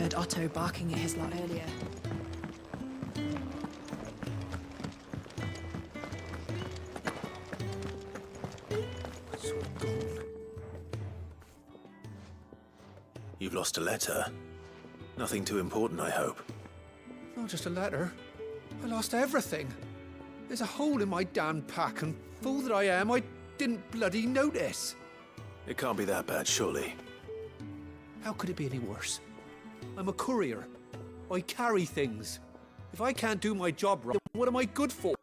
heard Otto barking at his lot earlier. It's all gone. You've lost a letter. Nothing too important, I hope. Not just a letter. I lost everything. There's a hole in my damn pack, and fool that I am, I didn't bloody notice. It can't be that bad, surely. How could it be any worse? I'm a courier. I carry things. If I can't do my job right, what am I good for?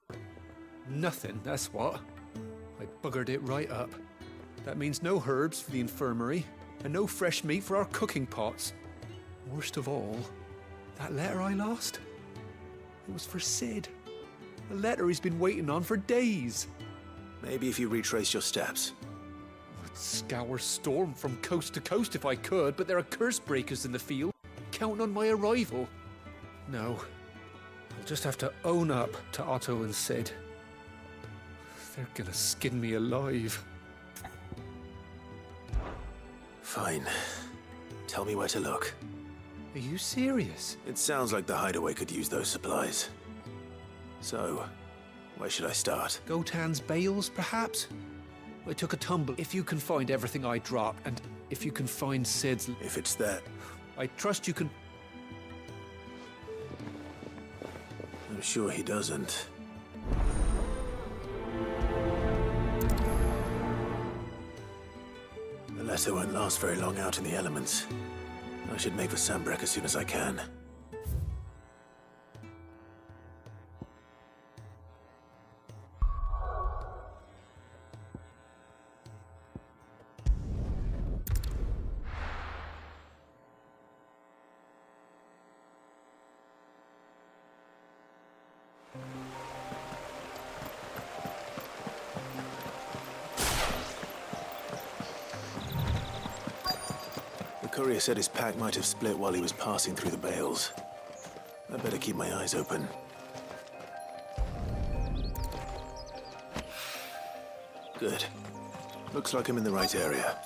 Nothing, that's what. I buggered it right up. That means no herbs for the infirmary, and no fresh meat for our cooking pots. Worst of all, that letter I lost, it was for Sid. A letter he's been waiting on for days. Maybe if you retrace your steps. I'd scour Storm from coast to coast if I could, but there are curse breakers in the field, counting on my arrival. No, I'll just have to own up to Otto and Sid. They're gonna skin me alive. Fine. Tell me where to look. Are you serious? It sounds like the hideaway could use those supplies. So, where should I start? Gotan's bales, perhaps? I took a tumble. If you can find everything I dropped, and if you can find Sid's... If it's that, I trust you can... I'm sure he doesn't. The letter won't last very long out in the elements. I should make for Sambrek as soon as I can. The courier said his pack might have split while he was passing through the bales. I'd better keep my eyes open. Good. Looks like I'm in the right area.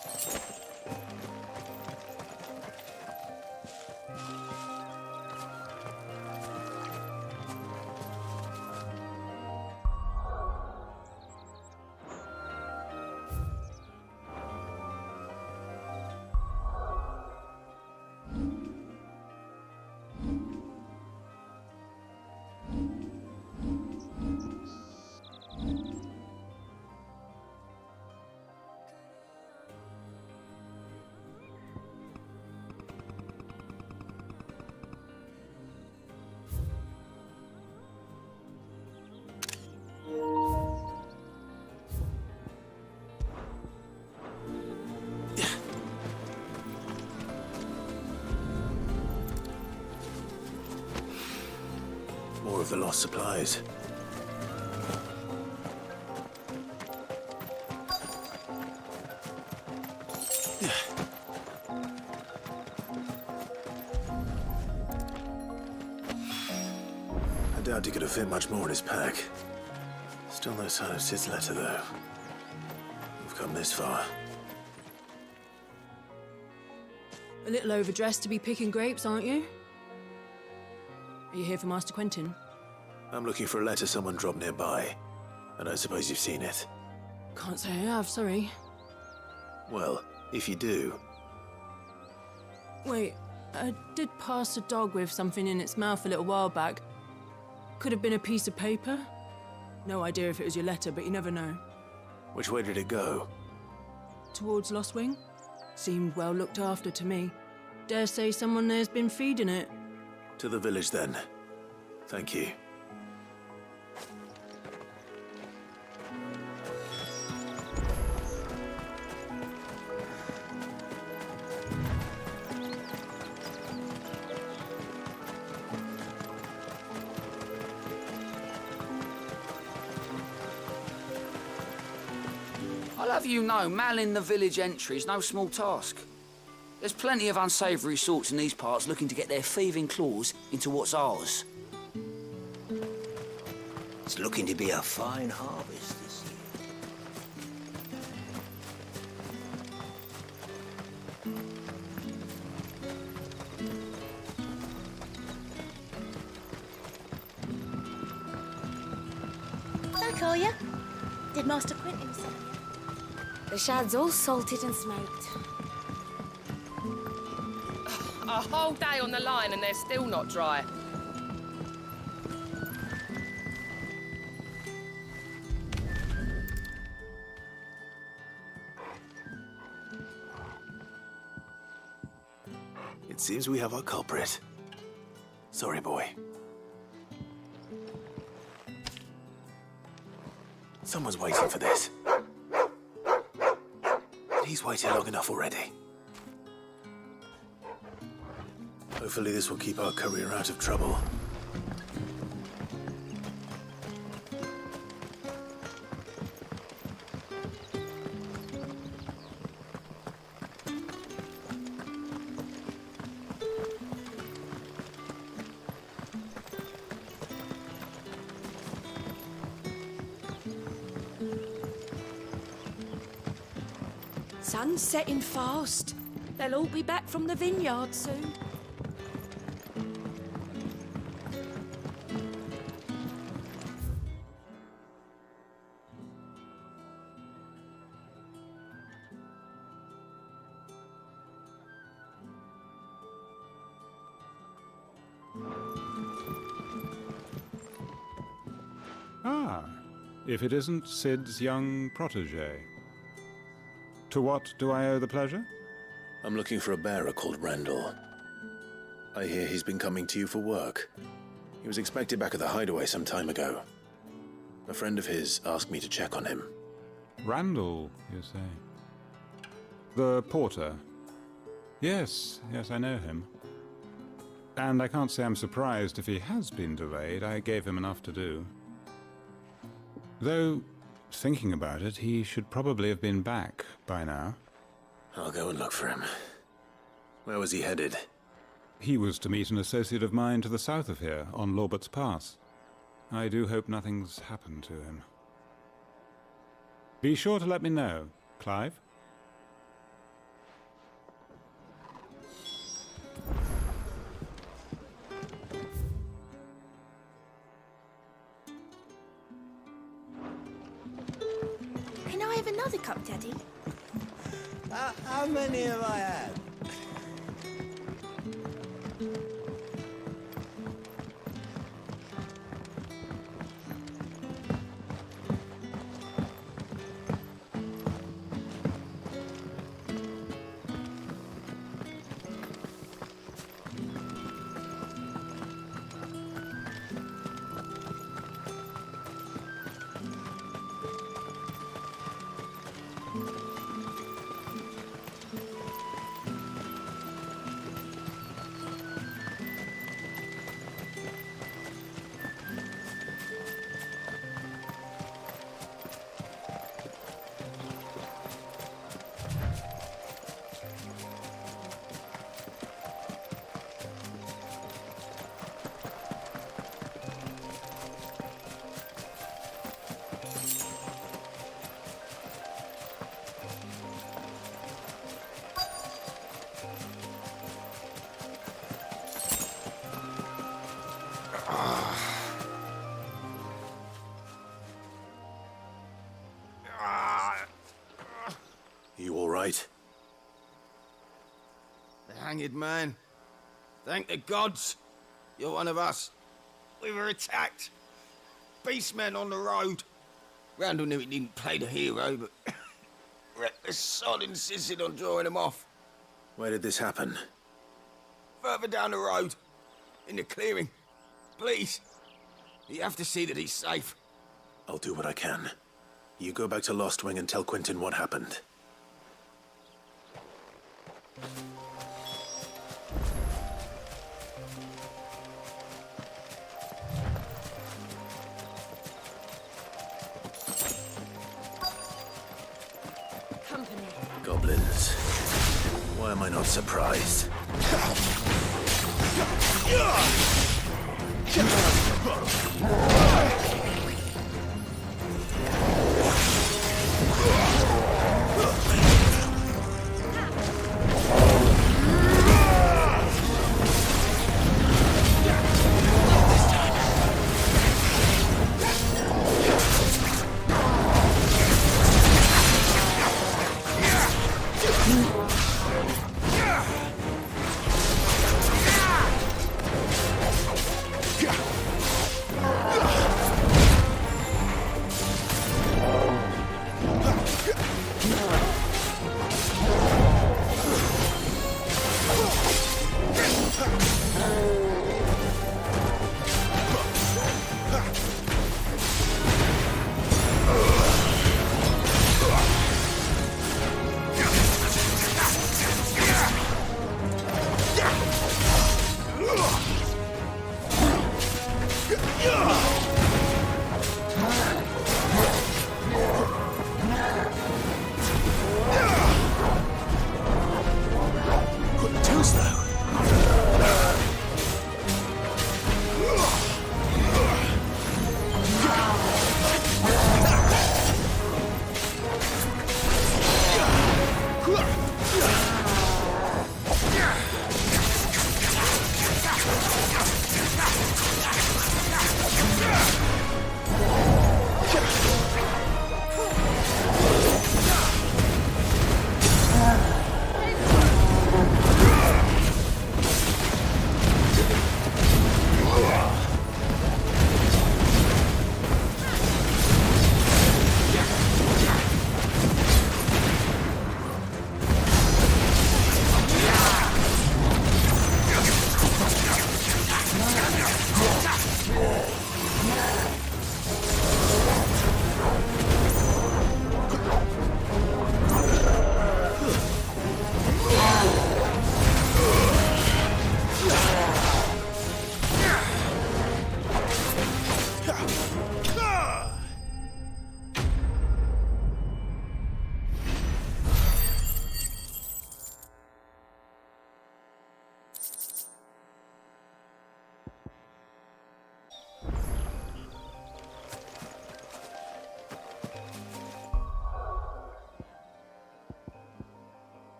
More of the lost supplies. I doubt he could have fit much more in his pack. Still no sign of Sid's letter, though. We've come this far. A little overdressed to be picking grapes, aren't you? Are you here for Master Quentin? I'm looking for a letter someone dropped nearby. I don't suppose you've seen it. Can't say I have, sorry. Well, if you do... Wait, I did pass a dog with something in its mouth a little while back. Could have been a piece of paper. No idea if it was your letter, but you never know. Which way did it go? Towards Lost Wing? Seemed well looked after to me. Dare say someone there's been feeding it. To the village, then. Thank you. I'll have you know, manning the village entry is no small task. There's plenty of unsavoury sorts in these parts looking to get their thieving claws into what's ours. It's looking to be a fine harvest this year. call you? Did Master Quentin send you? The shad's all salted and smoked. A whole day on the line and they're still not dry. It seems we have our culprit. Sorry, boy. Someone's waiting for this. He's waited long enough already. Hopefully this will keep our courier out of trouble. Sun's setting fast. They'll all be back from the vineyard soon. Ah, if it isn't Sid's young protege. To what do I owe the pleasure? I'm looking for a bearer called Randall. I hear he's been coming to you for work. He was expected back at the hideaway some time ago. A friend of his asked me to check on him. Randall, you say? The porter? Yes, I know him. And I can't say I'm surprised if he has been delayed. I gave him enough to do. Though, thinking about it, he should probably have been back by now. I'll go and look for him. Where was he headed? He was to meet an associate of mine to the south of here, on Lorbert's Pass. I do hope nothing's happened to him. Be sure to let me know, Clive. Can I have another cup, Daddy? How many have I had? You all right? The hanged man. Thank the gods. You're one of us. We were attacked. Beastmen on the road. Randall knew he didn't play the hero, but reckless sod insisted on drawing him off. Where did this happen? Further down the road. In the clearing. Please. You have to see that he's safe. I'll do what I can. You go back to Lost Wing and tell Quentin what happened. Company. Goblins. Why am I not surprised?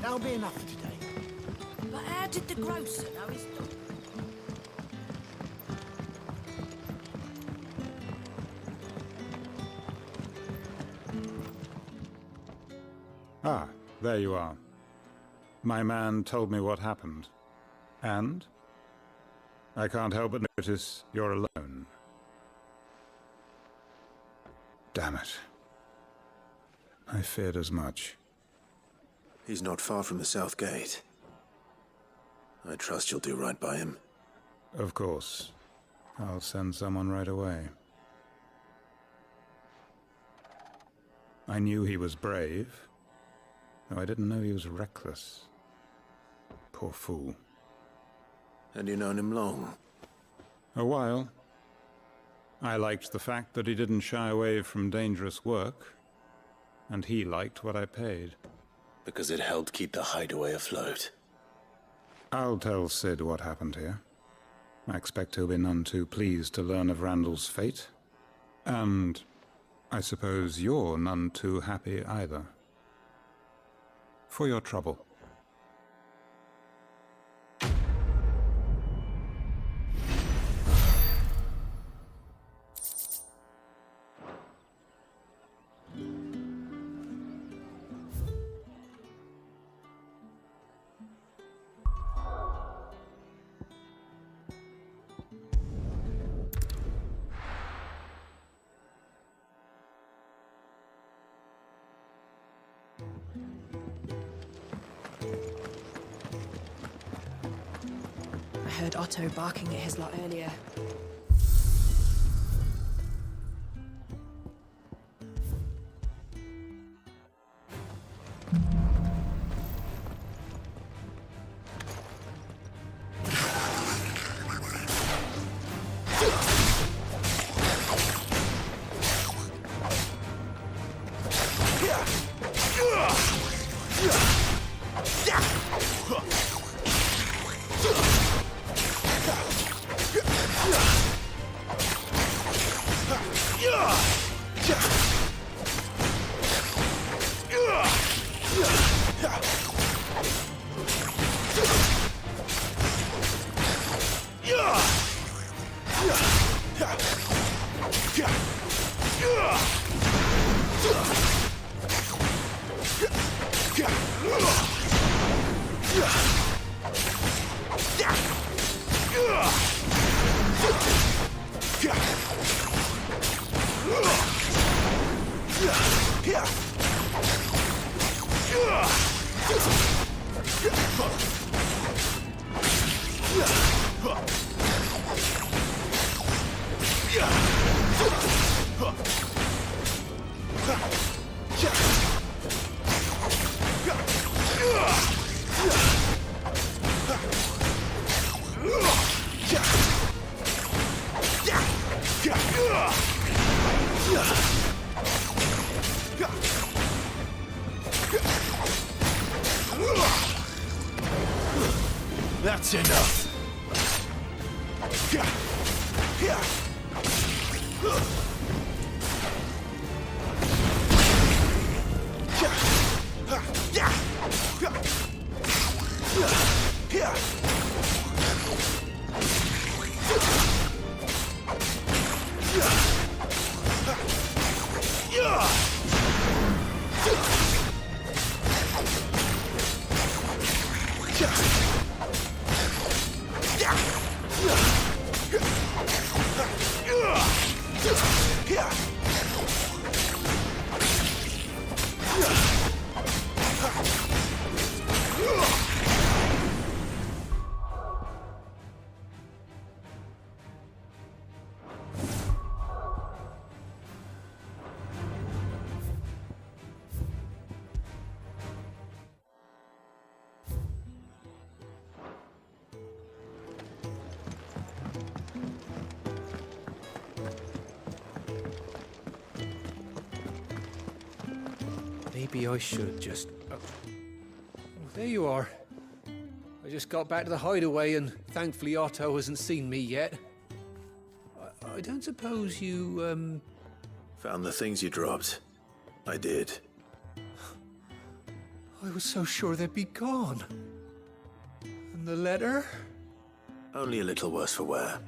That'll be enough for today. But how did the grocer know his dog? Ah, there you are. My man told me what happened. And? I can't help but notice you're alone. Damn it. I feared as much. He's not far from the south gate. I trust you'll do right by him. Of course. I'll send someone right away. I knew he was brave, though I didn't know he was reckless. Poor fool. And you known him long? A while. I liked the fact that he didn't shy away from dangerous work, and he liked what I paid. Because it helped keep the hideaway afloat. I'll tell Sid what happened here. I expect he'll be none too pleased to learn of Randall's fate. And I suppose you're none too happy either. For your trouble. I heard Otto barking at his lot earlier. Yeah! That's enough. Maybe I should just... Oh, there you are. I just got back to the hideaway and thankfully Otto hasn't seen me yet. I don't suppose you, Found the things you dropped. I did. I was so sure they'd be gone. And the letter? Only a little worse for wear.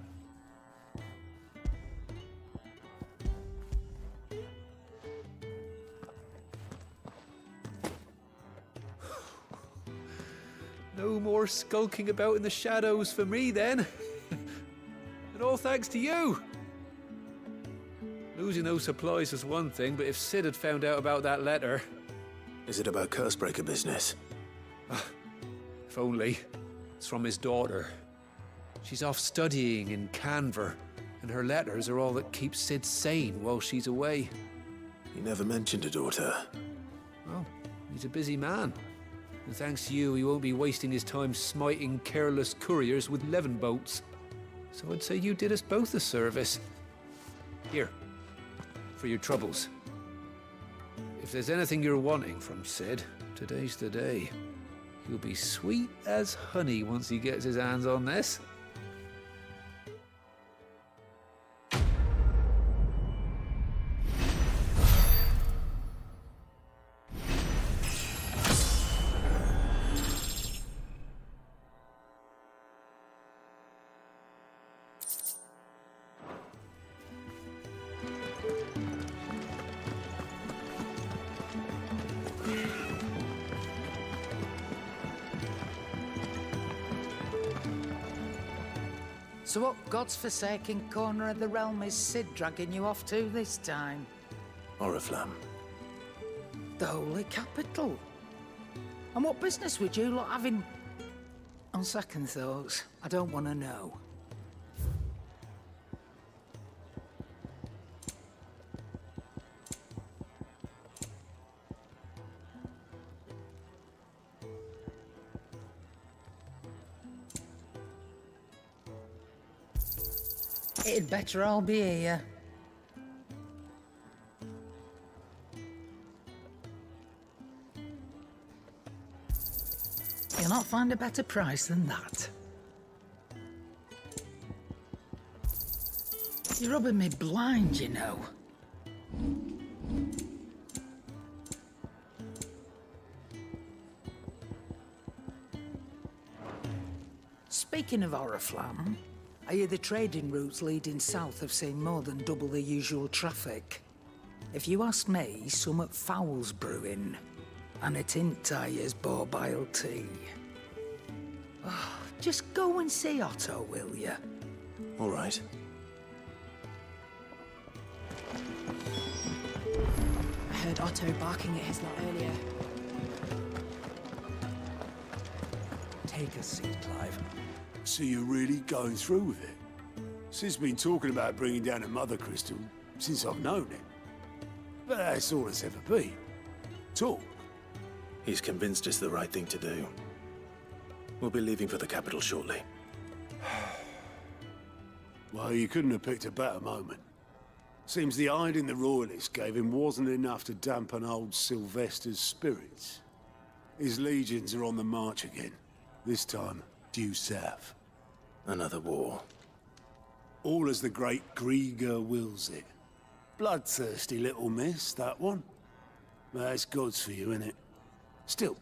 No more skulking about in the shadows for me, then. And all thanks to you. Losing those supplies was one thing, but if Sid had found out about that letter... Is it about Cursebreaker business? If only. It's from his daughter. She's off studying in Canver, and her letters are all that keeps Sid sane while she's away. He never mentioned a daughter. Well, he's a busy man. And thanks to you, he won't be wasting his time smiting careless couriers with levin boats. So I'd say you did us both a service. Here, for your troubles. If there's anything you're wanting from Sid, today's the day. He'll be sweet as honey once he gets his hands on this. So what God's forsaken corner of the realm is Sid dragging you off to this time? Oriflamme. The Holy Capital. And what business would you lot have in... On second thoughts, I don't want to know. It'd better all be here. You'll not find a better price than that. You're rubbing me blind, you know. Speaking of Oriflamme, I hear the trading routes leading south have seen more than double the usual traffic. If you ask me, some at foul's brewing, and it ain't tires borbile tea. Oh, just go and see Otto, will you? All right. I heard Otto barking at his lot earlier. Take a seat, Clive. So you're really going through with it? Sid's been talking about bringing down a mother crystal since I've known him. But that's all it's ever been. Talk. He's convinced it's the right thing to do. We'll be leaving for the capital shortly. Well, you couldn't have picked a better moment. Seems the hiding the royalists gave him wasn't enough to dampen old Sylvester's spirits. His legions are on the march again. This time, due south. Another war. All as the great Grieger wills it. Bloodthirsty little miss, that one. That's God's for you, innit? Still,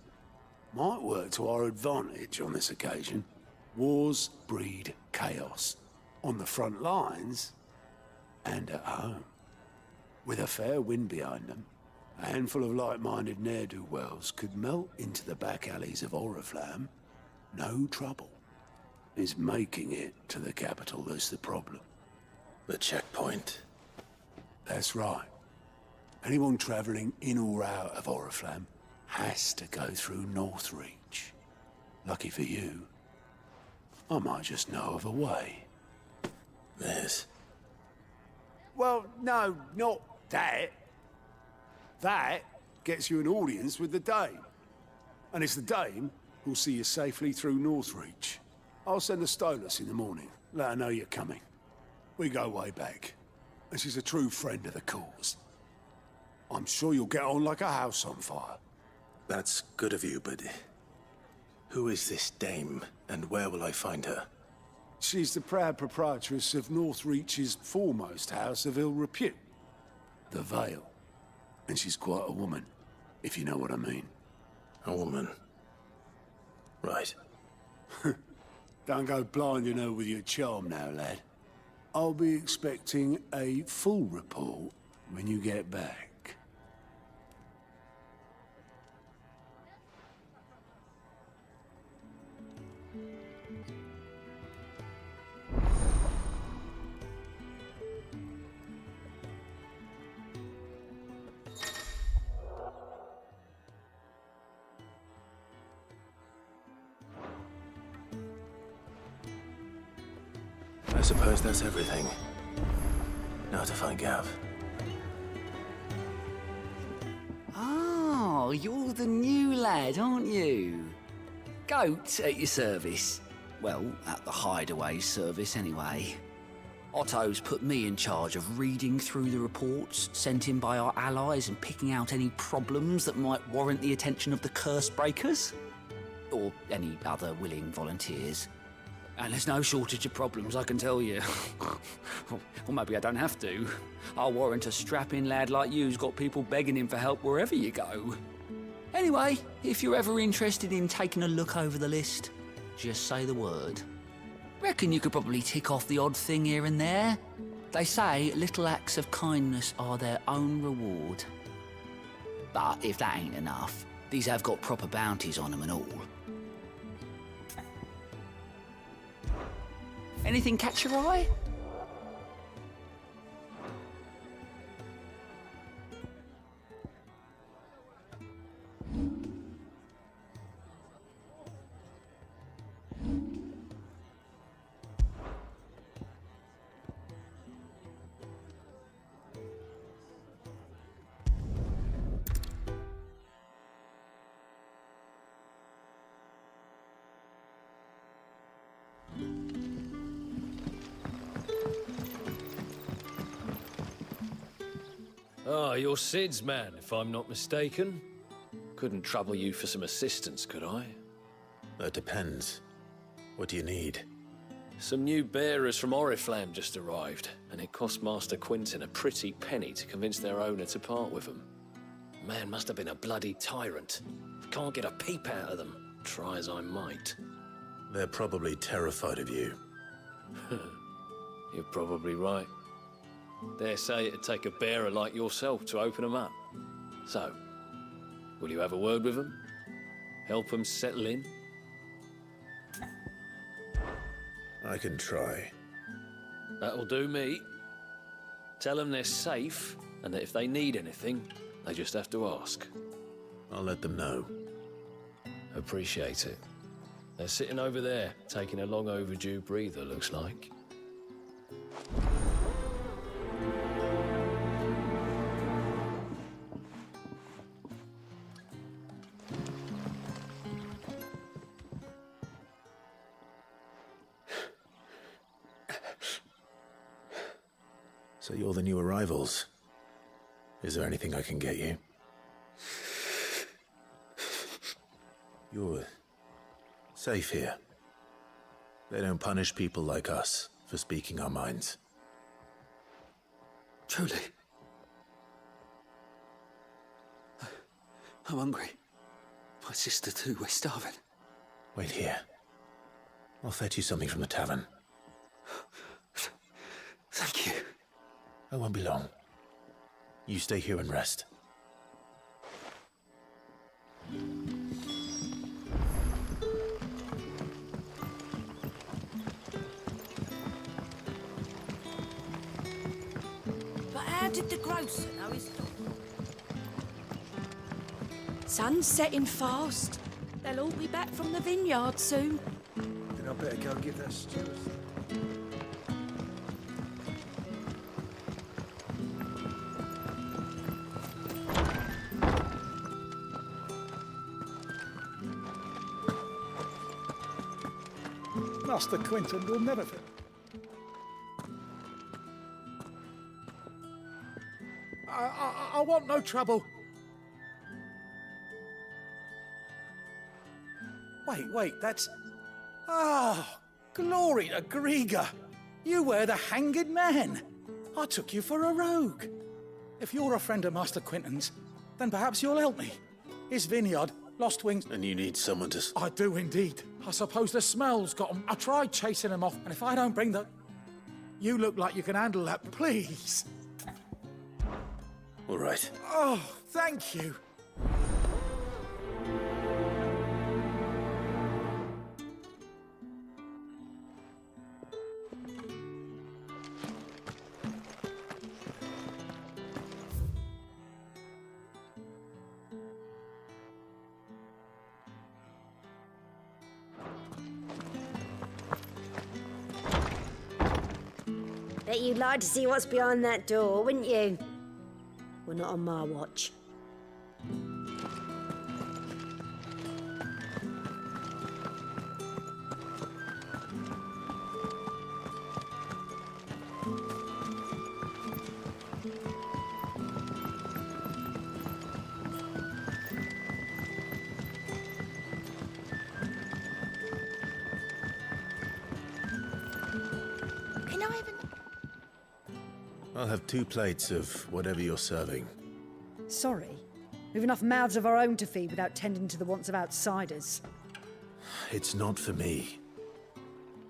might work to our advantage on this occasion. Wars breed chaos. On the front lines, and at home. With a fair wind behind them, a handful of like-minded ne'er-do-wells could melt into the back alleys of Oriflamme. No trouble. It's making it to the capital that's the problem. The checkpoint. That's right. Anyone travelling in or out of Oriflamme has to go through Northreach. Lucky for you, I might just know of a way. There's... Well, no, not that. That gets you an audience with the Dame. And it's the Dame who'll see you safely through Northreach. I'll send a Stolas in the morning. Let her know you're coming. We go way back. And she's a true friend of the cause. I'm sure you'll get on like a house on fire. That's good of you, but... who is this Dame, and where will I find her? She's the proud proprietress of Northreach's foremost house of ill repute, the Vale. And she's quite a woman, if you know what I mean. A woman? Right. Don't go blinding her with your charm now, lad. I'll be expecting a full report when you get back. I suppose that's everything. Now to find Gav. Oh, you're the new lad, aren't you? Goat at your service. Well, at the hideaway service, anyway. Otto's put me in charge of reading through the reports sent in by our allies and picking out any problems that might warrant the attention of the curse breakers. Or any other willing volunteers. And there's no shortage of problems, I can tell you. Or maybe I don't have to. I'll warrant a strapping lad like you's got people begging him for help wherever you go. Anyway, if you're ever interested in taking a look over the list, just say the word. Reckon you could probably tick off the odd thing here and there. They say little acts of kindness are their own reward. But if that ain't enough, these have got proper bounties on them and all. Anything catch your eye? Ah, you're Sid's man, if I'm not mistaken. Couldn't trouble you for some assistance, could I? That depends. What do you need? Some new bearers from Oriflamme just arrived, and it cost Master Quinton a pretty penny to convince their owner to part with them. Man must have been a bloody tyrant. Can't get a peep out of them, try as I might. They're probably terrified of you. You're probably right. Dare say it'd take a bearer like yourself to open them up. So, will you have a word with them? Help them settle in? I can try. That'll do me. Tell them they're safe, and that if they need anything, They just have to ask. I'll let them know. Appreciate it. They're sitting over there, taking a long overdue breather, looks like. So you're the new arrivals. Is there anything I can get you? You're safe here. They don't punish people like us for speaking our minds. Truly. I'm hungry. My sister too, we're starving. Wait here. I'll fetch you something from the tavern. Thank you. I won't be long. You stay here and rest. But how did the grocer know his dog? Sun's setting fast. They'll all be back from the vineyard soon. Then I better go and give that steward. Master Quentin will never fit. I want no trouble. Wait, that's... Ah, glory to Grieger. You were the hanged man. I took you for a rogue. If you're a friend of Master Quentin's, then perhaps you'll help me. His vineyard, Lost Wings... And you need someone to... I do indeed. I suppose the smell's got 'em. I tried chasing them off, and if I don't bring the... You look like you can handle that, please. All right. Oh, thank you. Bet you'd like to see what's behind that door, wouldn't you? Well, not on my watch. Can I have an... I'll have 2 plates of whatever you're serving. Sorry. We've enough mouths of our own to feed without tending to the wants of outsiders. It's not for me.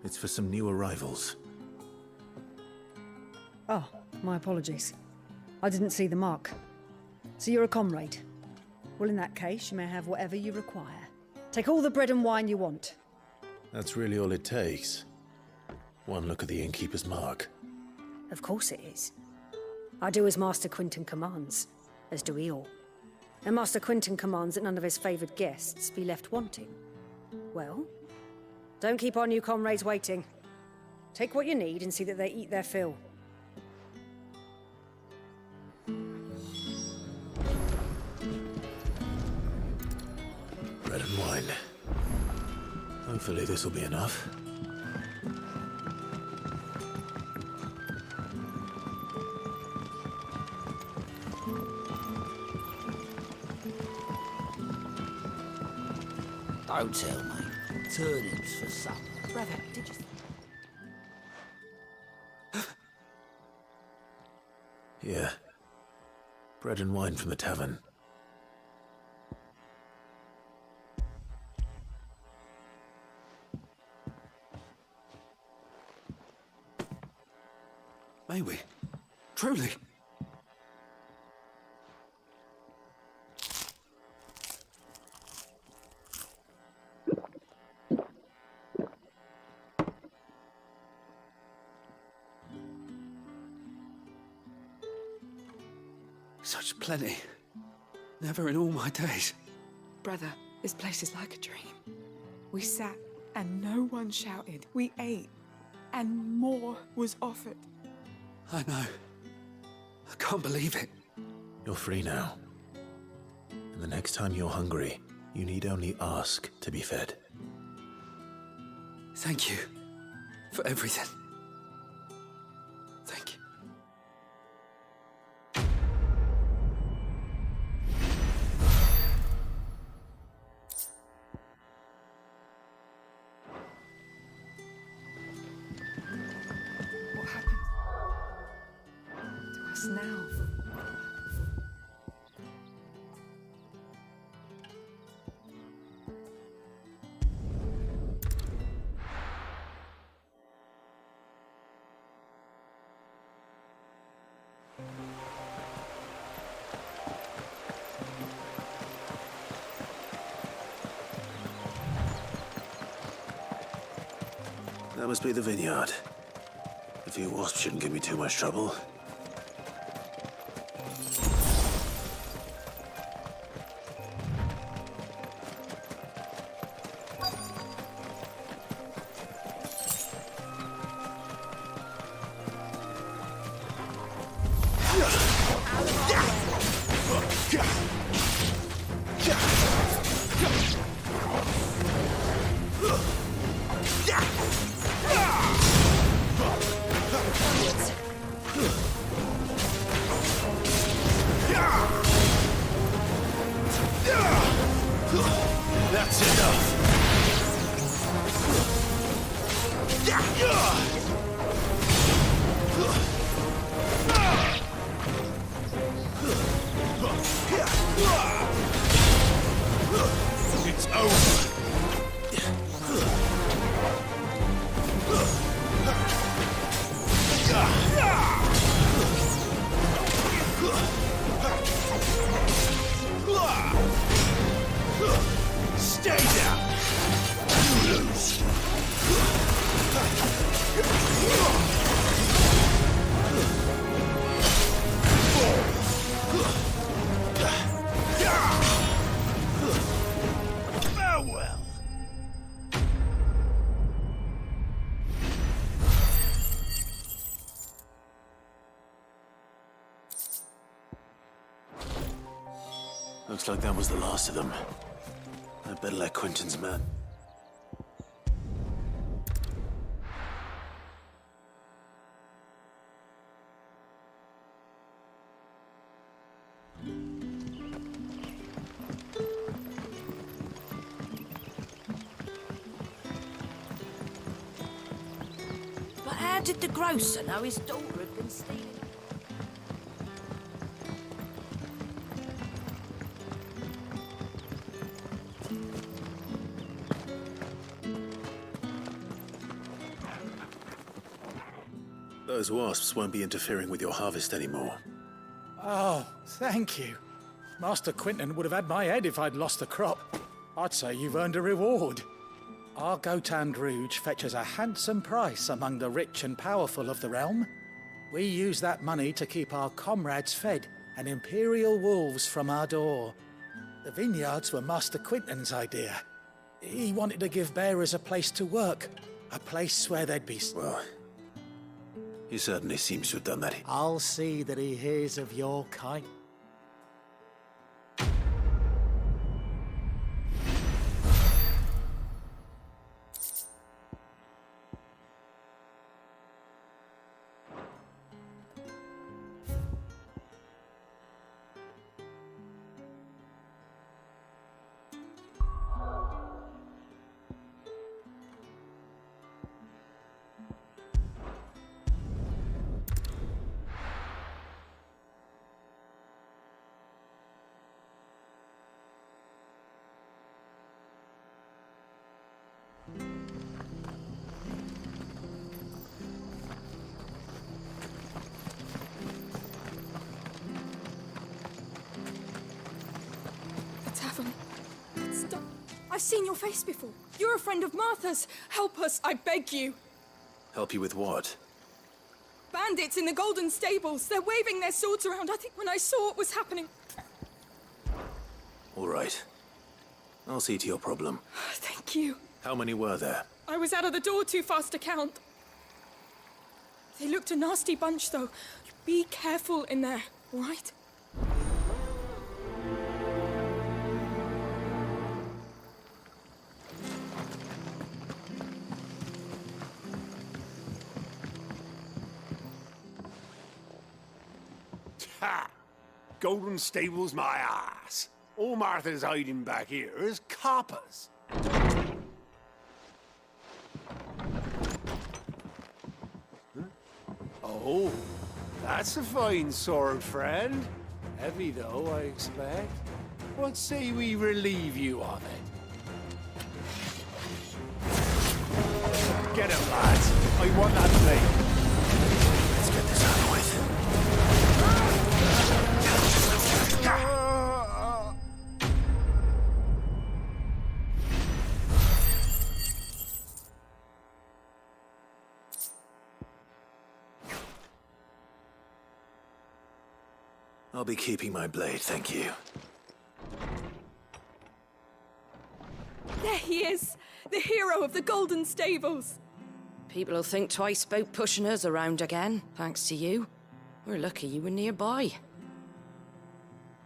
It's for some new arrivals. Oh, my apologies. I didn't see the mark. So you're a comrade. Well, in that case, you may have whatever you require. Take all the bread and wine you want. That's really all it takes. One look at the innkeeper's mark. Of course it is. I do as Master Quentin commands, as do we all. And Master Quentin commands that none of his favoured guests be left wanting. Well, don't keep our new comrades waiting. Take what you need and see that they eat their fill. Bread and wine. Hopefully this will be enough. Don't tell me. Turnips for supper. Brother, did you... Yeah. Bread and wine from the tavern. May we? Truly? Such plenty. Never in all my days. Brother, this place is like a dream. We sat and no one shouted. We ate and more was offered. I know. I can't believe it. You're free now. And the next time you're hungry, you need only ask to be fed. Thank you for everything. Thank you. What happened to us now? That must be the vineyard. A few wasps shouldn't give me too much trouble. That's enough. It's over. Stay down! You lose! Farewell! Looks like that was the last of them. I better let Quentin's man. But how did the grocer know his daughter had been stealing? Those wasps won't be interfering with your harvest anymore. Oh, thank you. Master Quentin would have had my head if I'd lost the crop. I'd say you've earned a reward. Our Gotand Rouge fetches a handsome price among the rich and powerful of the realm. We use that money to keep our comrades fed and imperial wolves from our door. The vineyards were Master Quentin's idea. He wanted to give bearers a place to work, a place where they'd be... Well, he certainly seems to have done that. I'll see that he hears of your kind. I've seen your face before. You're a friend of Martha's. Help us, I beg you. Help you with what? Bandits in the Golden Stables. They're waving their swords around. I think when I saw what was happening... All right. I'll see to your problem. Thank you. How many were there? I was out of the door too fast to count. They looked a nasty bunch, though. Be careful in there, all right? Ha! Golden Stable's my ass. All Martha's hiding back here is coppers. Huh? Oh, that's a fine sword, friend. Heavy, though, I expect. What say we relieve you of it? Get him, lads. I want that blade. Let's get this out with. I'll be keeping my blade, thank you. There he is! The hero of the Golden Stables! People will think twice about pushing us around again, thanks to you. We're lucky you were nearby.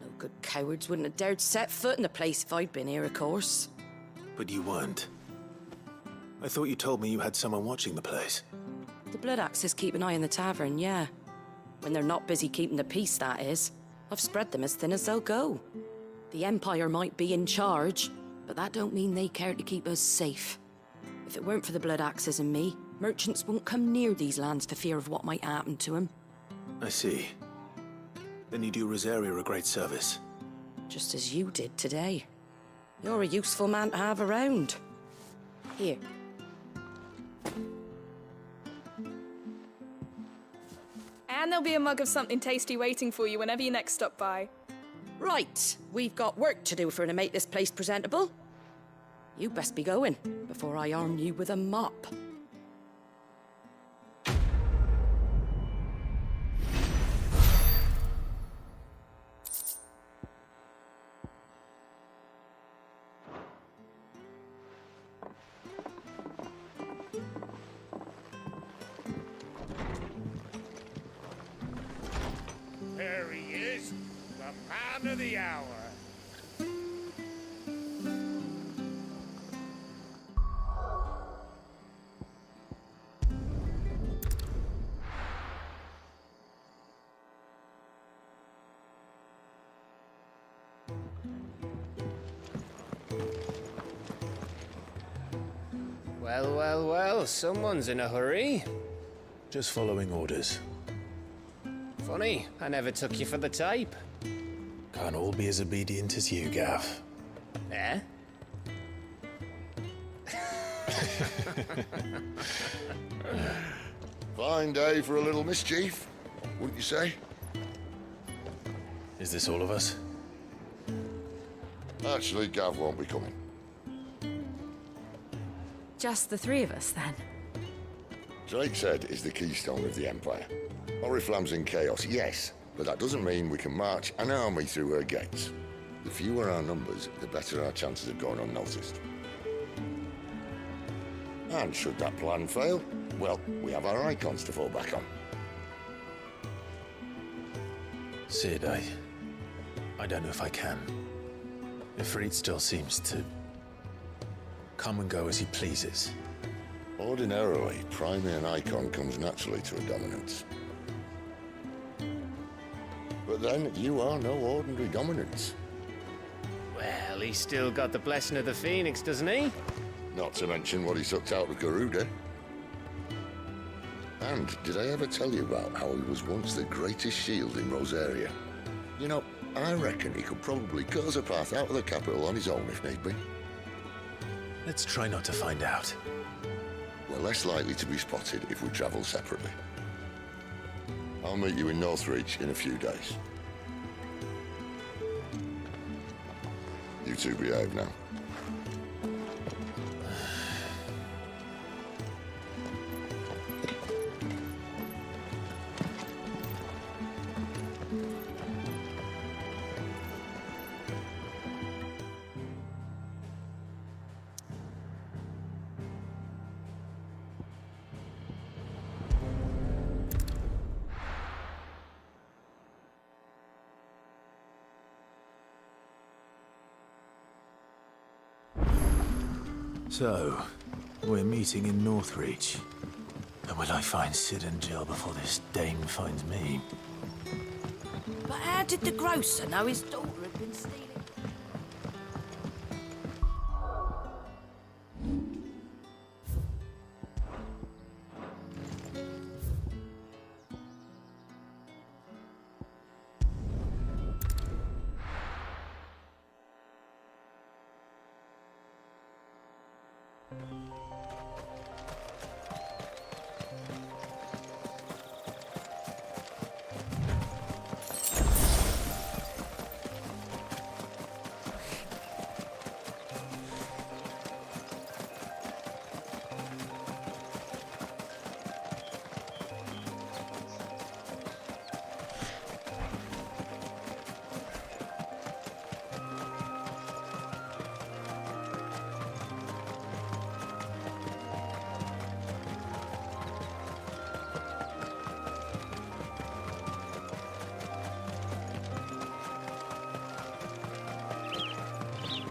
No good cowards wouldn't have dared set foot in the place if I'd been here, of course. But you weren't. I thought you told me you had someone watching the place. The Blood Axes keep an eye on the tavern, yeah. When they're not busy keeping the peace, that is. I've spread them as thin as they'll go. The Empire might be in charge, but that don't mean they care to keep us safe. If it weren't for the Blood Axes and me, merchants won't come near these lands for fear of what might happen to them. I see. Then you do Rosaria a great service. Just as you did today. You're a useful man to have around. Here. And there'll be a mug of something tasty waiting for you whenever you next stop by. Right, we've got work to do for to make this place presentable. You best be going, before I arm you with a mop. There he is, the man of the hour. Well, well, well, someone's in a hurry. Just following orders. Funny, I never took you for the type. Can't all be as obedient as you, Gav. Eh? Fine day for a little mischief, wouldn't you say? Is this all of us? Actually, Gav won't be coming. Just the three of us, then? Drake said is the keystone of the Empire. Oriflamme's in chaos, yes, but that doesn't mean we can march an army through her gates. The fewer our numbers, the better our chances of going unnoticed. And should that plan fail, well, we have our icons to fall back on. Sid, I don't know if I can. Ifrit still seems to come and go as he pleases. Ordinarily, priming an icon comes naturally to a dominance. But then, you are no ordinary dominance. Well, he's still got the blessing of the Phoenix, doesn't he? Not to mention what he sucked out of Garuda. And did I ever tell you about how he was once the greatest shield in Rosaria? You know, I reckon he could probably cut us a path out of the capital on his own if need be. Let's try not to find out. We're less likely to be spotted if we travel separately. I'll meet you in Northreach in a few days. You two behave now. So, we're meeting in Northreach. And will I find Sid and Jill before this dame finds me? But how did the grocer know his daughter had been stealing?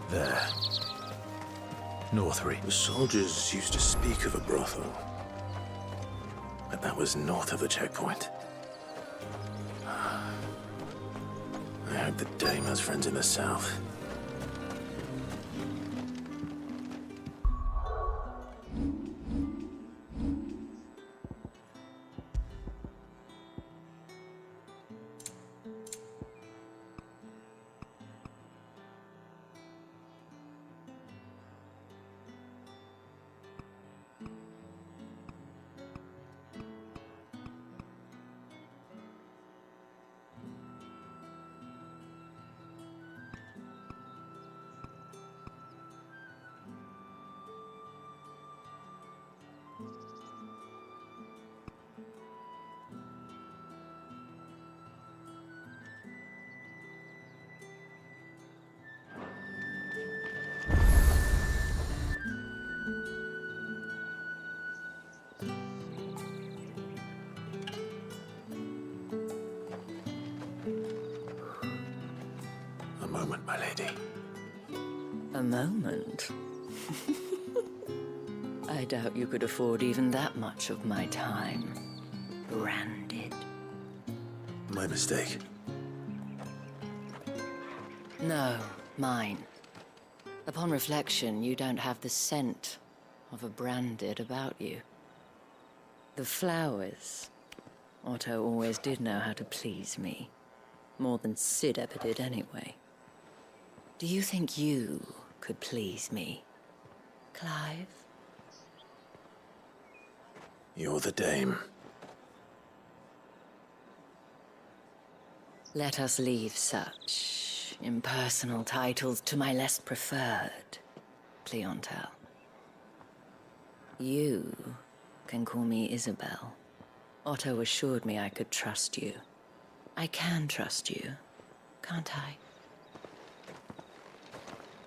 There. Northreach. The soldiers used to speak of a brothel. But that was north of the checkpoint. I hope the dame has friends in the south. A moment, my lady. A moment? I doubt you could afford even that much of my time. Branded. My mistake. No, mine. Upon reflection, you don't have the scent of a branded about you. The flowers. Otto always did know how to please me. More than Sid ever did anyway. Do you think you could please me, Clive? You're the dame. Let us leave such impersonal titles to my less preferred clientele. You can call me Isabel. Otto assured me I could trust you. I can trust you, can't I?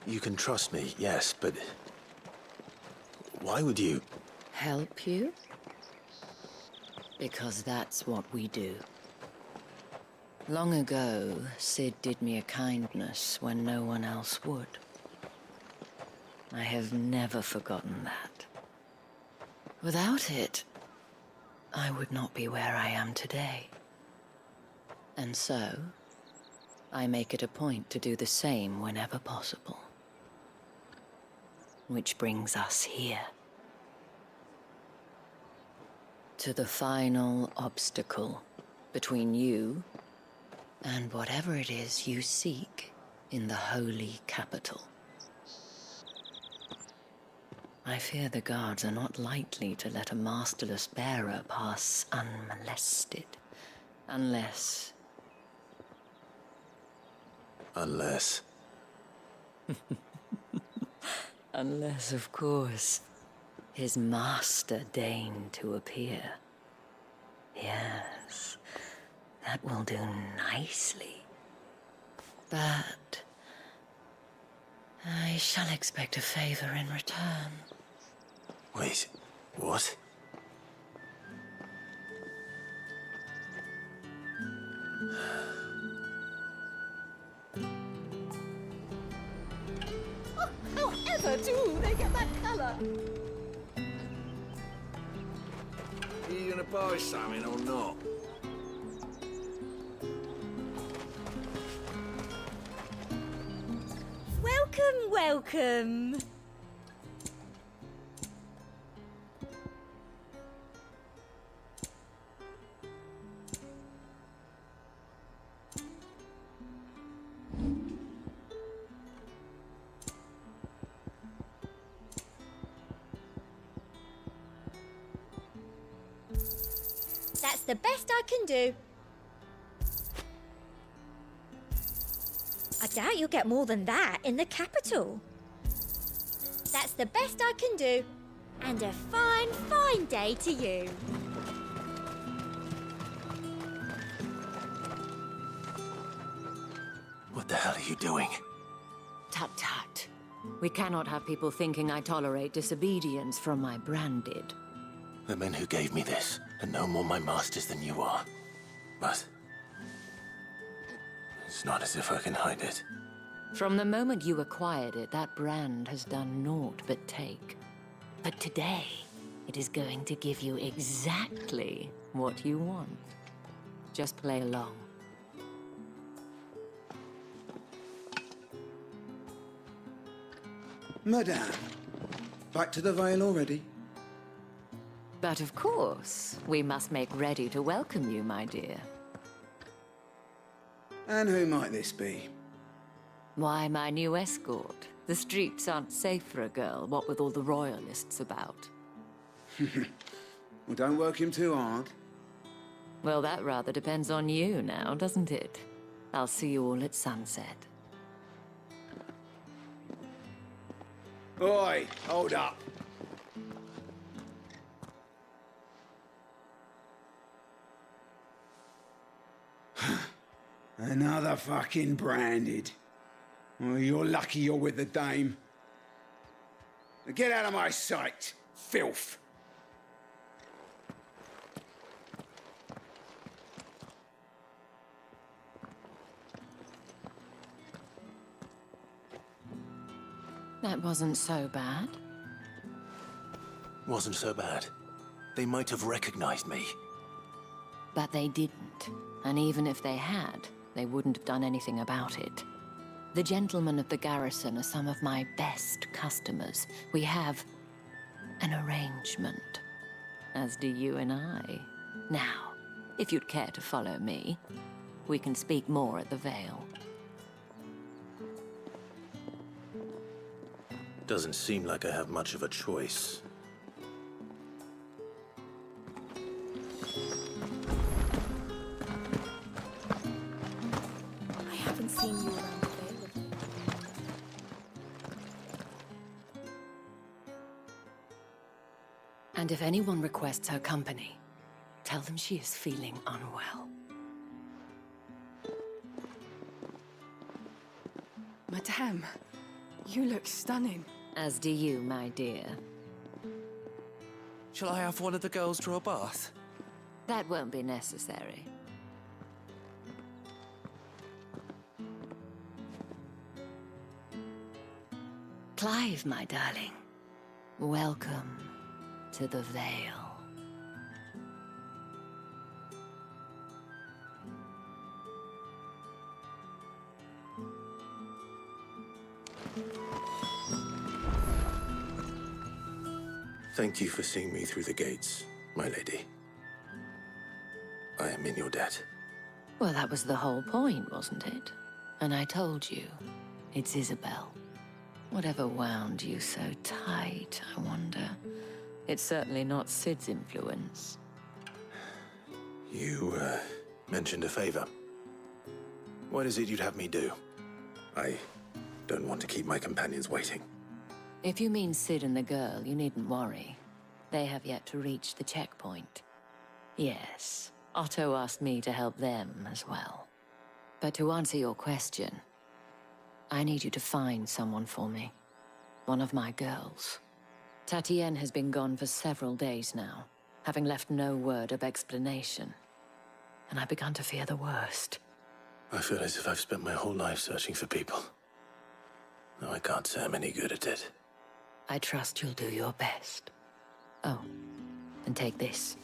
You can trust me, yes, but why would you? Help you? Because that's what we do. Long ago, Sid did me a kindness when no one else would. I have never forgotten that. Without it, I would not be where I am today. And so, I make it a point to do the same whenever possible. Which brings us here. To the final obstacle between you and whatever it is you seek in the holy capital. I fear the guards are not likely to let a masterless bearer pass unmolested, unless... Unless... Unless, of course, his master deigned to appear. Yes, that will do nicely. But I shall expect a favor in return. Wait, what? Oh, leather, too. They get that colour. Are you gonna buy something or not? Welcome, welcome. That's the best I can do. I doubt you'll get more than that in the capital. That's the best I can do. And a fine, fine day to you. What the hell are you doing? Tut tut. We cannot have people thinking I tolerate disobedience from my branded. The men who gave me this are no more my masters than you are. But it's not as if I can hide it. From the moment you acquired it, that brand has done naught but take. But today, it is going to give you exactly what you want. Just play along. Madame, back to the Vale already? But of course, we must make ready to welcome you, my dear. And who might this be? Why, my new escort. The streets aren't safe for a girl, what with all the royalists about. Well, don't work him too hard. Well, that rather depends on you now, doesn't it? I'll see you all at sunset. Oi, hold up. Another fucking branded. Well, you're lucky you're with the dame. Now get out of my sight, filth. That wasn't so bad. Wasn't so bad. They might have recognized me. But they didn't. And even if they had, they wouldn't have done anything about it. The gentlemen of the garrison are some of my best customers. We have an arrangement, as do you and I. Now, if you'd care to follow me, we can speak more at the Vale. Doesn't seem like I have much of a choice. I haven't seen you around the Vale. And if anyone requests her company, tell them she is feeling unwell. Madame, you look stunning. As do you, my dear. Shall I have one of the girls draw a bath? That won't be necessary. Clive, my darling. Welcome to the Vale. Thank you for seeing me through the gates, my lady. I am in your debt. Well, that was the whole point, wasn't it? And I told you, it's Isabel. Whatever wound you so tight, I wonder. It's certainly not Sid's influence. You, mentioned a favor. What is it you'd have me do? I don't want to keep my companions waiting. If you mean Sid and the girl, you needn't worry. They have yet to reach the checkpoint. Yes, Otto asked me to help them as well. But to answer your question, I need you to find someone for me. One of my girls. Tatienne has been gone for several days now, having left no word of explanation. And I've begun to fear the worst. I feel as if I've spent my whole life searching for people. Though I can't say I'm any good at it. I trust you'll do your best. Oh, and take this.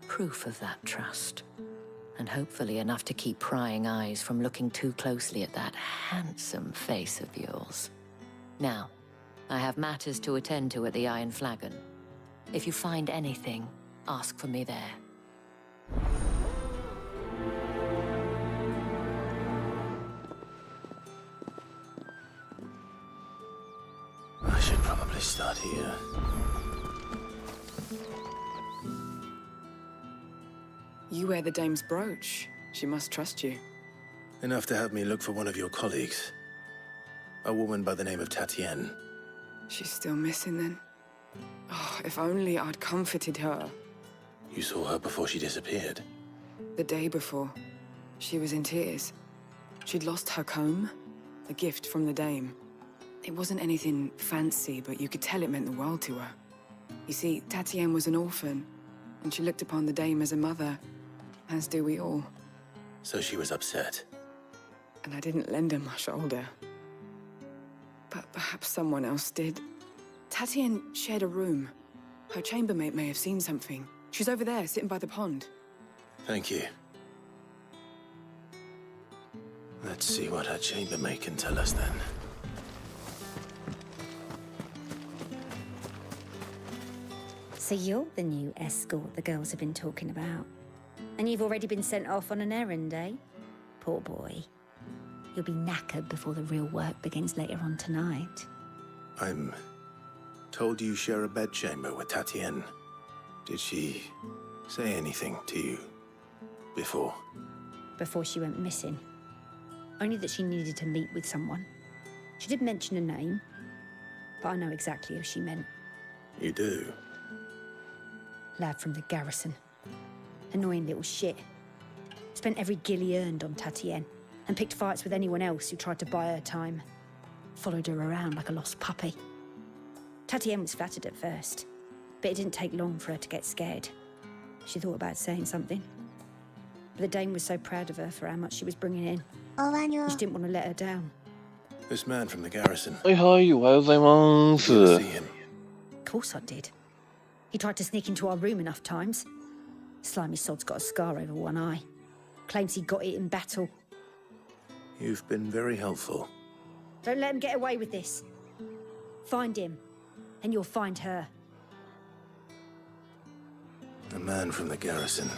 Proof of that trust. And hopefully enough to keep prying eyes from looking too closely at that handsome face of yours. Now, I have matters to attend to at the Iron Flagon. If you find anything, ask for me there. I should probably start here. You wear the dame's brooch. She must trust you. Enough to have me look for one of your colleagues. A woman by the name of Tatienne. She's still missing then. Oh, if only I'd comforted her. You saw her before she disappeared? The day before. She was in tears. She'd lost her comb, a gift from the dame. It wasn't anything fancy, but you could tell it meant the world to her. You see, Tatienne was an orphan, and she looked upon the dame as a mother, as do we all. So she was upset. And I didn't lend her my shoulder. But perhaps someone else did. Tatienne shared a room. Her chambermaid may have seen something. She's over there, sitting by the pond. Thank you. Let's see what her chambermaid can tell us then. So you're the new escort the girls have been talking about. And you've already been sent off on an errand, eh? Poor boy. You'll be knackered before the real work begins later on tonight. I'm told you share a bedchamber with Tatienne. Did she say anything to you before? Before she went missing. Only that she needed to meet with someone. She did mention a name, but I know exactly who she meant. You do? Lad from the garrison. Annoying little shit. Spent every guil he earned on Tatienne, and picked fights with anyone else who tried to buy her time. Followed her around like a lost puppy. Tatienne was flattered at first, but it didn't take long for her to get scared. She thought about saying something. But the dame was so proud of her for how much she was bringing in. She didn't want to let her down. This man from the garrison. はいはい、おはようございます。 You'll see him. Of course I did. He tried to sneak into our room enough times. Slimy sod's got a scar over one eye. Claims he got it in battle. You've been very helpful. Don't let him get away with this. Find him, and you'll find her. A man from the garrison.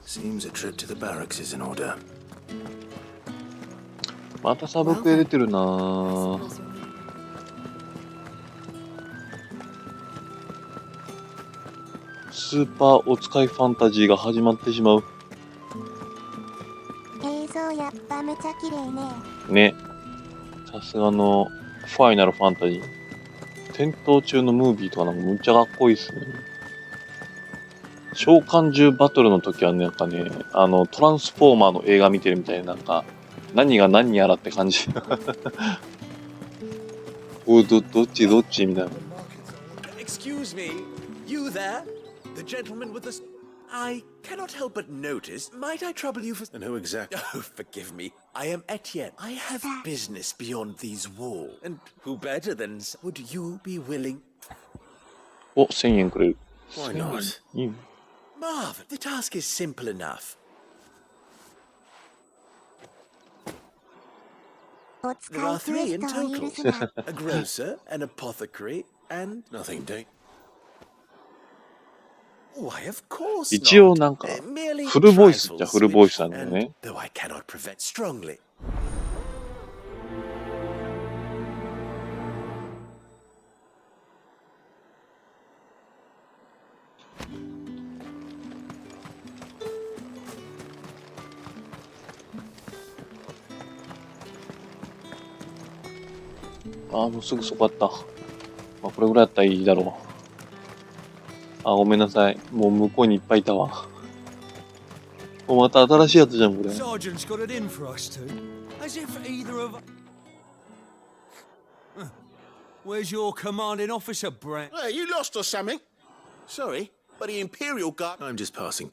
Seems a trip to the barracks is in order. またサブクエ出てるなぁ。スーパーお使いファンタジーが始まってしまう。映像やっぱめちゃ綺麗ね。ね。さすがのファイナルファンタジー。戦闘中のムービーとかなんかむっちゃかっこいいっすね。召喚獣バトルの時はね、なんかね、トランスフォーマーの映画見てるみたいな、なんか、何が何やらって感じ。おい、どっちみたいな。Excuse me, you there? The gentleman with the... I cannot help but notice. Might I trouble you for... And who exactly? Oh, forgive me. I am Etienne. I have business beyond these walls. And who better than... Would you be willing? お、1000円くれる。 Why not? いい。Marv, the task is simple enough. There are 3 in total. A grocer, an apothecary, and... Nothing, Dane. Why, of course 一応 not. なんか Merely フルボイスじゃ trifles フルボイス which- なんだよね。 Though I cannot prevent strongly. あ、もうすぐそこあった。まあ、これぐらいだったらいいだろう。あ、ごめんなさい。もう向こうにいっぱいいたわ。もうまた新しいやつじゃん、これ。 Sergeant's got it in for us two. As if either of... Where's your commanding officer, Brent? Hey, you lost or something? Sorry, but the Imperial Guard... I'm just passing.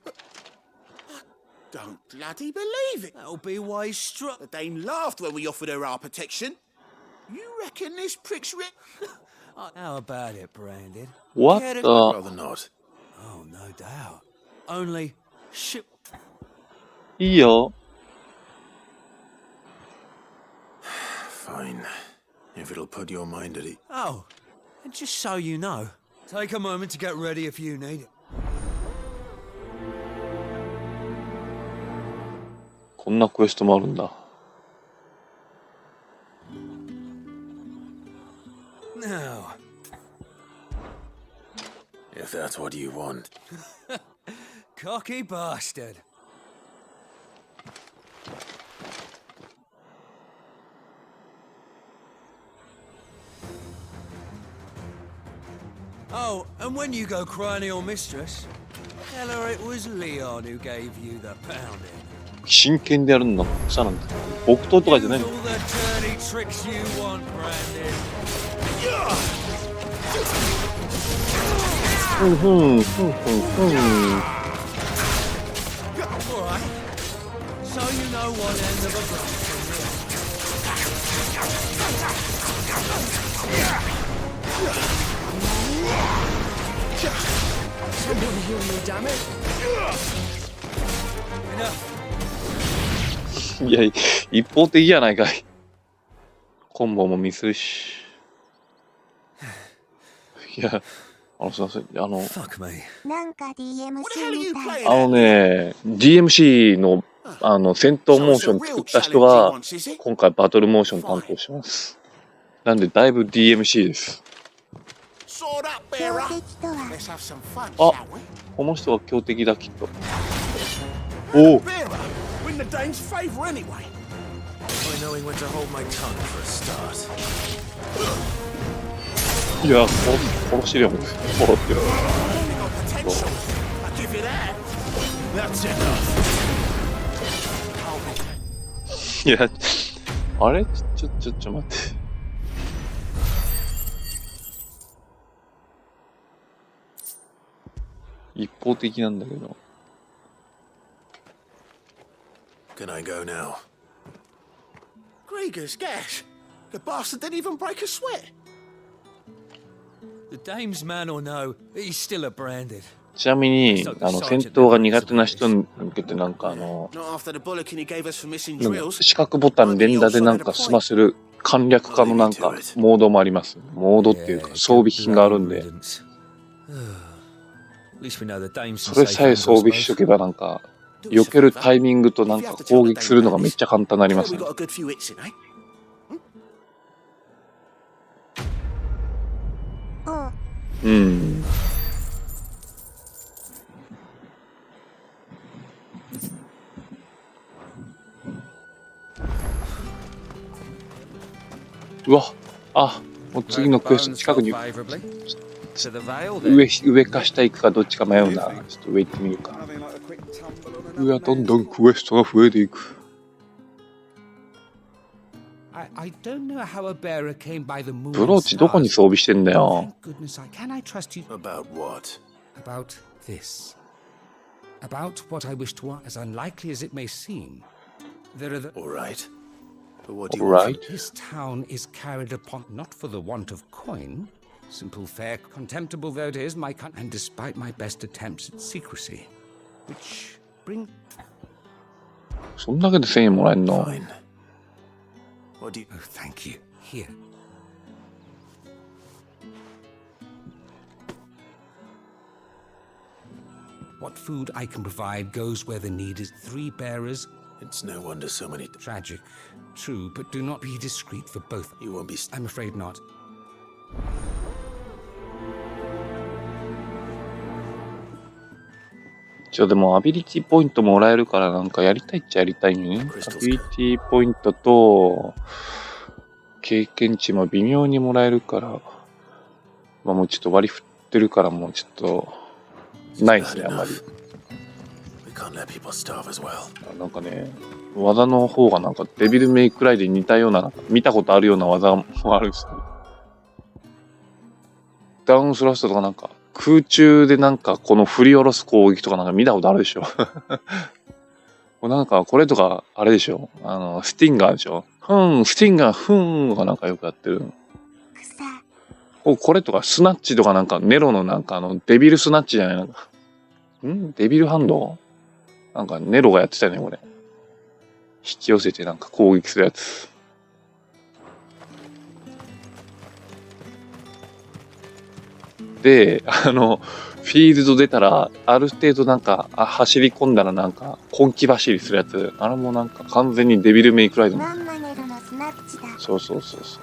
Don't bloody believe it. That'll be why he struck. The Dame laughed when we offered her our protection. You reckon this prick's How about it, Brandon? What Get it? the? Rather not. Oh, no doubt. Only, shit. いいよ。 Fine. If it'll put your mind at ease. Oh, and just so you know, take a moment to get ready if you need it. こんなクエストもあるんだ。 Now, If that's what you want. cocky bastard. Oh, and when you go crying to your mistress, tell her it was Leon who gave you the pounding. 真剣でやるの草なんだ。木刀とかじゃないの。 All the dirty tricks you want, Brandon. ふんふんふんふんふん。 All right. So you know one end of a branch from the other. Someone heal me, damn it. Enough. いや、一方的じゃないかい。コンボもミスるし。いや、すいません。なんか DMC みたい。DMC の、戦闘モーション作った人が、今回バトルモーション担当します。なんで、だいぶ DMC です。あ、この人は強敵だ、きっと。おお。 The Dame's favor anyway. By knowing when to hold my tongue for a start. いや、殺してるよ、殺してる。 Potential. I give you that. That's enough. いや、あれちょっと待って。一方的なんだけど。 Can I go now? Grieger's gas. The bastard didn't even break a sweat. The Dame's man or no, he's still a branded. ちなみに、戦闘が苦手な人に向けてなんかNot after the bullocking he gave us for missing drills. 四角ボタン連打でなんか済ませる簡略化のなんかモードもあります。モードっていうか装備品があるんで、それさえ装備しとけばなんか避けるタイミングとなんか攻撃するのがめっちゃ簡単になりますね。うん。うわ、あ、もう次のクエスト近くに上か下行くかどっちか迷うな。ちょっと上行ってみるか。うわ、どんどんクエストが増えていく。ブローチどこに装備してんだよ。About what? About this. About what I wish to, as unlikely as it may seem. There are the... All right. But what do you want? This town is carried upon not for the want of coin. Simple fare, contemptible though it is, and despite my best attempts at secrecy, which bring... そんだけで1000円もらえんの？ Fine. What do you... Oh, thank you. Here. What food I can provide goes where the need is. 3 bearers. It's no wonder so many... Tragic. True, but do not be discreet for both. You won't be... I'm afraid not. でもアビリティポイントもらえるからなんかやりたいっちゃやりたいね。アビリティポイントと経験値も微妙にもらえるから、まあもうちょっと割り振ってるからもうちょっとないですね、あんまり。なんかね、技の方がなんかデビルメイクライで似たような、見たことあるような技もあるんですね。ダウンスラストとかなんか、空中でなんかこの振り下ろす攻撃とかなんか見たことあるでしょ。なんかこれとかあれでしょ、スティンガーでしょ、スティンガーとかなんかよくやってる。これとかスナッチとかなんかネロのなんかデビルスナッチじゃないのか。デビルハンドなんかネロがやってたよね、これ。引き寄せてなんか攻撃するやつ。で、フィールド出たら、ある程度なんか、走り込んだらなんか、根気走りするやつ。あれもなんか完全にデビルメイクライドの。そうそうそうそう。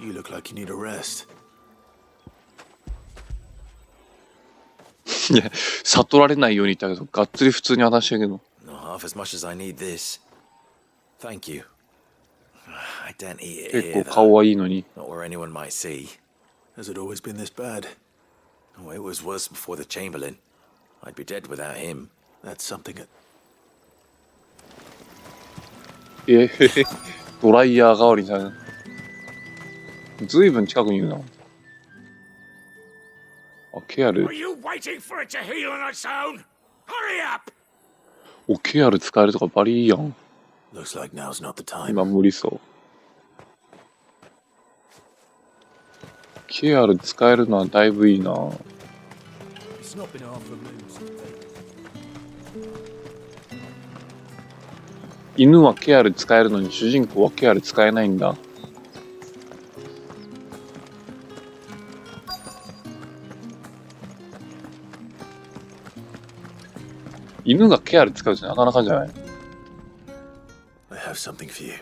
You look like you need a rest. いや、悟られないように言ったけど、がっつり普通に渡してるけど。 Not half as much as I need this. Thank you. I don't eat it 結 here, 構顔はいいのに。 not where anyone might see. Has it always been this bad? Oh, it was worse before the Chamberlain. I'd be dead without him. That's something that... ドライヤー代わりにされる。ずいぶん近くにいるな。ケアル。ケアル使えるとかバリいいやん。今無理そう。ケアル使えるのはだいぶいいな。犬はケアル使えるのに主人公はケアル使えないんだ。犬がケアル使うってなかなかじゃない。 I have something for you.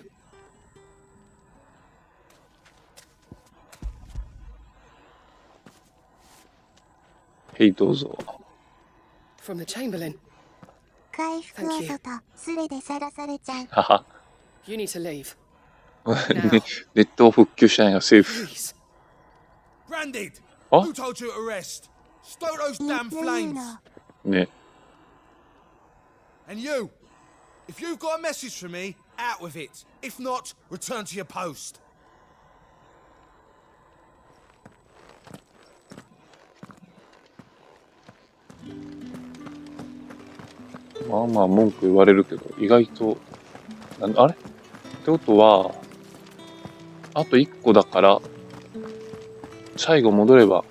どうぞ。 From the Chamberlain. 回復をとスレでさらされちゃう。はは。You need to leave. ネットを復旧しないがセーフ。 Branded! Huh? Who told you to rest? Stoke those damn flames! ね。 And you! If you've got a message for me, out with it. If not, return to your post. まあまあ文句言われるけど、意外と、あれってことは、あと1個だから、最後戻れば、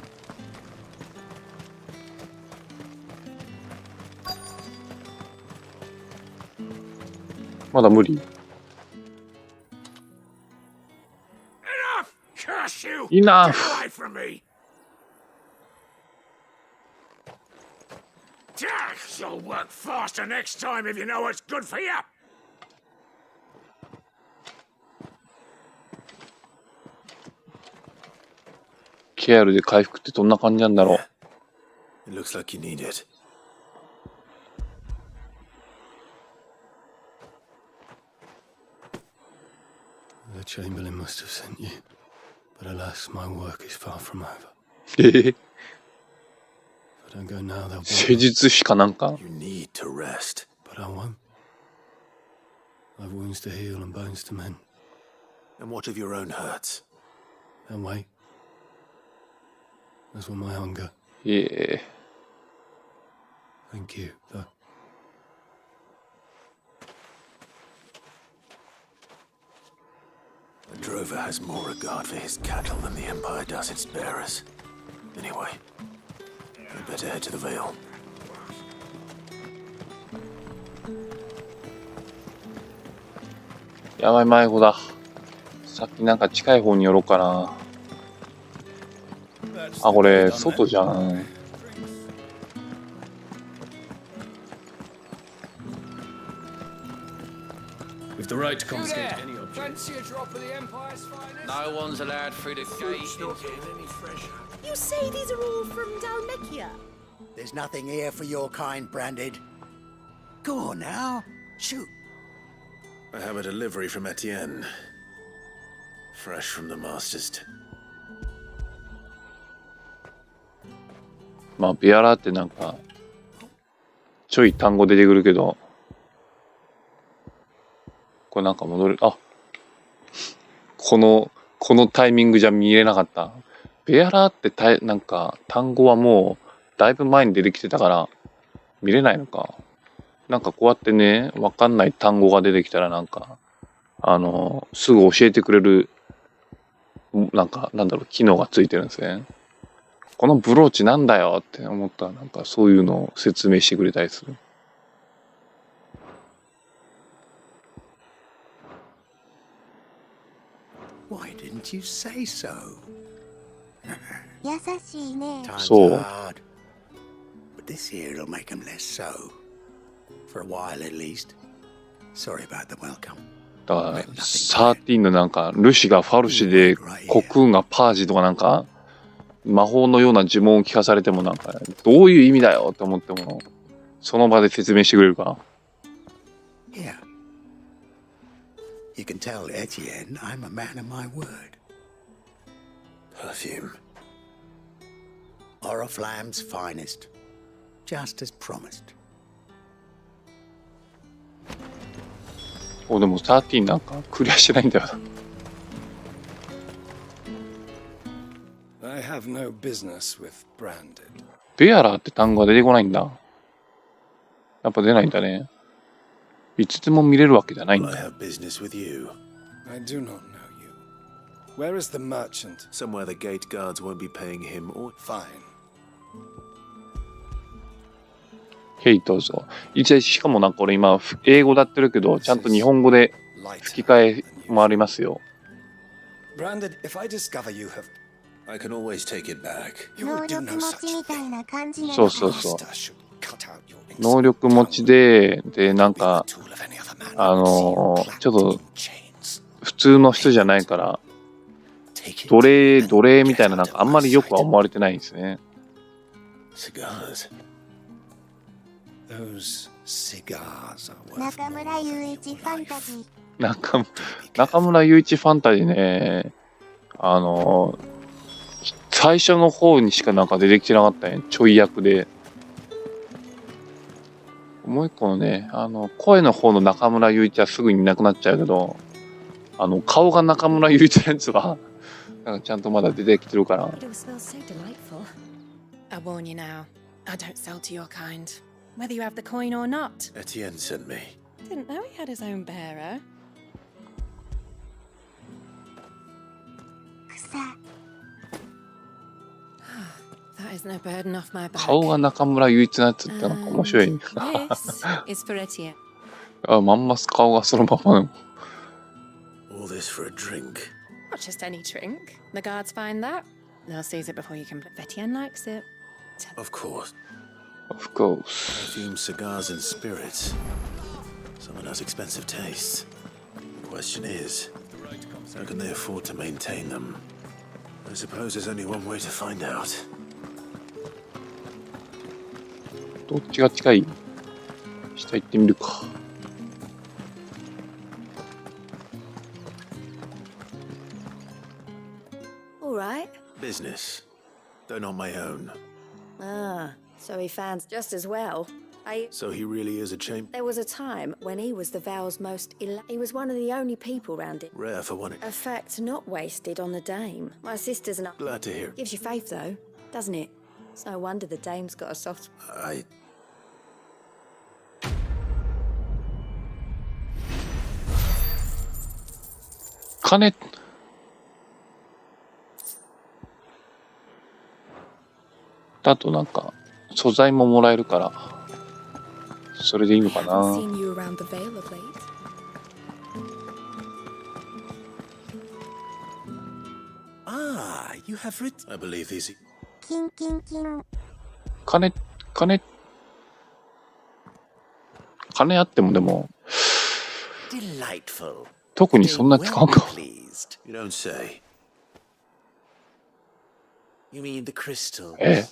まだ無理。イナフ。You'll work faster next time if you know what's good for you. ケアルで回復ってどんな感じなんだろう。 It looks like you need it. The Chamberlain must have sent you, but alas, my work is far from over. ええ。 If I don't go now, they'll. 施術師かなんか。 You need to rest. But I won't. I've wounds to heal and bones to mend. And what of your own hurts? They'll wait. As will my hunger. Yeah. Thank you, though. The drover has more regard for his cattle than the Empire does its bearers. Anyway, we'd better head to the Vale. やばい、迷子だ。さっきなんか近い方に寄ろうかな。あ、これ、外じゃん。With the right to confiscate any object. Fancy a drop of the Empire's finest? No one's allowed through the gate. You say these are all from Dalmekia? There's nothing here for your kind, Branded. Go on now, shoot. I have a delivery from Etienne. Fresh from the Masters. まあ、ベアラーってなんか、ちょい単語出てくるけど、これなんか戻る、あ、このタイミングじゃ見れなかった。ベアラーってなんか単語はもうだいぶ前に出てきてたから、見れないのか。なんかこうやってね、わかんない単語が出てきたらなんか、すぐ教えてくれる、なんか、なんだろう、機能がついてるんですね。このブローチなんだよって思ったら、なんかそういうのを説明してくれたりする。Why didn't you say so? 優しいね。そう。Hard. But this here'll make him less so. For a while at least. Sorry about the welcome. だから、13のなんか、ルシがファルシで、コクーンがパージとかなんか、魔法のような呪文を聞かされてもなんか、どういう意味だよって思っても、その場で説明してくれるから。Here. You can tell Etienne I'm a man of my word. Perfume. Oriflamme's finest. Just as promised. でも13なんかクリアしてないんだよな。 I have no business with branded. ベアラーって単語が出てこないんだ。やっぱ出ないんだね。いつでも見れるわけじゃないんだ。I have business with you. I do not know you. Where is the merchant? Somewhere the gate guards won't be paying him or... Fine. ヘイどうぞ。一応しかもなんか俺今英語だってるけどちゃんと日本語で吹き替えもありますよ。Branded, if I discover you have... I can always take it back. 能力持ちみたいな感じなの。そうそうそう。能力持ちでなんかちょっと普通の人じゃないから奴隷みたいななんかあんまりよくは思われてないんですね。Cigars. Those cigars are worth 中村雄一ファンタジー。中村雄一ファンタジーね、最初の方にしかなんか出てきてなかったね、ちょい役で。もう一個のね、声の方の中村雄一はすぐにいなくなっちゃうけど、顔が中村雄一のやつは、なんかちゃんとまだ出てきてるから。I warn you now, I don't sell to your kind, whether you have the coin or not. Etienne sent me. Didn't know he had his own bearer. 草。 That is no burden off my back. 顔が中村雄一のやつってなんか面白い。This is for Etienne. まんま顔がそのままの。All this for a drink. Not just any drink. The guards find that. They'll seize it before you can. Etienne likes it. Of course. Of course. Perfume, cigars, and spirits. Someone has expensive tastes. The question is, how can they afford to maintain them? I suppose there's only one way to find out. どっちが近い？下行ってみるか。All right. Business, though not my own. Ah, so he fans just as well. So he really is a champ. There was a time when he was the Val's most he was one of the only people round it. Rare for one. A fact not wasted on the dame. My sisters and I. Glad to hear. Gives you faith though, doesn't it? It's no wonder the dame's got a soft. I... 金だとなんか素材ももらえるからそれでいいのかな。 Seen you around the Vale of late. Ah, you have written. I believe these. キンキンキン。金あってもでも Delightful. 特にそんな使うか。 You don't say. You mean the crystal? え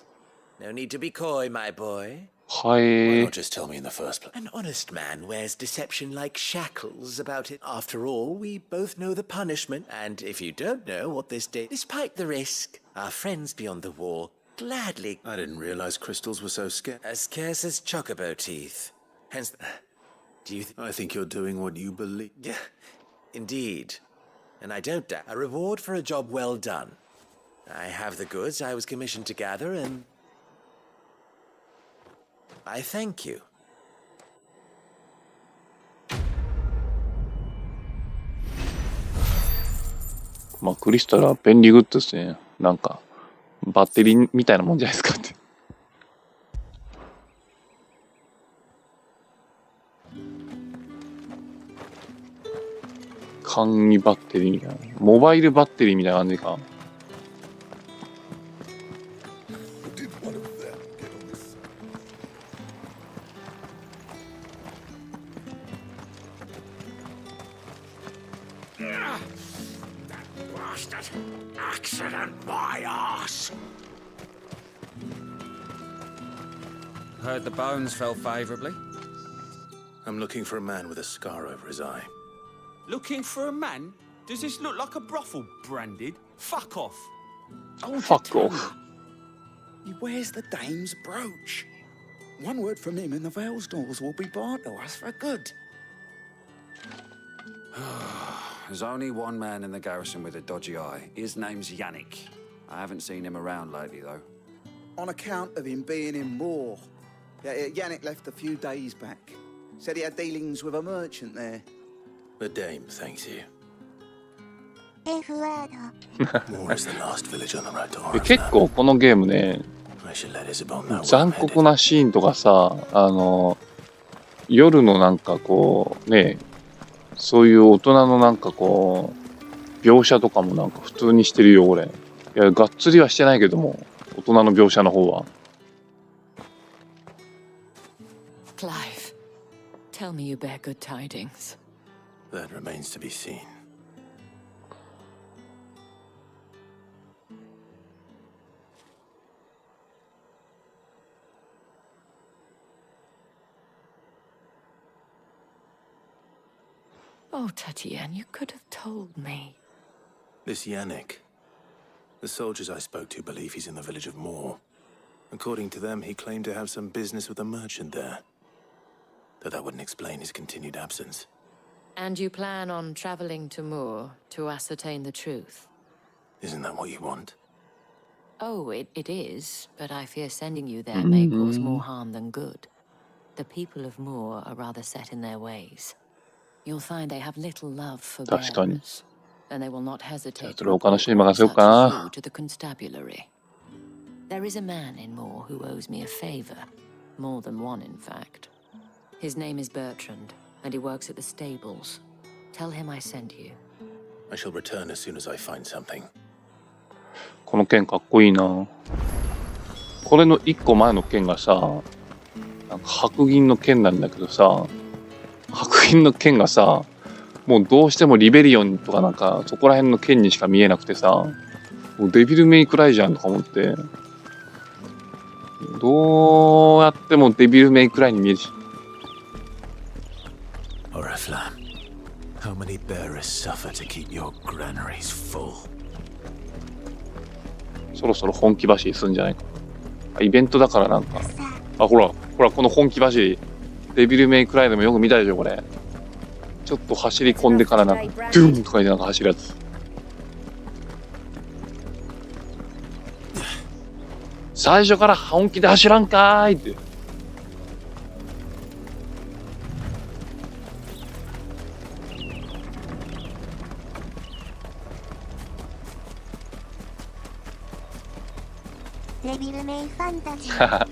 No need to be coy, my boy. は Why い。 not just tell me in the first place? An honest man wears deception like shackles about it. After all, we both know the punishment. And if you don't know what this did, despite the risk, our friends beyond the wall gladly... I didn't realize crystals were so scarce. As scarce as chocobo teeth. Hence... Do you... I think you're doing what you believe. Yeah, indeed. And I don't doubt. A reward for a job well done. I have the goods I was commissioned to gather, and... I thank you. まあクリスタルは便利グッズですね。なんかバッテリーみたいなもんじゃないですかって。簡易バッテリーみたいな。モバイルバッテリーみたいな感じか。Accident, my ass. Heard the bones fell favourably. I'm looking for a man with a scar over his eye. Looking for a man? Does this look like a brothel, branded? Fuck off. Fuck off. He wears the dame's brooch. One word from him and the Vale's doors will be barred to us for good. There's only one man in the garrison with a dodgy eye. His name's Yannick. I haven't seen him around lately, though. On account of him being in war. Yannick left a few days back. Said he had dealings with a merchant there. The dame thanks you. F ワード。 Moore is the last village on the road to 結構このゲームね、 I should let Isabel know. 残酷なシーンとかさ、夜のなんかこうね、そういう大人のなんかこう描写とかもなんか普通にしてるよ俺。いやがっつりはしてないけども、大人の描写の方は。Clive, tell me you bear good tidings. That remains to be seen. Oh, Tatienne, you could have told me. This Yannick. The soldiers I spoke to believe he's in the village of Moore. According to them, he claimed to have some business with a merchant there. Though that wouldn't explain his continued absence. And you plan on traveling to Moore to ascertain the truth? Isn't that what you want? Oh, it is, but I fear sending you there may cause more harm than good. The people of Moore are rather set in their ways. You'll find they have little love for bearers, and they will not hesitate to report such as you to the constabulary. There is a man in Moore who owes me a favor, more than one in fact. His name is Bertrand, and he works at the stables. Tell him I sent you. I shall return as soon as I find something. この剣かっこいいな。これの一個前の剣がさ、なんか白銀の剣なんだけどさ、白銀の剣がさ、もうどうしてもリベリオンとかなんかそこら辺の剣にしか見えなくてさ、もうデビルメイクライじゃんとか思って、どうやってもデビルメイクライに見えるし。Oriflamme, how many bearers suffer to keep your granaries full? そろそろ本気走りするんじゃないか。イベントだからなんか、あ、ほらこの本気走り、デビルメイクライでもよく見たでしょこれ。ちょっと走り込んでからなんかドゥンとかでなんか走るやつ。最初から本気で走らんかーいって。デビルメイファンタジー。い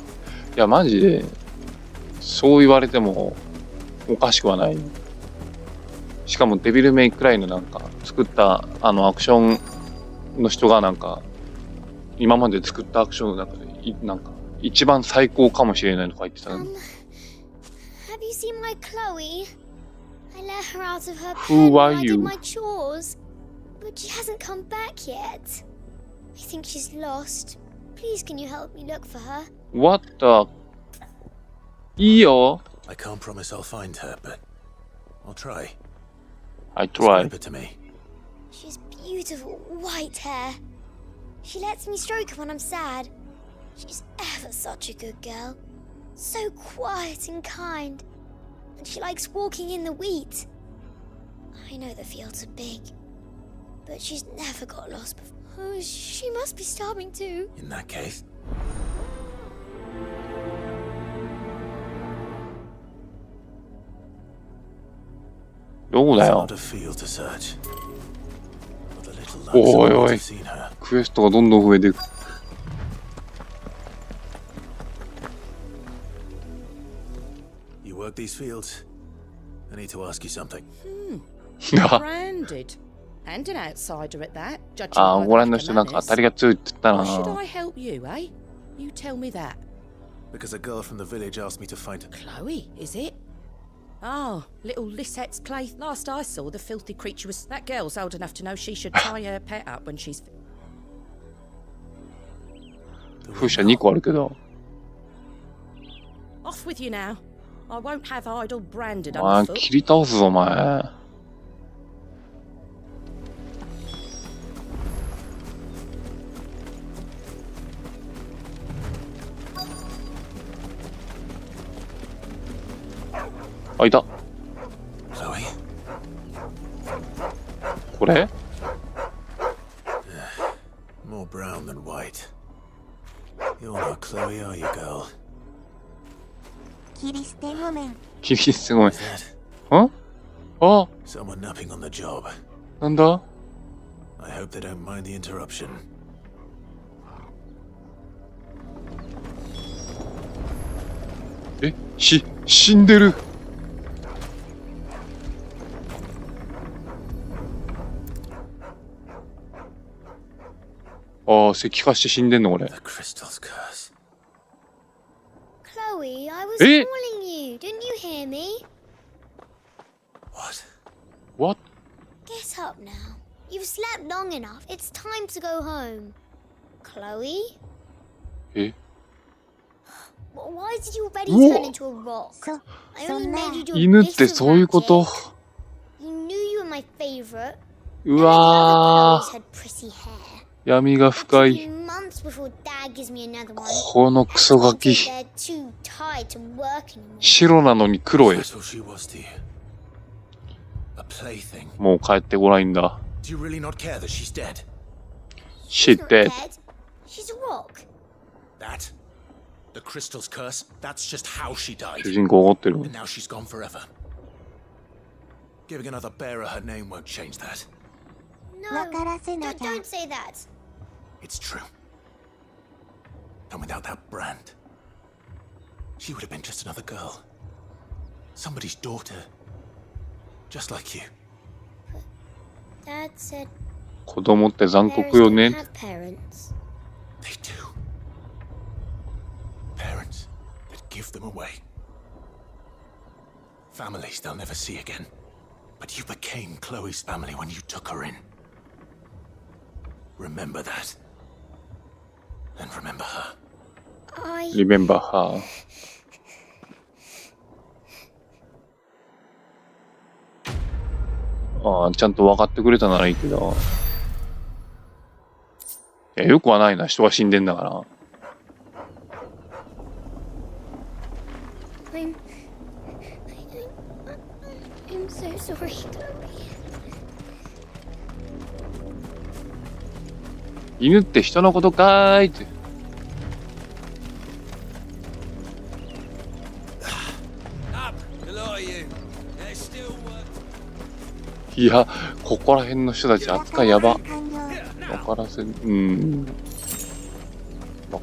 やマジでそう言われてもおかしくはない。しかもデビルメイクライのなんか作ったアクションの人がなんか今まで作ったアクションの中でなんか一番最高かもしれないとか言ってたね。Have you seen my Chloe? I let her out of her Who pen when are I you? did my chores, but she hasn't come back yet. I think she's lost. Please, can you help me look for her? What the? いいよ。I can't promise I'll find her, but I'll try. I try. Describe it to me. She has beautiful white hair. She lets me stroke her when I'm sad. She's ever such a good girl. So quiet and kind. And she likes walking in the wheat. I know the fields are big, but she's never got lost before. Oh, she must be starving too. In that case. どこだよ。おいおい。クエストがどんどん増えていく。You work these fields? I need to ask you something. Branded. And an outsider at that. Judging ああ、 by ここら辺の the 人なんか manners. 当たりが強いって言ったな。 Why should I help you, eh? You tell me that. Because a girl from the village asked me to find her. Chloe, is it? Oh, little Lisette's play. Last I saw, the filthy creature was... That girl's old enough to know she should tie her pet up when she's... 風車2個あるけど。 Off with you now. I won't have idle branded まあ、 underfoot. 切り倒すぞ、お前。あ、いた。これ More brown than white. You're not Chloe, are you, girl? 切り捨てごめん。切りすごい。ん？あ Someone napping on the job. なんだ I hope they don't mind the interruption. え、死んでる。ああ、石化して死んでんのこれ。 The crystal's curse. Chloe, I was Eh? calling you. Didn't you hear me? What? Get up now. You've slept long enough. It's time to go home. Chloe? え Why did you already What? turn into a rock? I only made you do a 犬っ bit て of そういうこと magic. You knew you were my favorite. うわ Chloe's had pretty hair. 闇が深い。 Months before Dad gives me another one. このクソガキ。 They're too tired to work anymore. 白なのに黒い。 That's all she was to you. A plaything. もう帰ってこないんだ。 Do you really not care that she's dead? She's dead. She's a rock. That? The crystal's curse? That's just how she died. 主人公怒ってる。 And now she's gone forever. Giving another bearer her name won't change that. No, don't say that. It's true. And without that brand, she would have been just another girl. Somebody's daughter. Just like you. Dad said 子供って残 bears 酷よ don't ね。 have parents. They do. Parents that give them away. Families they'll never see again. But you became Chloe's family when you took her in. Remember that. And remember her. Remember her. ああ、ちゃんと分かってくれたならいいけど。いや、よくはないな。人が死んでんだから。 I'm so sorry, Chloe. 犬って人のことかーいって。 いや、ここら辺の人たち扱いやば。分からせん、分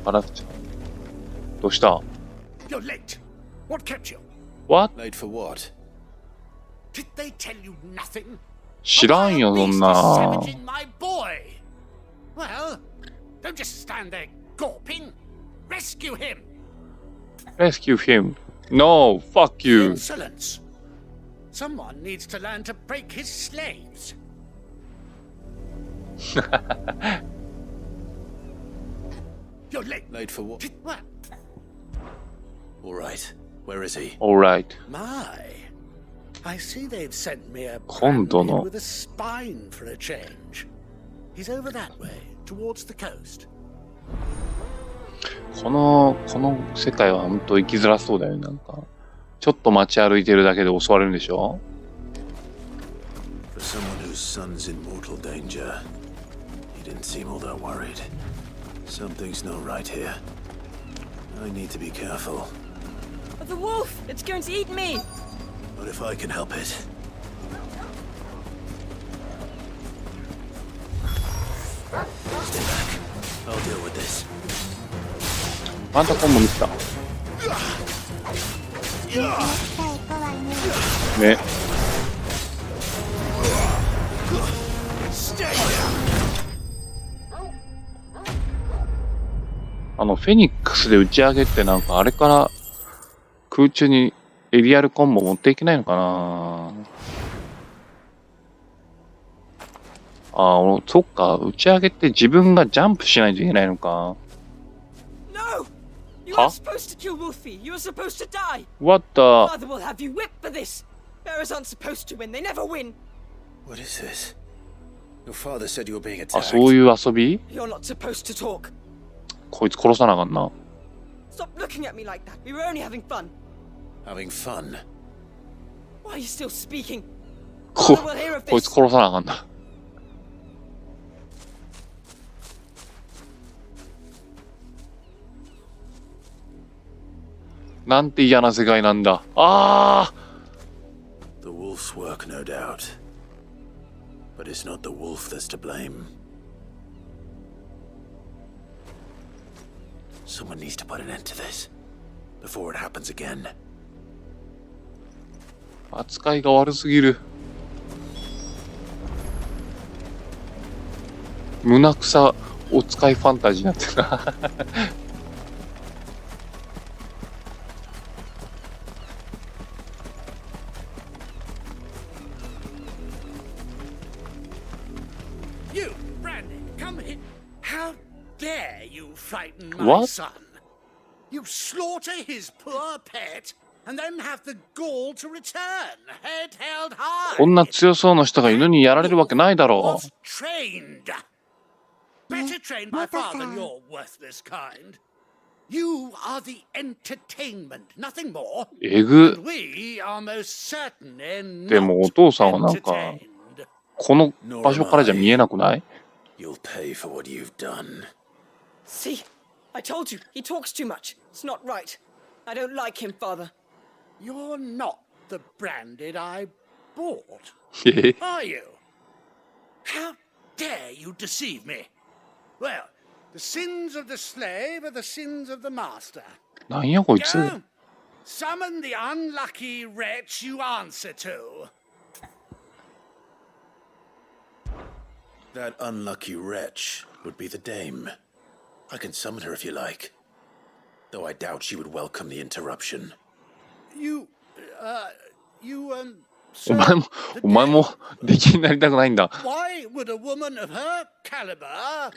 からせちゃう。どうした You're late. What kept you? What? Late for what? Did they tell you nothing? 知らんよ、そんな。 Savaging my boy. Well, don't just stand there gawping. Rescue him. Rescue him. No, fuck you. Insolence. Someone needs to learn to break his slaves. You're late. Late for what? What? All right. Where is he? All right. My. I see they've sent me a 今度 brand の with a spine for a change. He's over that way, towards the coast. この世界は本当生きづらそうだよね、なんか。ちょっと街歩いてるだけで襲われるんでしょ For someone whose son's in mortal danger, he didn't seem all that worried. Something's not right here. I need to be careful. The wolf! It's going to eat me! What if I can help it? I'll deal with this. またコンボ見てた。ね。フェニックスで打ち上げってなんかあれから空中にエリアルコンボ持っていけないのかな。そっか、打ち上げって自分がジャンプしないといけないのか。No! You weren't supposed to kill Wolfie. You were supposed to die. What the? Father will have you whipped for this. Bearers aren't supposed to win. They never win. What is this? Your father said you were being attacked. あ、そういう遊び？ You're not supposed to talk. こいつ殺さなあかんな。Stop looking at me like that. We were only having fun. Having fun? Why are you still speaking? こ Father will hear of い this. つ殺さなあかんな。なんて嫌な世界なんだ。ああ。The wolf's work, no doubt. But it's not the wolf that's to blame. Someone needs to put an end to this before it happens again. 扱いが悪すぎる。胸草お使いファンタジーになってるな。You, Brandy, come here. How dare you frighten my What? son? You slaughter his poor pet and then have the gall to return, head held high. こんな強そうな人が犬にやられるわけないだろ Was trained. Better trained by father than your worthless kind. You are the entertainment, nothing more. う。えぐ。 And we are most certainly で not もお父さんはなんか entertained. この場所からじゃ見えなくない？ You'll pay for what you've done. See? I told you. He talks too much. It's not right. I don't like him, Father. You're not the branded I bought, え are you? How dare you deceive me? Well, the sins of the slave are the sins of the master. なんやこいつ。 Go, summon the unlucky wretch you answer to. That unlucky wretch would be the dame. I can summon her if you like. Though I doubt she would welcome the interruption. You, お前も出来になりたくないんだ。 why would a woman of her caliber?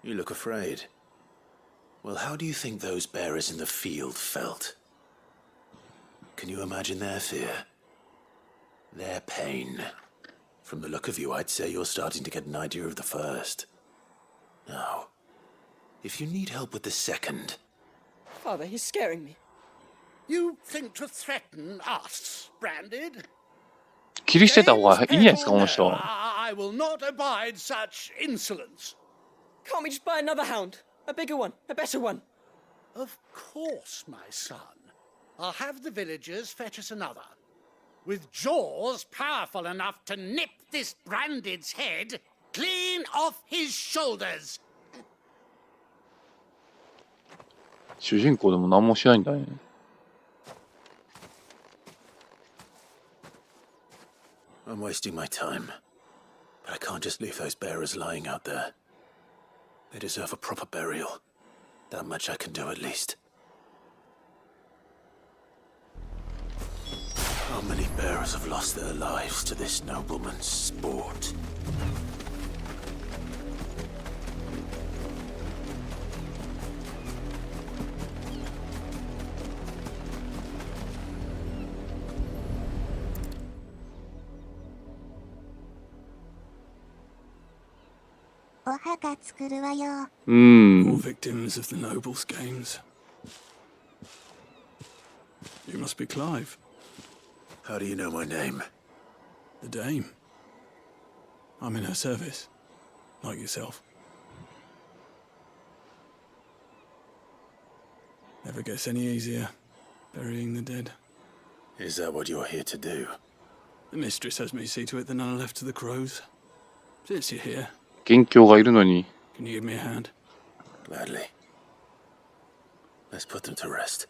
You look afraid. Well, how do you think those bearers in the field felt? Can you imagine their fear? Their pain? From the look of you, I'd say you're starting to get an idea of the first. Now, if you need help with the second... Father, he's scaring me. You think to threaten us, branded? 切り捨てた方がいいんじゃないですか、この人。 I will not abide such insolence. Can't we just buy another hound? A bigger one, a better one. Of course, my son. I'll have the villagers fetch us another. With jaws powerful enough to nip this branded's head clean off his shoulders. 主人公でも何もしないんだね。 I'm wasting my time. But I can't just leave those bearers lying out there. They deserve a proper burial. That much I can do at least. How many bearers have lost their lives to this nobleman's sport? More victims of the nobles' games. You must be Clive. How do you know my name? The Dame. I'm in her service, like yourself. Never gets any easier, burying the dead. Is that what you're here to do? The mistress has me see to it that none are left to the crows. Since you're here, 元凶がいるのに。 Can you give me a hand? Gladly. Let's put them to rest.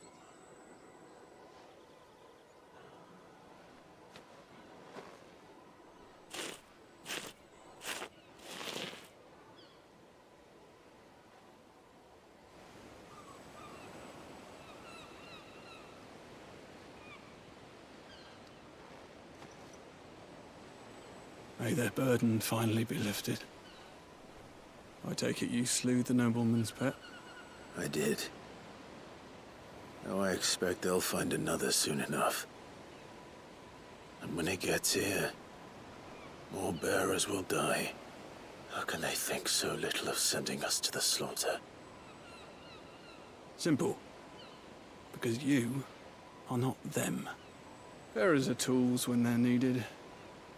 May their burden finally be lifted. I take it you slew the nobleman's pet? I did. Now I expect they'll find another soon enough. And when it gets here, more bearers will die. How can they think so little of sending us to the slaughter? Simple. Because you are not them. Bearers are tools when they're needed,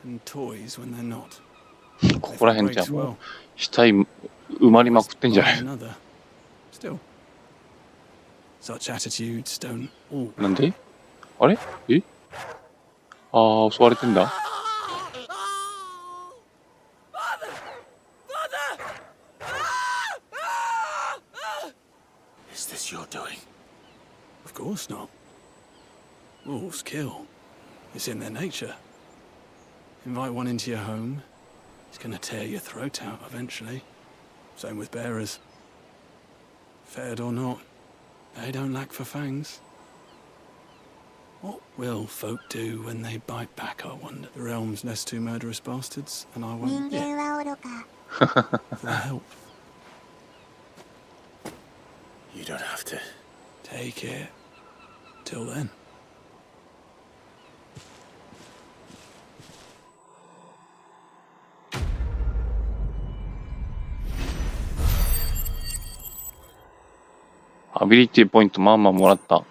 and toys when they're not. ここら辺じゃもう死体埋まりまくってんじゃない。 Still, such attitudes don't all. なんで？あれ？え？ああ、襲われてんだ。 Is this your doing? Of course not. Wolves kill. It's in their nature. Invite one into your home, he's gonna tear your throat out eventually. Same with bearers. Fed or not, they don't lack for fangs. What will folk do when they bite back, I wonder? The realm's nest two murderous bastards, and I won't for help. You don't have to. Take it. Till then. Ability ポイントまあまあもらった。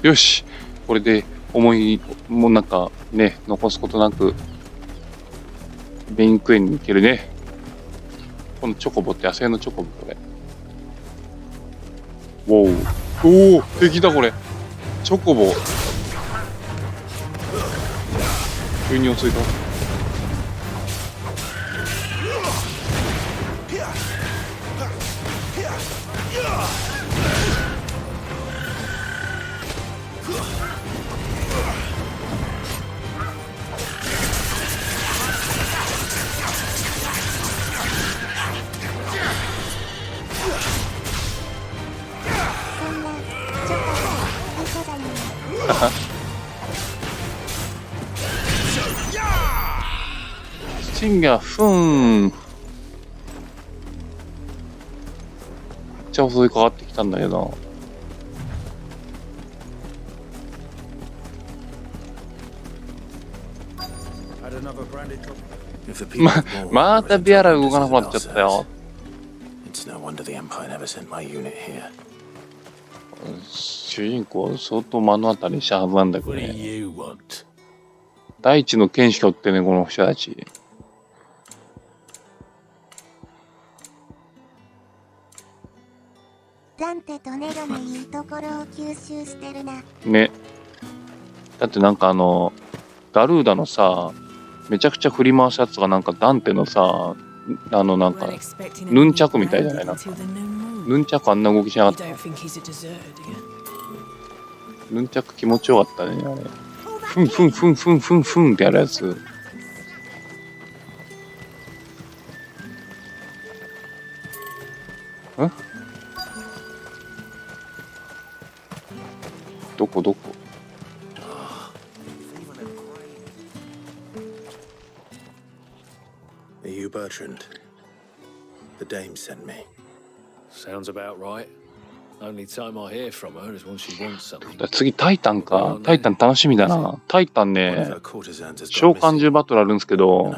よし、これで思いもなんかね残すことなくベインクエンに行けるね。このチョコボって野生のチョコボこれ。おお、敵だこれ。チョコボ。急に襲いた。 スティンガーふん。めっちゃ襲いかかってきたんだけど。またビアラ動かなくなっちゃったよ。 It's no wonder the Empire never sent my unit here. 主人公相当目の当たりにしたはずなんだけどね。大地の剣士を追ってねこの人たち。ダンテとネロのいいところを吸収してるな。ね。だってなんかガルーダのさめちゃくちゃ振り回すやつがなんかダンテのさなんかヌンチャクみたいじゃないなんかヌンチャクあんな動きしなかった。ヌンチャク気持ちよかったねあれ。ふんふんふんふんふんふんってやるやつ。ん？どこどこ？ Are you Bertrand? The dame sent me. Sounds about right. Only time I hear from her is when she wants something. 次タイタンか。タイタン楽しみだな。タイタンね、召喚獣バトルあるんですけど、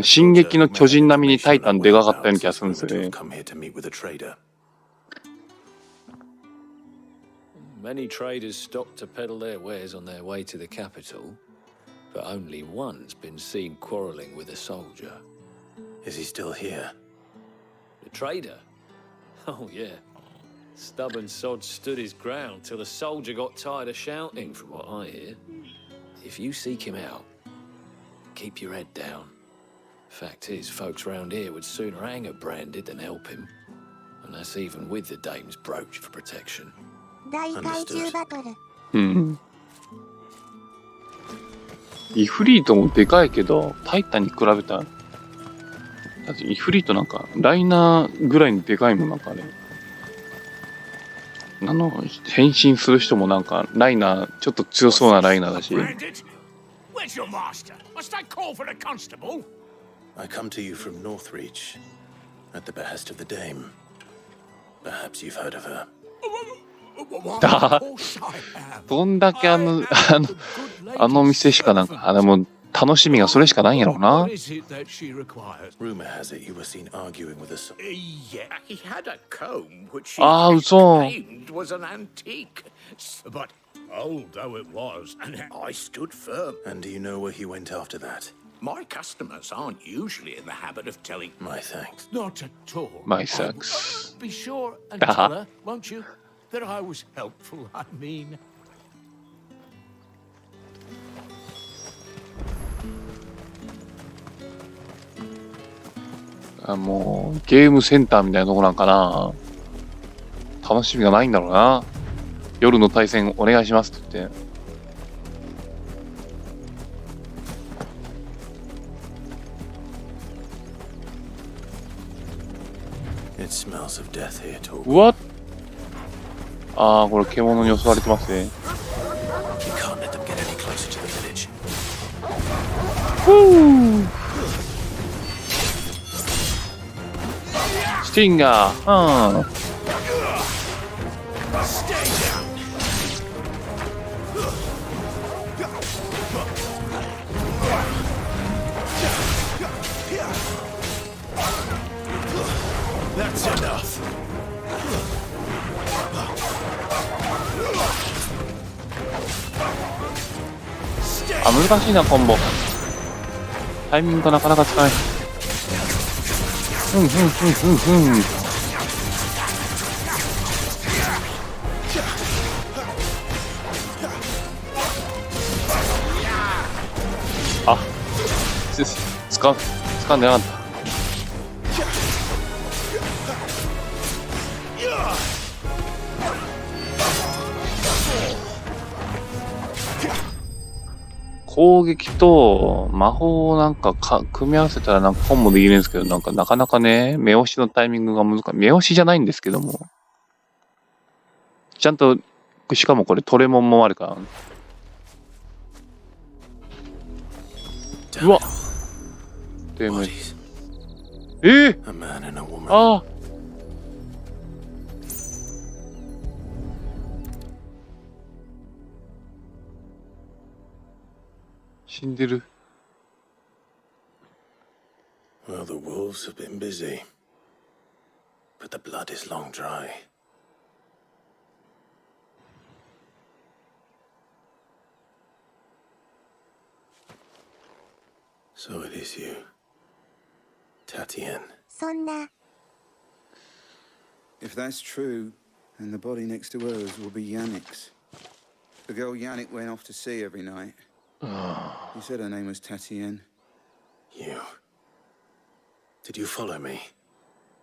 進撃の巨人並みにタイタンでかかったような気がするんですよね。 Many traders stopped to peddle their wares on their way to the capital, but only one's been seen quarreling with a soldier. Is he still here? The trader? Oh, yeah. Stubborn sod stood his ground till the soldier got tired of shouting, from what I hear. if you seek him out, keep your head down. Fact is, folks round here would sooner hang a branded than help him. And that's even with the dame's brooch for protection. 大怪獣バトル。うん。イフリートもでかいけど、タイタンに比べたら、だってイフリートなんか、ライナーぐらいにでかいもんなんかあれ。変身する人もなんか、ライナー、ちょっと強そうなライナーだし。Where's your master? Must I call for a constable? I come to you from Northreach, at the behest of the dame. Perhaps you've heard of her. どんだけあの店しかなんか、もう楽しみがそれしかないんやろうな。Rumor has it you were seen arguing with us. Yeah, he had a comb which he ああ、嘘。 claimed was an antique. But old though it was, and I stood firm. And do you know where he went after that? My customers aren't usually in the habit of telling. My thanks. Not at all. My thanks. Be sure and tell her, won't you, that I was helpful, I mean. もうゲームセンターみたいなとこなんかな。楽しみがないんだろうな。夜の対戦お願いしますって言って。It smells of death here, too. What? ああ、これ獣に襲われてますね。You can't let them get any closer to the village. Woo! スティンガー。うん。That's enough. あ、難しいなコンボ。タイミングがなかなかつかない。あ、掴んでなかった。攻撃と魔法をなんか組み合わせたらなんかコンボできるんですけど、なんかなかなかね、目押しのタイミングが難しい。目押しじゃないんですけども。ちゃんと、しかもこれトレモンもあるから。うわっ。でも、ああ。死んでる。Well, the wolves have been busy, but the blood is long dry. So it is you, Tatienne. そんな。If that's true, then the body next to hers will be Yannick's. The girl Yannick went off to sea every night. He said her name was Tatienne. You. Did you follow me?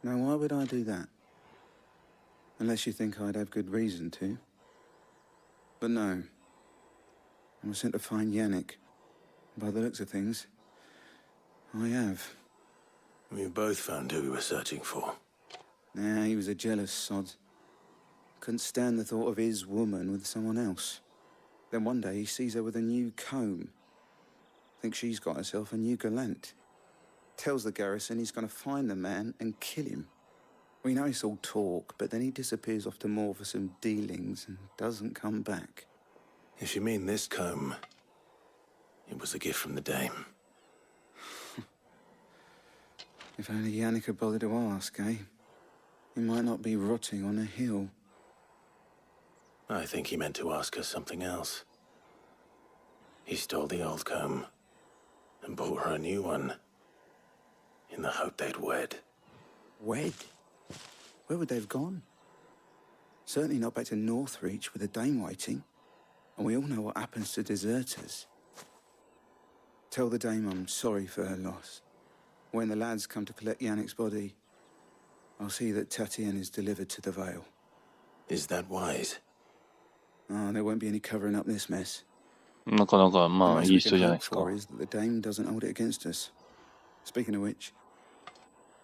Now, why would I do that? Unless you think I'd have good reason to. But no. I was sent to find Yannick. By the looks of things, I have. We both found who we were searching for. Nah, he was a jealous sod. Couldn't stand the thought of his woman with someone else. Then one day he sees her with a new comb. Thinks she's got herself a new gallant. Tells the garrison he's going to find the man and kill him. We know it's all talk, but then he disappears off to Moor for some dealings and doesn't come back. If you mean this comb, it was a gift from the dame. If only Yannick had bothered to ask, eh? He might not be rotting on a hill. I think he meant to ask her something else. He stole the old comb and bought her a new one in the hope they'd wed. Wed? Where would they have gone? Certainly not back to Northreach with a dame waiting. And we all know what happens to deserters. Tell the dame I'm sorry for her loss. When the lads come to collect Yannick's body, I'll see that Tatienne is delivered to the Vale. Is that wise? Oh, there won't be any covering up this mess. なかなか、まあ、 The いい most 人 we じゃ can ないで hope すか。 for is that the dame doesn't hold it against us. Speaking of which,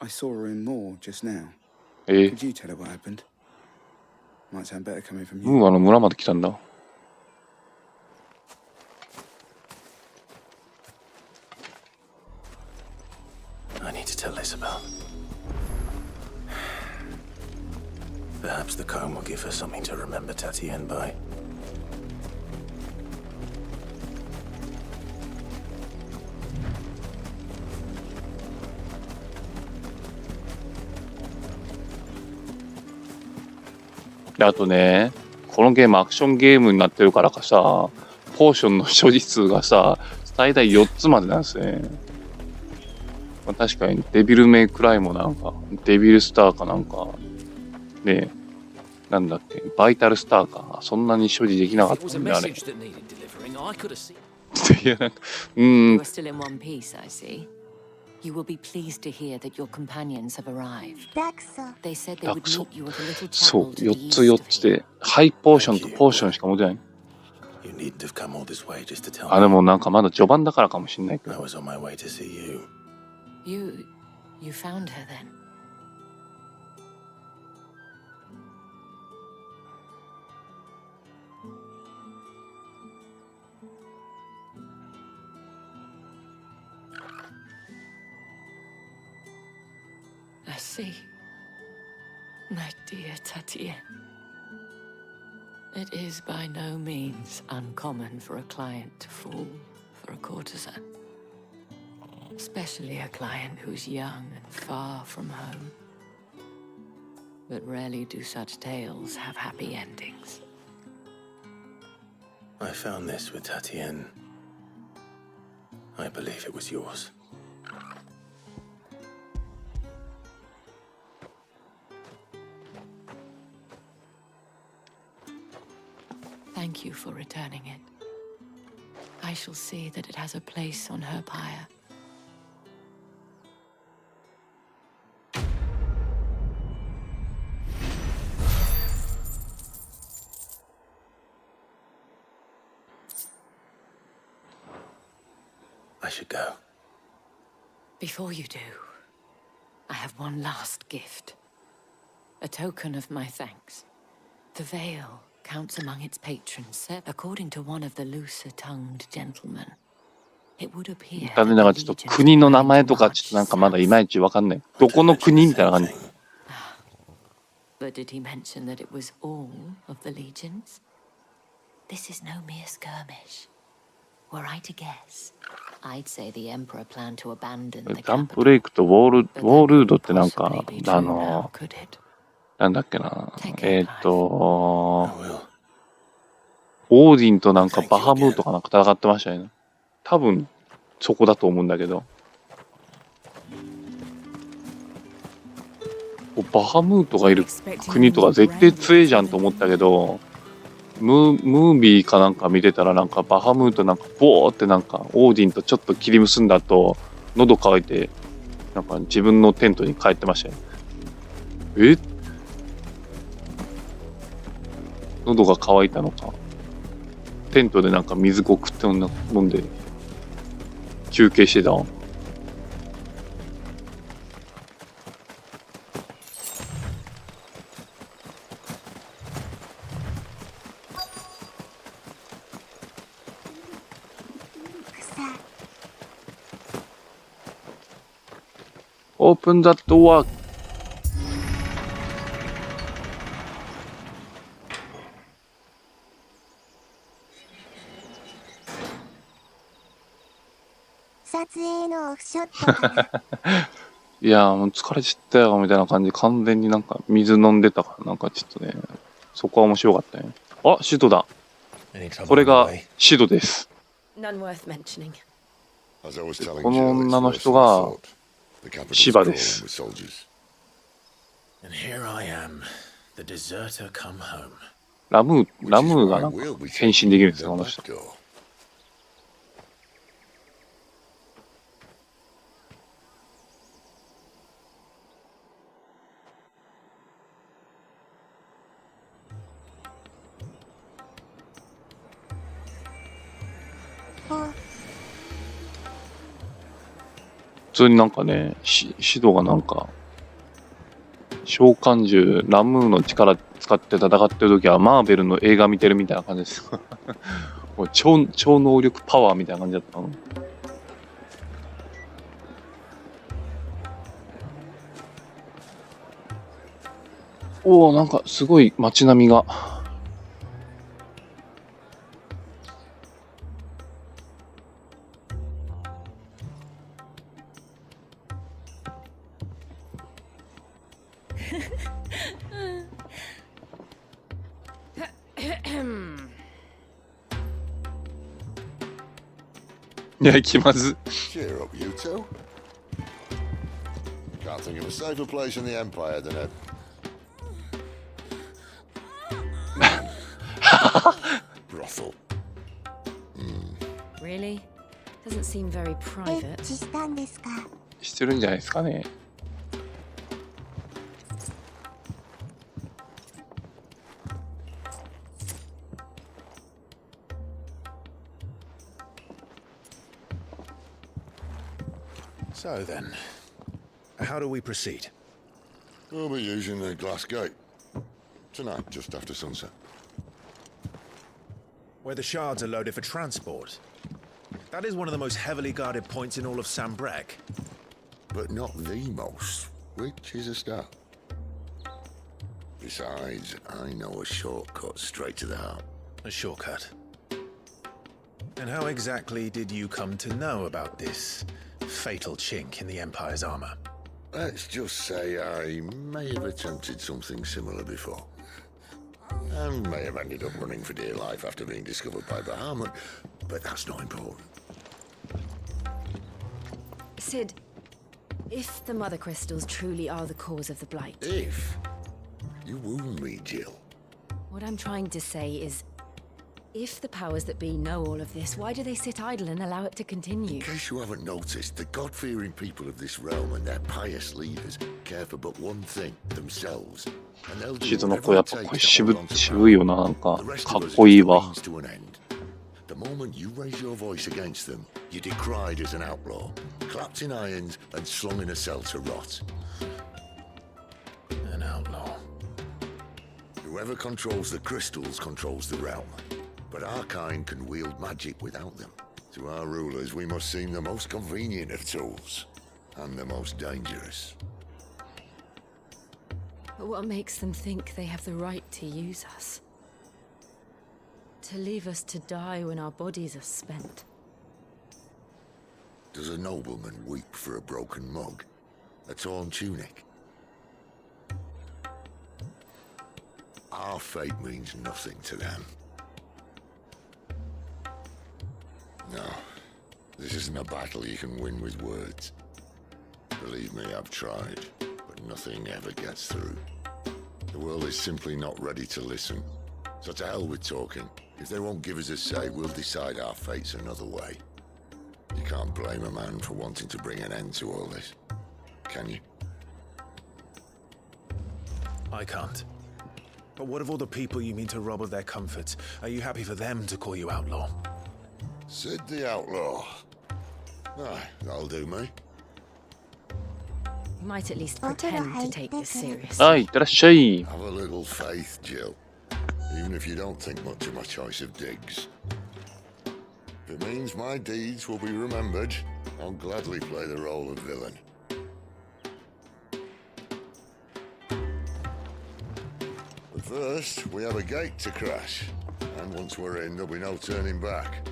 I saw her in Moor just now. Could you tell her what happened? Might sound better coming from you. ムーアの村まで来たんだ。I need to tell Isabel. Perhaps the comb will give her something to remember Tatienne by. .であとね、このゲームアクションゲームになってるからかさ、ポーションの所持数がさ、最大4つまでなんですね。まあ、確かにデビルメイクライもなんか、デビルスターかなんか、ね、なんだっけ、バイタルスターか、そんなに所持できなかったんで、あれ。いや、なんか、You are still in one piece, I see. You will be pleased to hear that your companions have arrived. They said they would meet you at a little そう、 chapel to 4 the つ east 4 of つで、ハイポーションとポーションしか持ってない。You needn't have come all this way just to tell あ、で me. もなんかまだ序盤だからかもしんないけ I ど。 was on my way to see you. You found her then? I see. My dear Tatienne. It is by no means uncommon for a client to fall for a courtesan. Especially a client who's young and far from home. But rarely do such tales have happy endings. I found this with Tatienne. I believe it was yours. Thank you for returning it. I shall see that it has a place on her pyre. I should go. Before you do, I have one last gift. A token of my thanks. The veil counts among its patrons, according to one of the looser-tongued gentlemen. It would appear 残念ながらちょっと国の名前とかちょっとなんかまだいまいちわかんない。どこの国みたいな感じ。But did he mention that it was all of the legions? This is no mere skirmish. Were I to guess, I'd say the Emperor planned to abandon the ガンブレイクとウォールードってなんか、なんだっけな。オーディンとなんかバハムートかなんか戦ってましたよね。多分そこだと思うんだけど。バハムートがいる国とか絶対強いじゃんと思ったけど、ムービーかなんか見てたらなんかバハムートなんかボーってなんかオーディンとちょっと切り結んだ後、喉乾いてなんか自分のテントに帰ってましたよ。え？喉が渇いたのか。テントでなんか水ごくって飲んで休憩してたわ。Open that door. 撮影のオフショットかな。いやもう疲れちったよみたいな感じで完全になんか水飲んでたからなんかちょっとねそこは面白かったね。あ、シドだ。これがシドです。None worth mentioning. この女の人がシバです。ラムーがなんか変身できるんですよこの人。通になんかね、シドがなんか、召喚獣、ラムーの力使って戦ってる時は、マーベルの映画見てるみたいな感じです。もう超能力パワーみたいな感じだったの。おお、なんかすごい街並みが。いや、気まず。Cheer up, you two. Can't think of a safer place in the Empire than a brothel. Really? Doesn't seem very private. したんですか？してるんじゃないですかね。So then, how do we proceed? We'll be using the glass gate. Tonight, just after sunset. Where the shards are loaded for transport. That is one of the most heavily guarded points in all of Sambrek. But not the most, which is a start. Besides, I know a shortcut straight to the heart. A shortcut? And how exactly did you come to know about this fatal chink in the Empire's armor? Let's just say I may have attempted something similar before. And may have ended up running for dear life after being discovered by Bahamut, but that's not important. Sid, if the Mother Crystals truly are the cause of the Blight... If? You wound me, Jill. What I'm trying to say is, if the powers that be know all of this, why do they sit idle and allow it to continue? In case you haven't noticed, the God-fearing people of this realm and their pious leaders care for but one thing, themselves. And they'll do シドの子やっぱwhatever こ it れ takes to hold on to 渋いよな、なんか The rest か of っ us こいい is just a わ。 means to an end. The moment you raise your voice against them, you're decried as an outlaw, clapped in irons and slung in a cell to rot. An outlaw. Whoever controls the crystals controls the realm. But our kind can wield magic without them. To our rulers, we must seem the most convenient of tools, and the most dangerous. But what makes them think they have the right to use us? To leave us to die when our bodies are spent? Does a nobleman weep for a broken mug? A torn tunic? Our fate means nothing to them. No, this isn't a battle you can win with words. Believe me, I've tried, but nothing ever gets through. The world is simply not ready to listen. So to hell with talking. If they won't give us a say, we'll decide our fates another way. You can't blame a man for wanting to bring an end to all this, can you? I can't. But what of all the people you mean to rob of their comforts? Are you happy for them to call you outlaw? Sid the Outlaw. Aye, that'll do me. You might at least pretend to take this seriously. はい、いってらっしゃい。 Have a little faith, Jill. Even if you don't think much of my choice of digs. If it means my deeds will be remembered, I'll gladly play the role of villain. But first, we have a gate to crash. And once we're in, there'll be no turning back.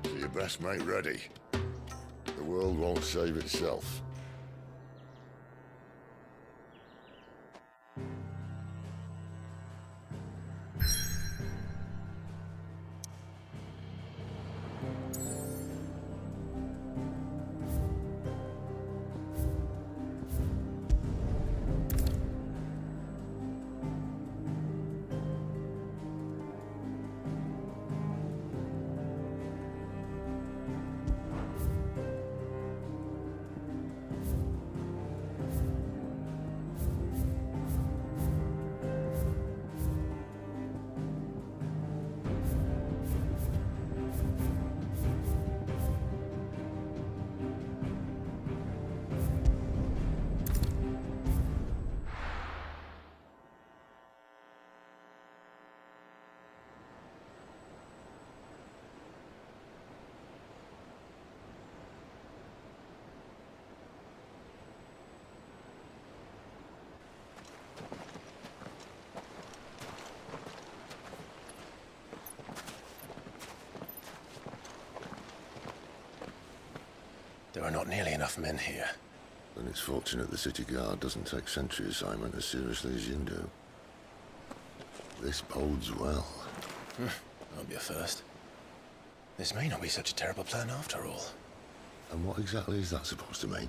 So you best make ready. The world won't save itself. There are not nearly enough men here. Then it's fortunate the city guard doesn't take sentry assignment as seriously as you do. This bodes well. That'll be a first. This may not be such a terrible plan after all. And what exactly is that supposed to mean?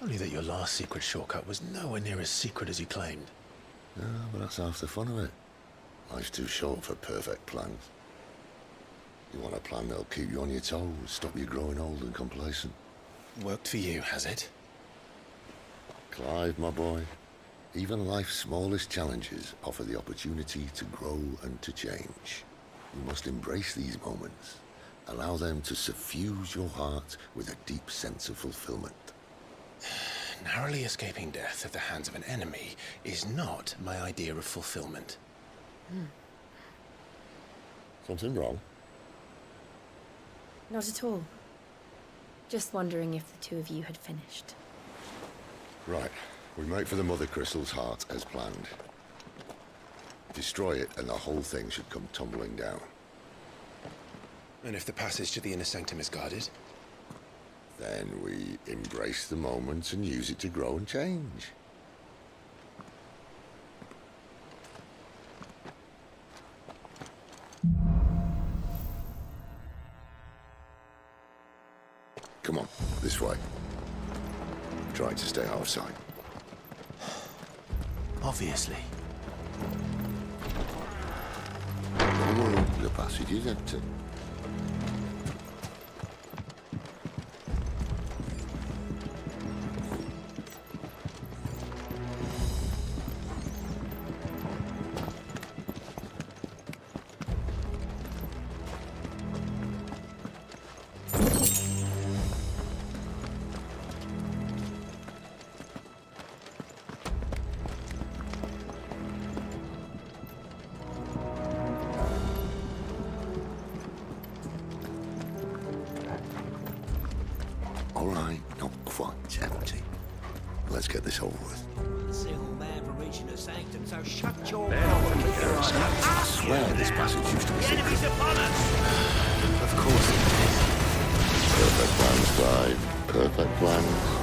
Only that your last secret shortcut was nowhere near as secret as you claimed. Yeah, but that's half the fun of it. Life's too short for perfect plans. You want a plan that'll keep you on your toes, stop you growing old and complacent. Worked for you, has it? Clive, my boy, even life's smallest challenges offer the opportunity to grow and to change. You must embrace these moments. Allow them to suffuse your heart with a deep sense of fulfillment. Narrowly escaping death at the hands of an enemy is not my idea of fulfillment. Something wrong? Not at all. Just wondering if the two of you had finished. Right. We make for the Mother Crystal's heart as planned. Destroy it and the whole thing should come tumbling down. And if the passage to the inner sanctum is guarded? Then we embrace the moment and use it to grow and change. Come on, this way. Try to stay out of sight. Obviously. Oh, the passage is empty. All right, not quite empty. Let's get this over with. Single man for reaching the sanctum, so shut your mouth. I swear this passage used to be secret. enemy's upon us! Of course it is. Perfect plans, Clive. Perfect plans.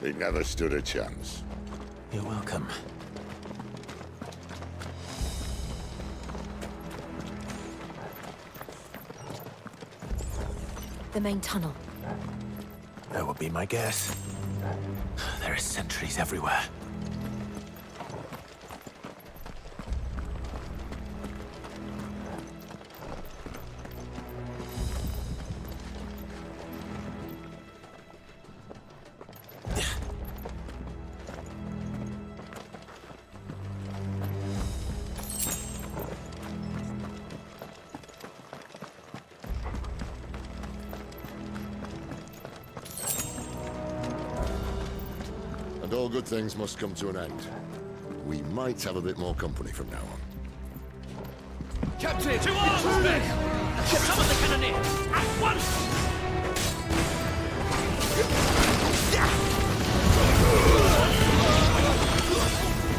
He never stood a chance. You're welcome. The main tunnel. That would be my guess. There are sentries everywhere. And all good things must come to an end. We might have a bit more company from now on. Captain! To arms, men! Summon the cannoneer! At once!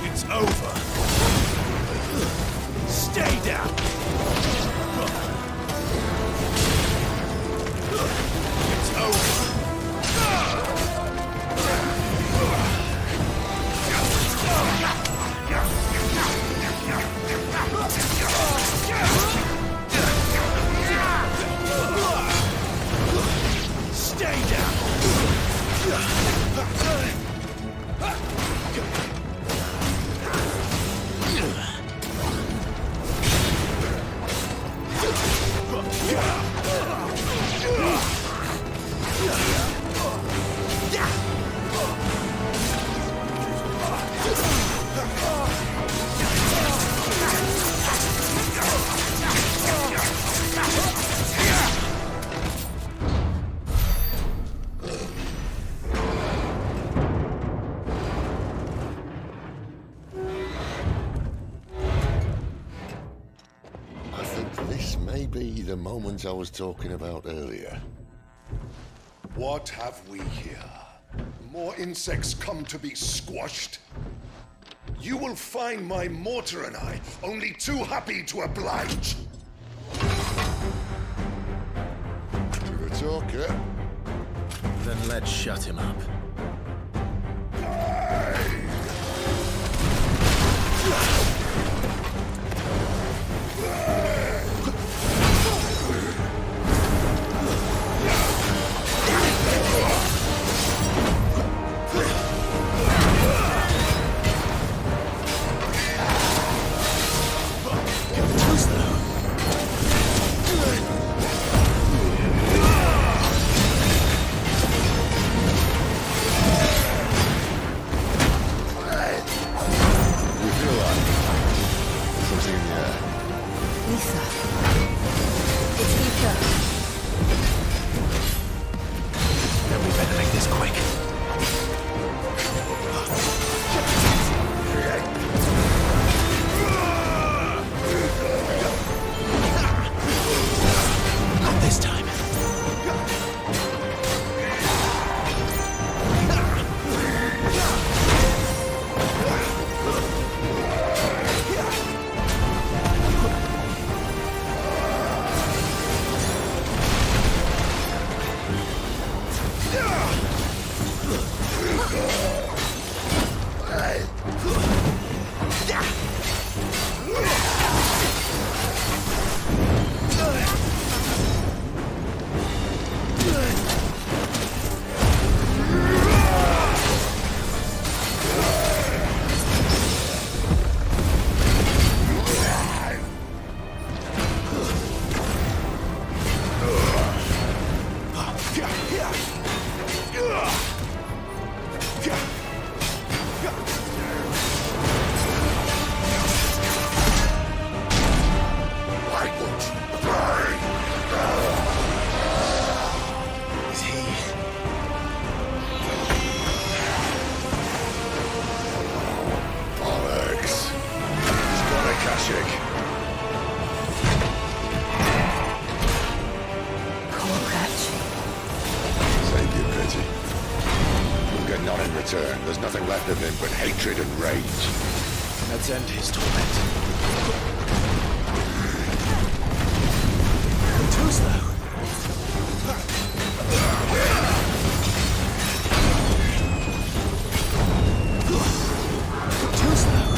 It's over. Stay down. It's over. Stay down. This may be the moment I was talking about earlier. What have we here? More insects come to be squashed? You will find my mortar and I only too happy to oblige. To the talker. Then let's shut him up. There's nothing left of him but hatred and rage. Let's end his torment. Too slow. Too slow.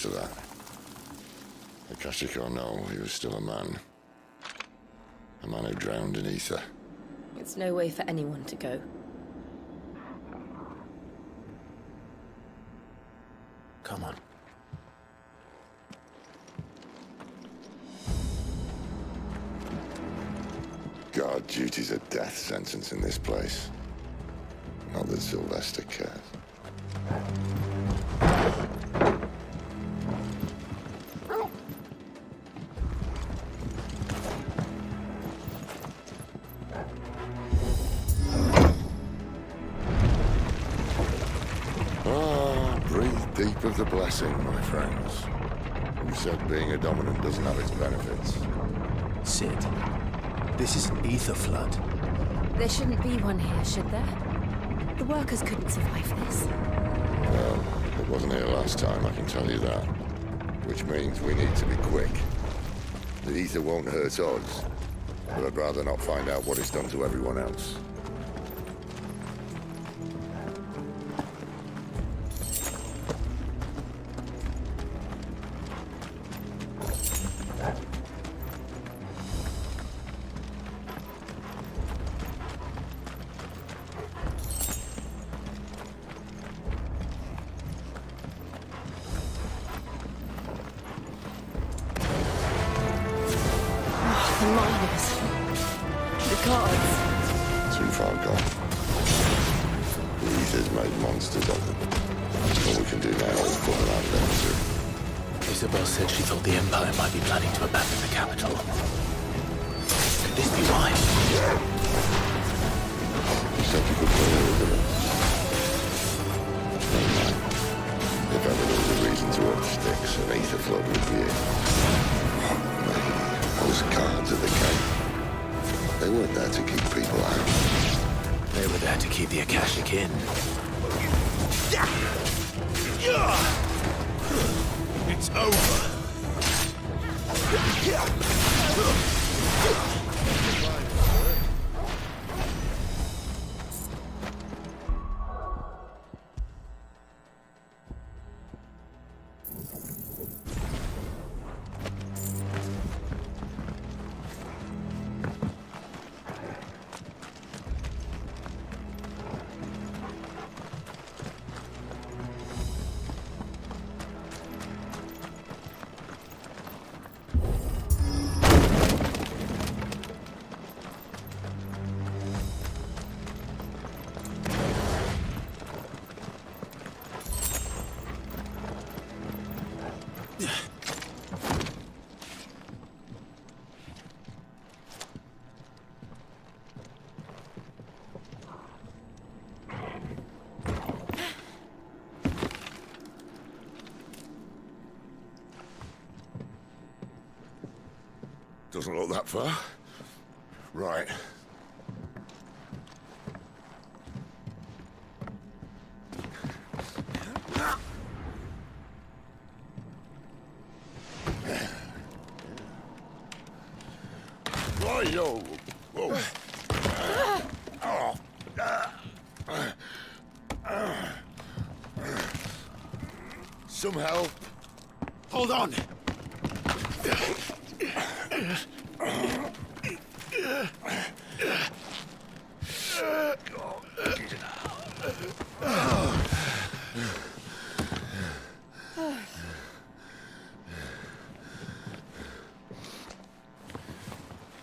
to that. Akashic or no, he was still a man. A man who drowned in ether. It's no way for anyone to go. Come on. Guard duty's a death sentence in this place. Not that Sylvester cares. Breathe deep of the blessing, my friends. You said being a dominant doesn't have its benefits. Sid, this is an ether flood. There shouldn't be one here, should there? The workers couldn't survive this. Well, it wasn't here last time, I can tell you that. Which means we need to be quick. The ether won't hurt us, but I'd rather not find out what it's done to everyone else. The miners. The guards. Too far gone. The ether's made monsters of them. All we can do now is put them out there too. Isabel said she thought the Empire might be planning to abandon the capital. Could this be why? You said you could play with it. Never mind. If ever there was a reason to up sticks, an ether flood would be it. Maybe those guards at the gate. They weren't there to keep people out. They were there to keep the Akashic in. It's over. Doesn't look that far. Right. Right-o. Whoa. Some help. Hold on.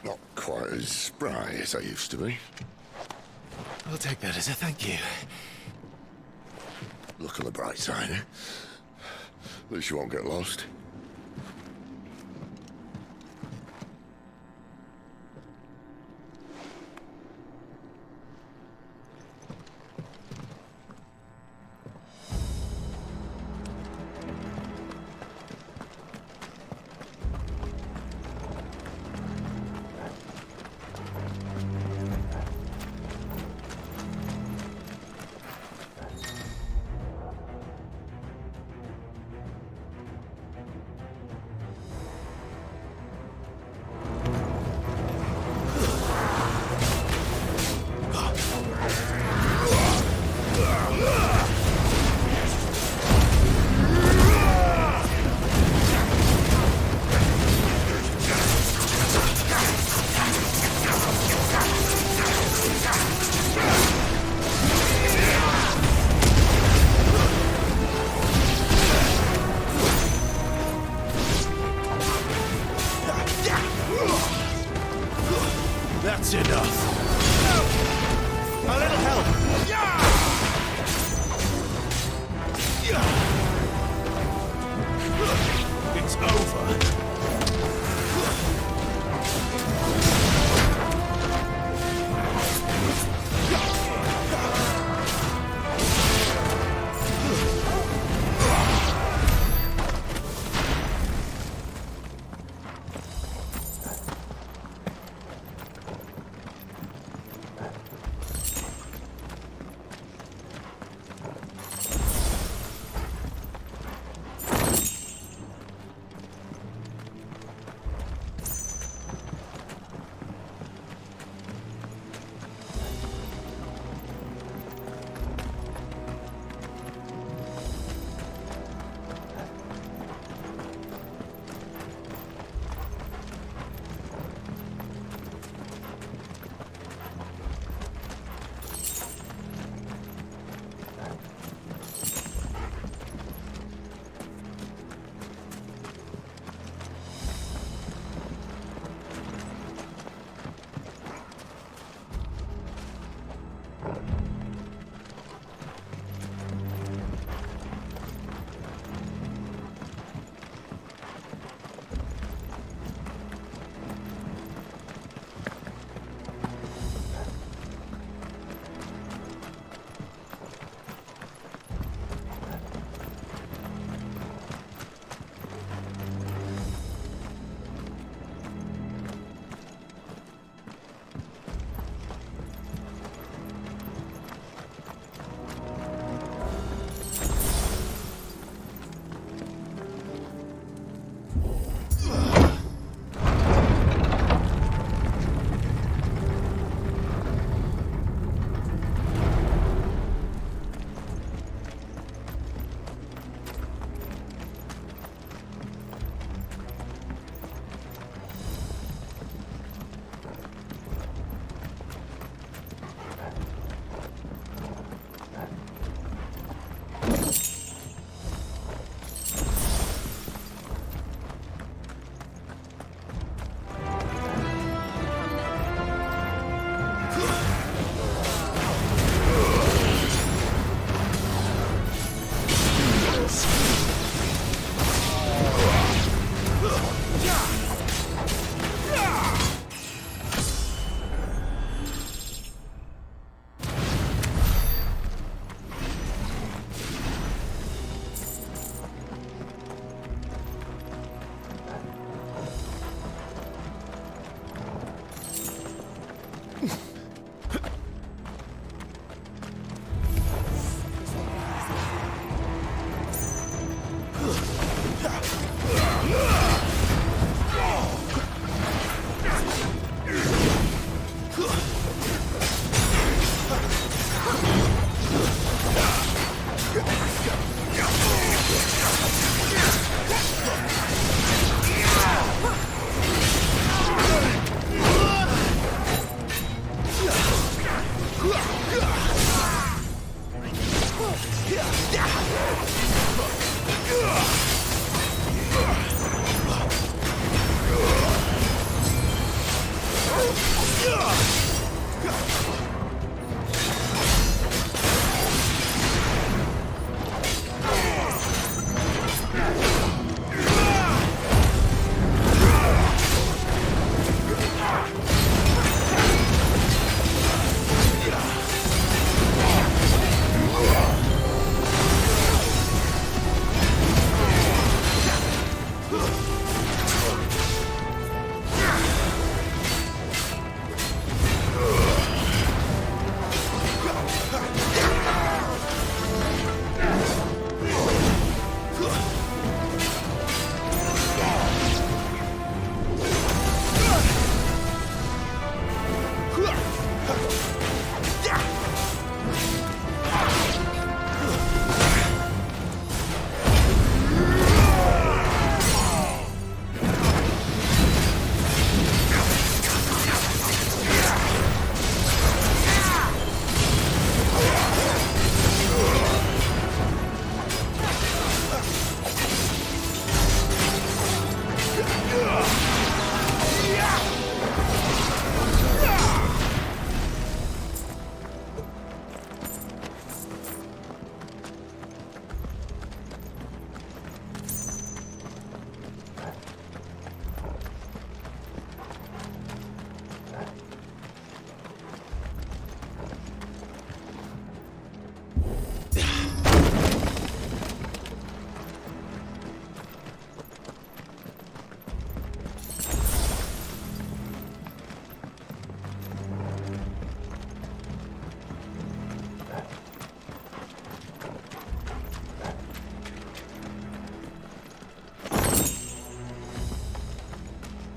Not quite as spry as I used to be. I'll take that as a thank you. Look on the bright side, eh? At least you won't get lost.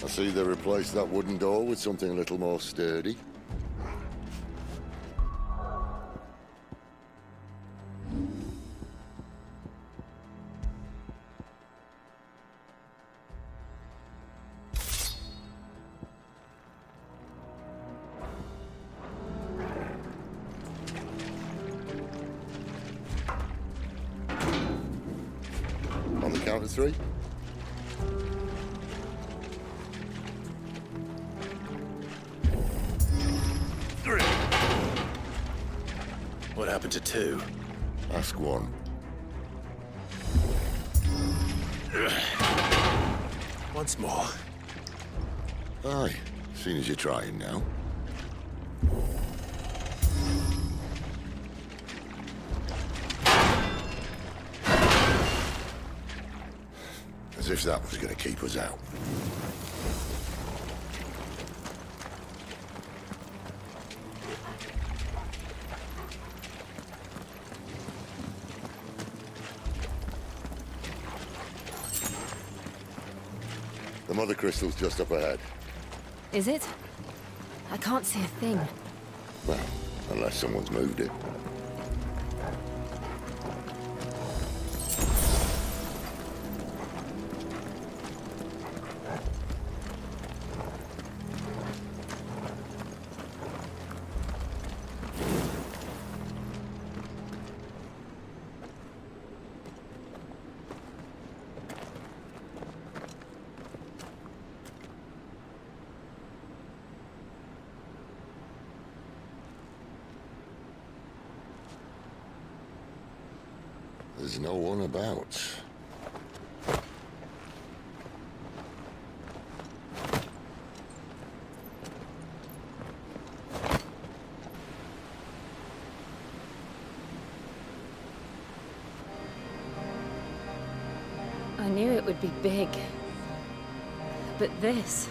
I see they replaced that wooden door with something a little more sturdy. On the count of three. What happened to two? Ask one. Once more. Aye, seeing as you're trying now. As if that was going to keep us out. The mother crystal's just up ahead. Is it? I can't see a thing. Well, unless someone's moved it. There's no one about. I knew it would be big. But this...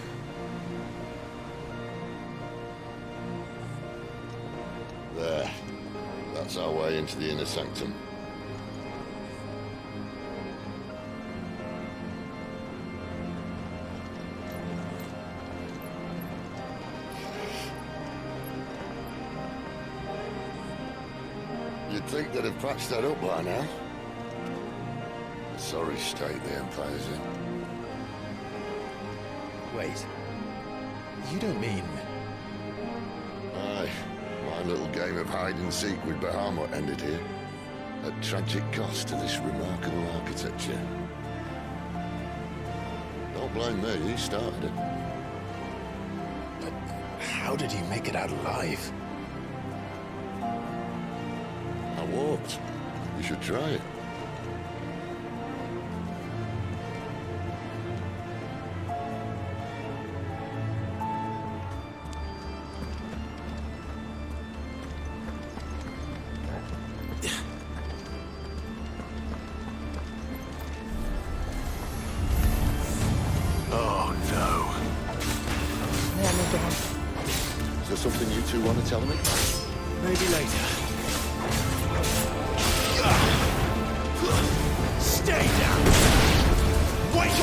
There. That's our way into the inner sanctum. You'd think they'd have patched that up by now. Sorry state the Empire's in. Wait. You don't mean... Aye. My little game of hide-and-seek with Bahamut ended here. At tragic cost to this remarkable architecture. Don't blame me, he started it. But how did he make it out alive? I walked. You should try it. Oh no. Them again. Is there something you two want to tell me? Maybe later. Stay down! Wait!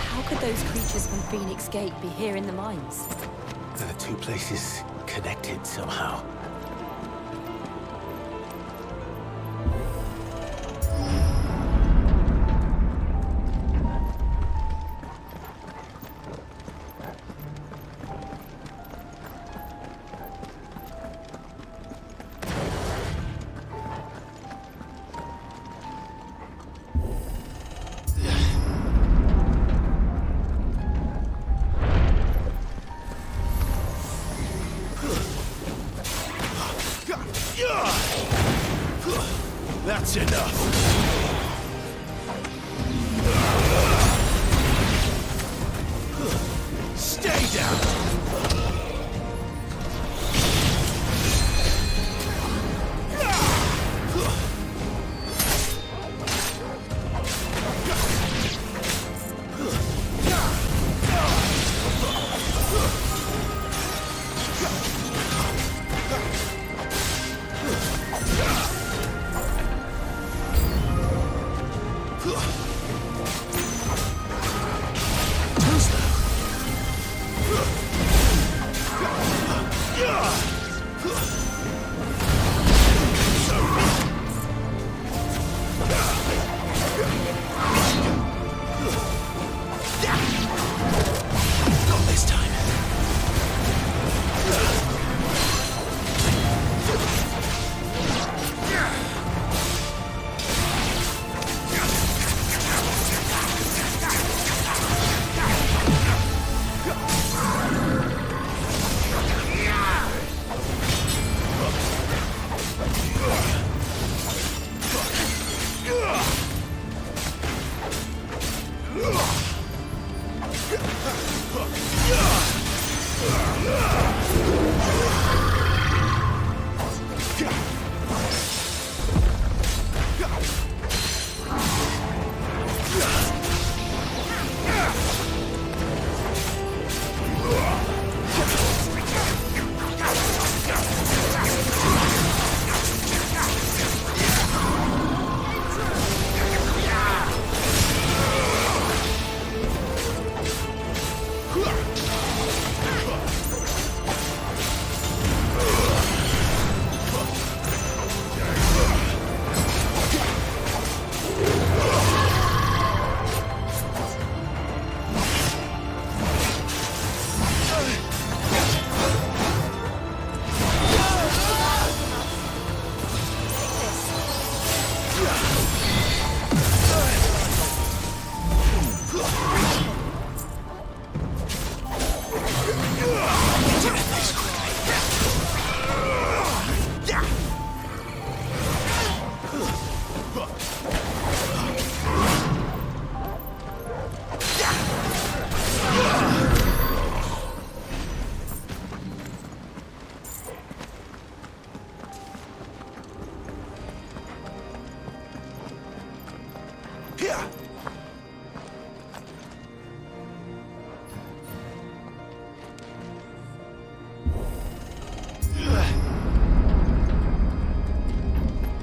How could those creatures from Phoenix Gate be here in the mines? The two places connected somehow. That's enough. Stay down.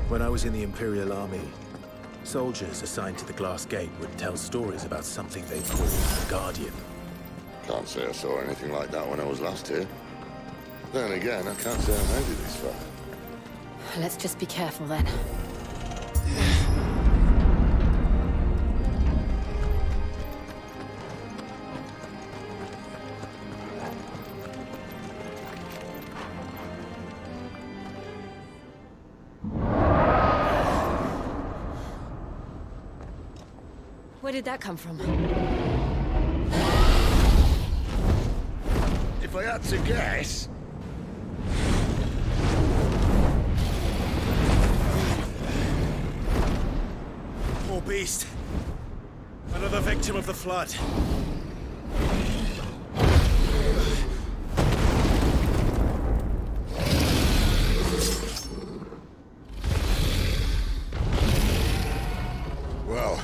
When I was in the Imperial Army, soldiers assigned to the Glass Gate would tell stories about something they called the Guardian. Can't say I saw anything like that when I was last here. Then again, I can't say I made it this far. Let's just be careful then. Where did that come from? If I had to guess... More beast. Another victim of the flood. Well,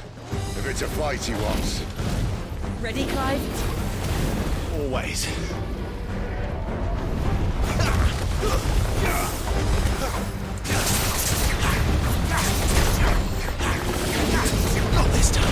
if it's a fight he wants. Ready, Clive? Always. Not this time.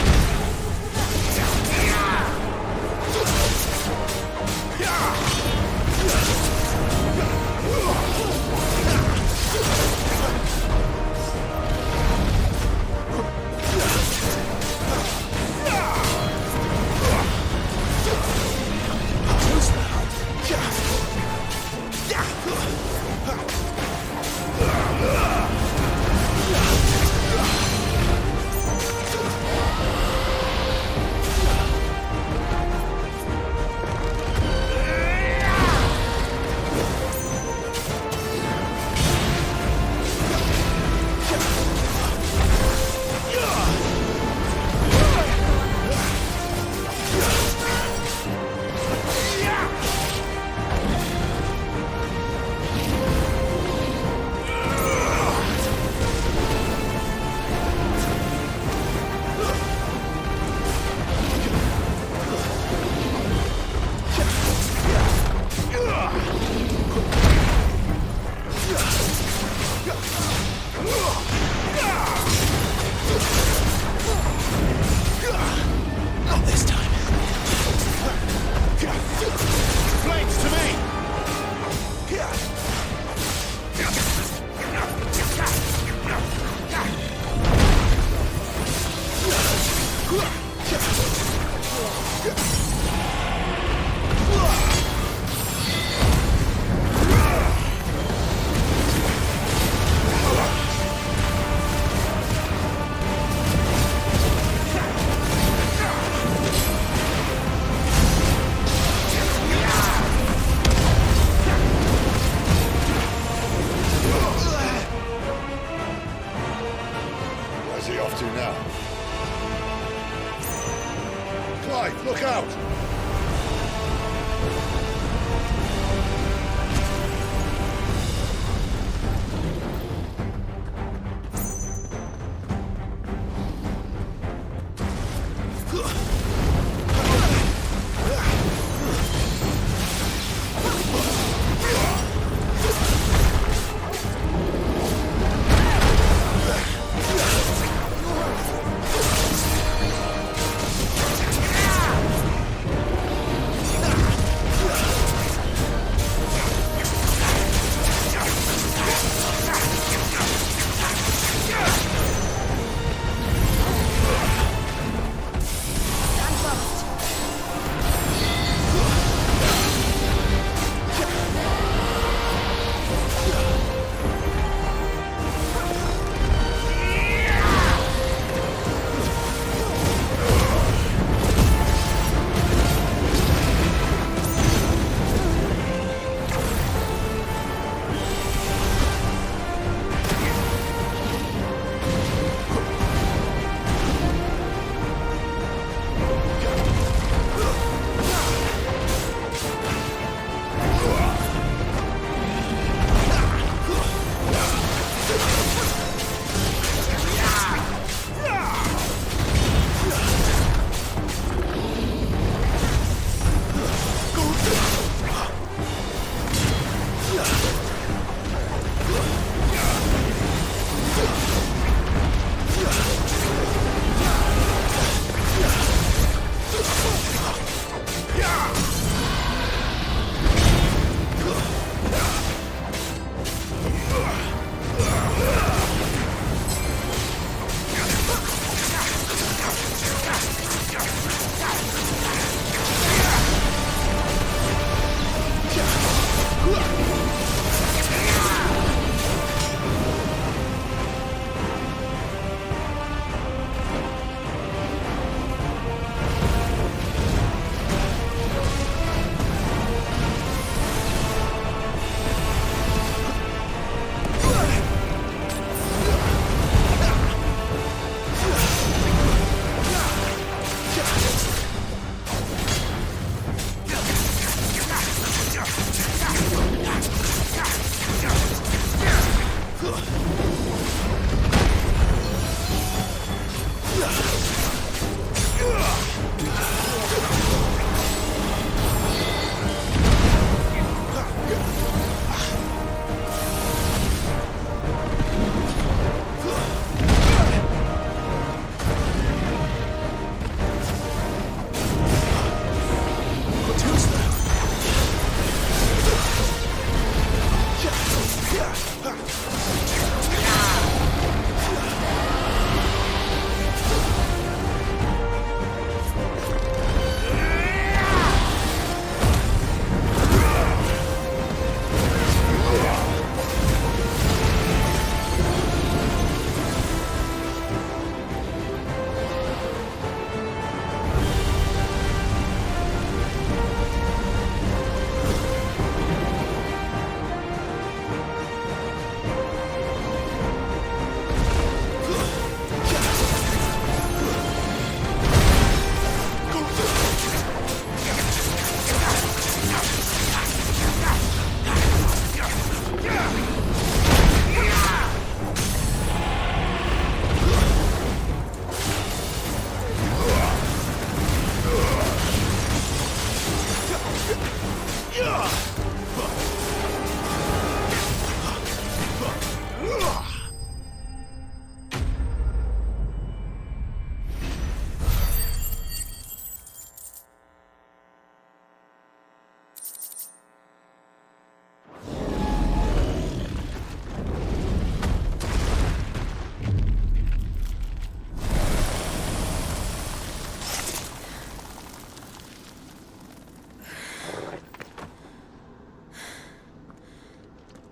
Where's he off to now? Clive, look out!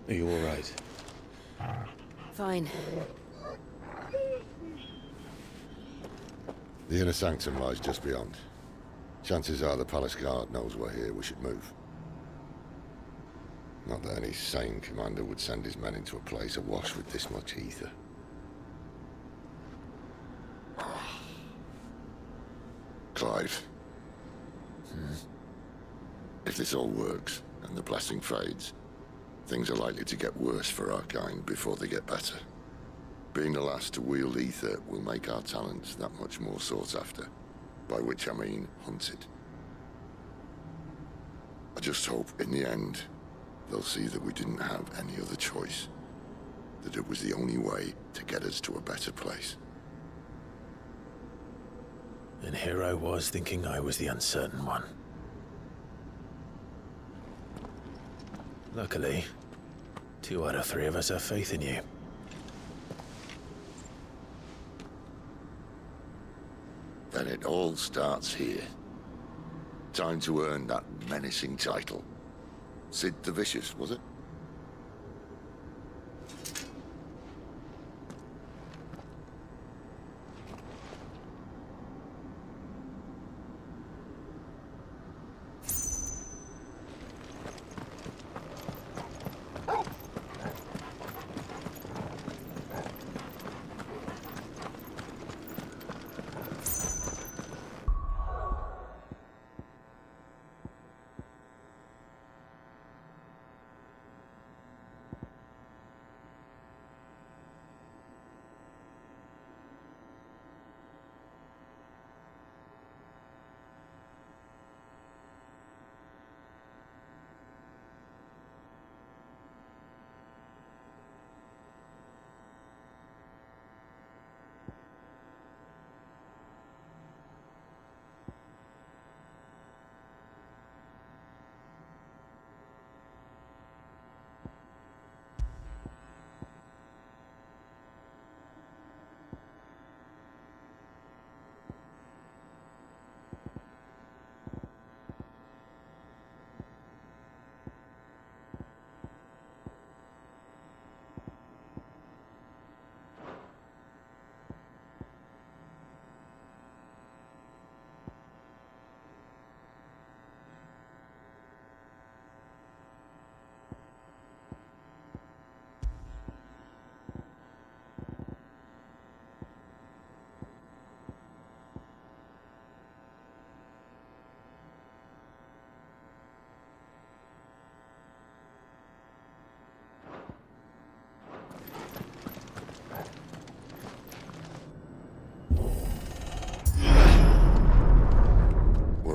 Are you all right? Fine. The inner sanctum lies just beyond. Chances are the palace guard knows we're here. We should move. Not that any sane commander would send his men into a place awash with this much ether. Clive. If this all works, and the blessing fades, things are likely to get worse for our kind before they get better. Being the last to wield ether will make our talents that much more sought after, by which I mean hunted. I just hope, in the end, they'll see that we didn't have any other choice, that it was the only way to get us to a better place. And here I was thinking I was the uncertain one. Luckily, 2 out of 3 of us have faith in you. Then it all starts here. Time to earn that menacing title. Sid the Vicious, was it?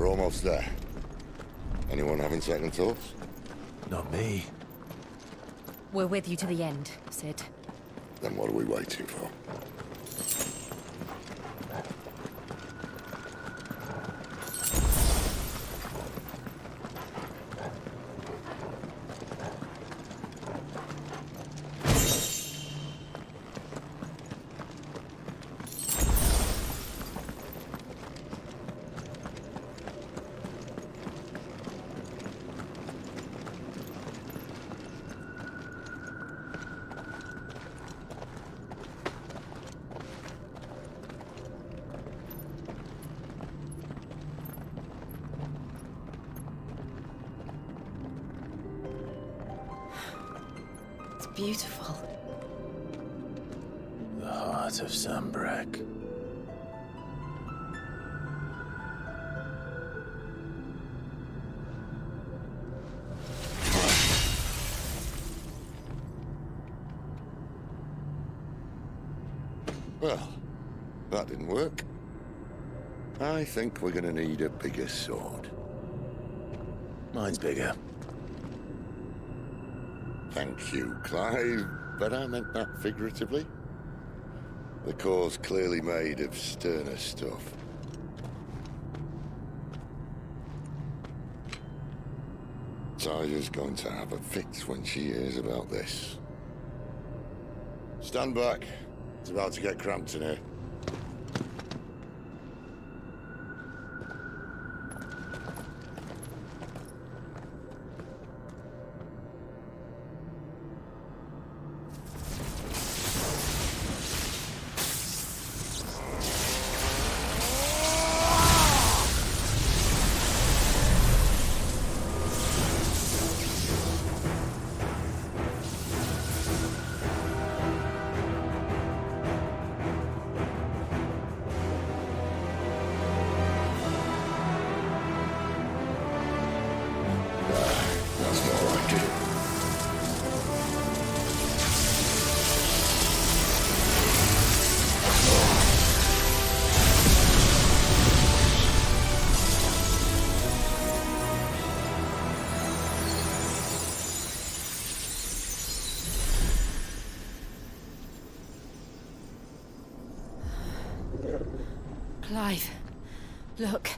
Almost there. Anyone having second thoughts? Not me. We're with you to the end, Sid. Then what are we waiting for? Beautiful. The heart of Sambrek. Well, that didn't work. I think we're gonna need a bigger sword. Mine's bigger. Thank you, Clive, but I meant that figuratively. The core's clearly made of sterner stuff. Tyler's going to have a fit when she hears about this. Stand back. It's about to get cramped in here. Alive. Look.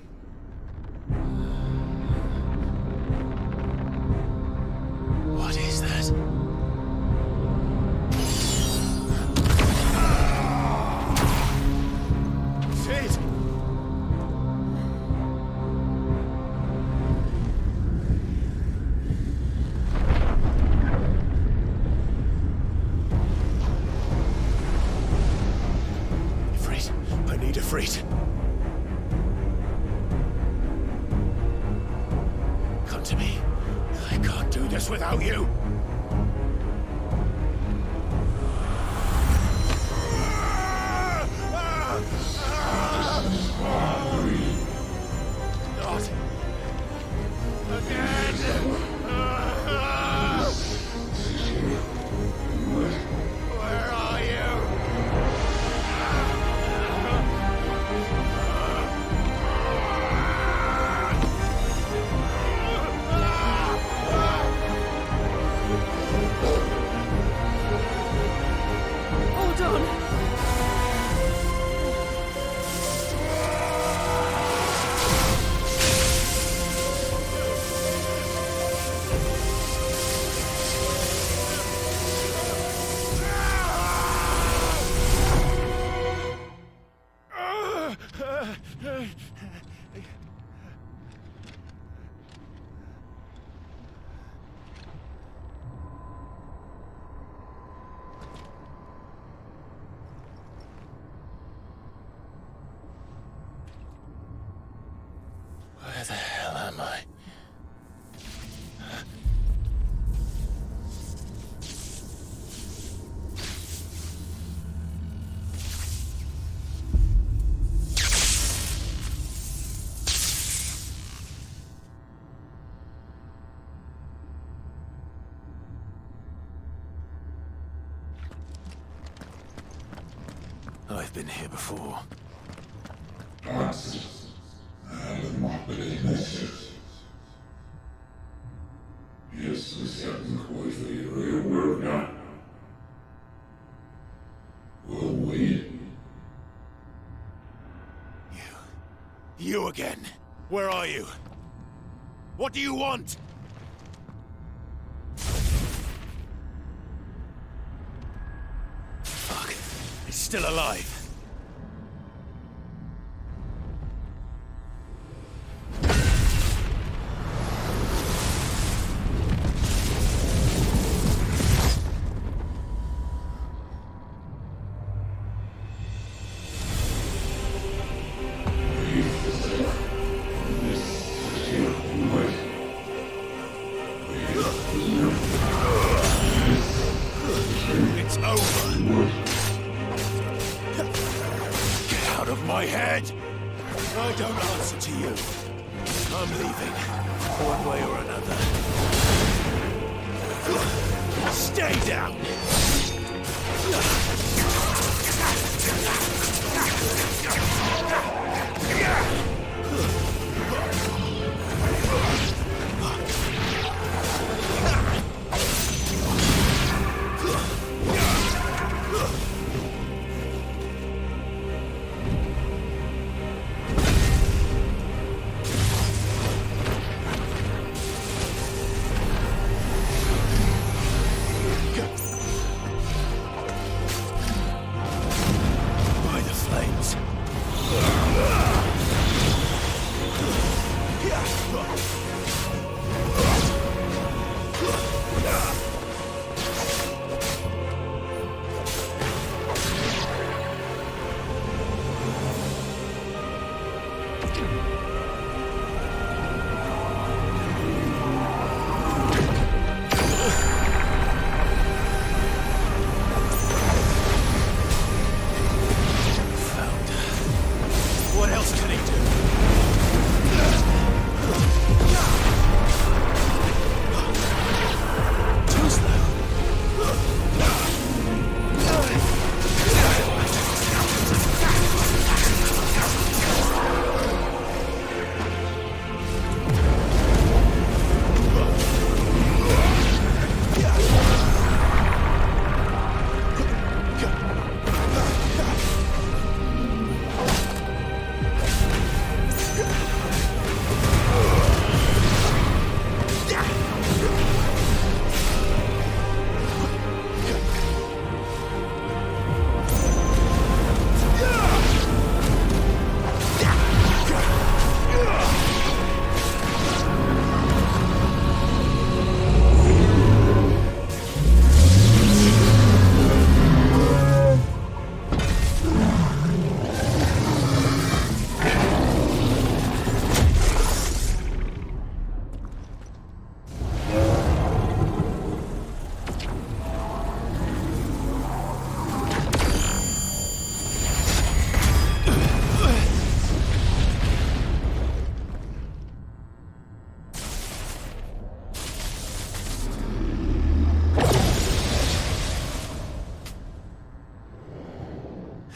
What is that? Sid! Ifrit, I need Ifrit. Come to me. I can't do this without you. Not again. Where are you? Hold on. Where the hell am I? I've been here before. You again. Where are you? What do you want? Fuck. It's still alive. It's over. Get out of my head! I don't answer to you. I'm leaving, one way or another. Stay down!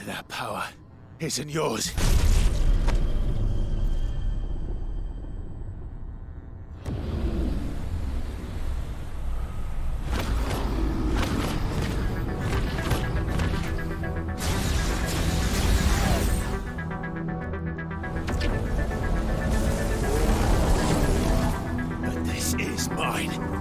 That power isn't yours. But this is mine.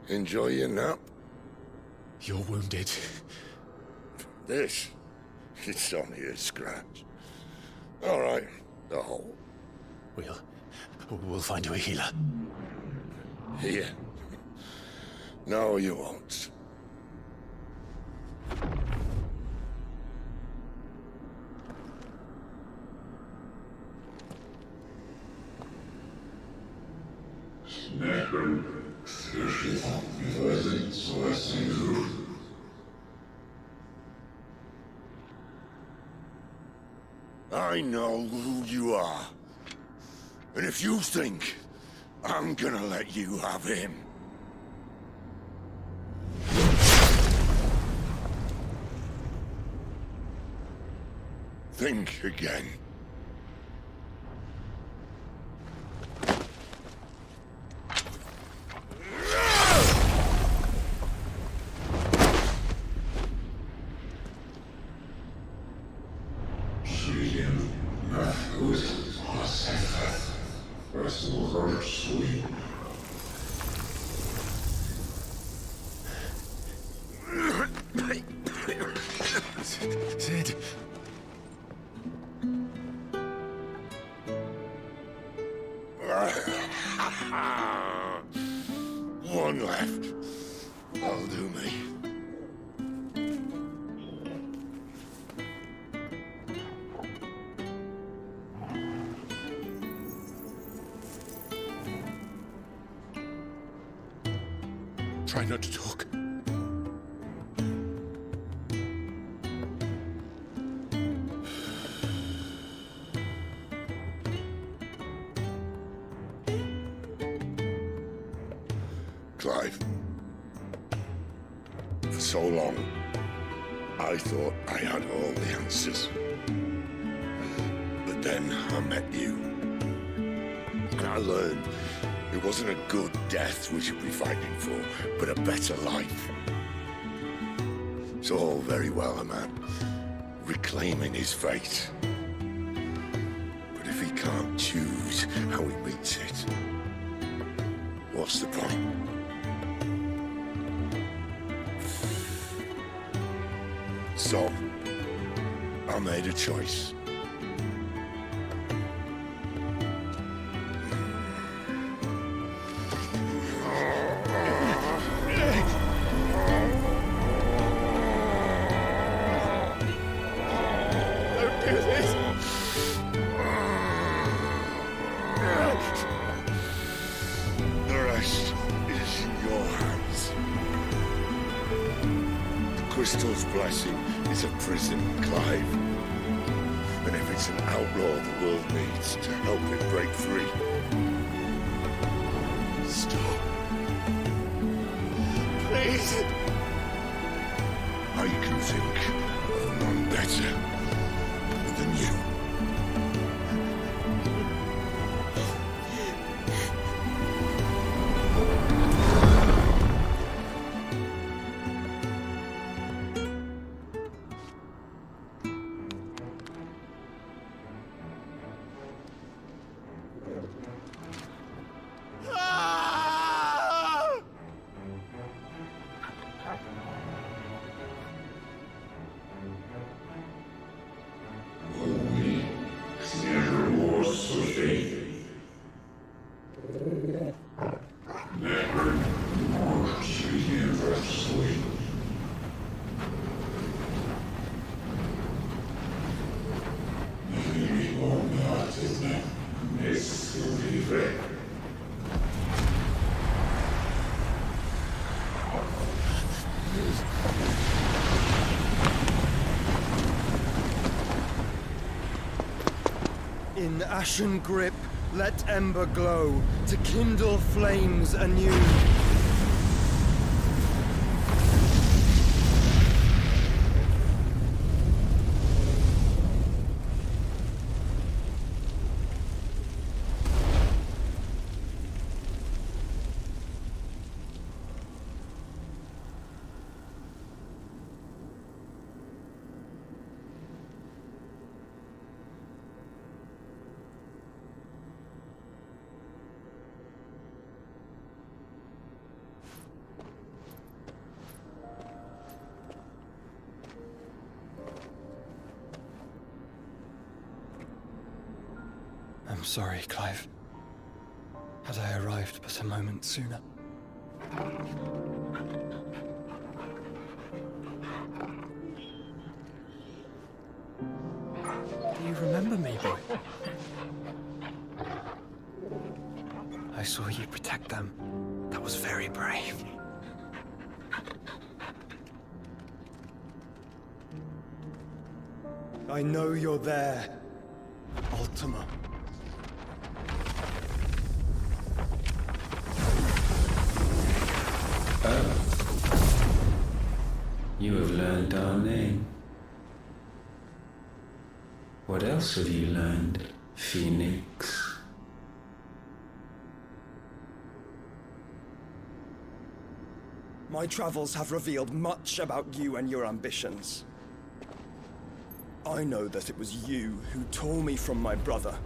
Enjoy your nap? You're wounded. This? It's only a scratch. All right, the hole. We'll find you a healer. Here. No, you won't. I know who you are. And if you think I'm gonna let you have him... think again. Sid. One left. That'll do me. Try not to talk. Clive. For so long, I thought I had all the answers. But then I met you. And I learned it wasn't a good death we should be fighting for, but a better life. It's all very well, a man reclaiming his fate. But if he can't choose how he meets it, what's the point? So, I made a choice. Don't do this! The rest is in your hands. The Crystal's blessing is a prison, Clive. And if it's an outlaw the world needs to help it break free, stop. Please. I can think of none better than you. In ashen grip, let ember glow, to kindle flames anew. I'm sorry, Clive. Had I arrived but a moment sooner. Do you remember me, boy? I saw you protect them. That was very brave. I know you're there, Ultima. You have learned our name. What else have you learned, Phoenix? My travels have revealed much about you and your ambitions. I know that it was you who tore me from my brother.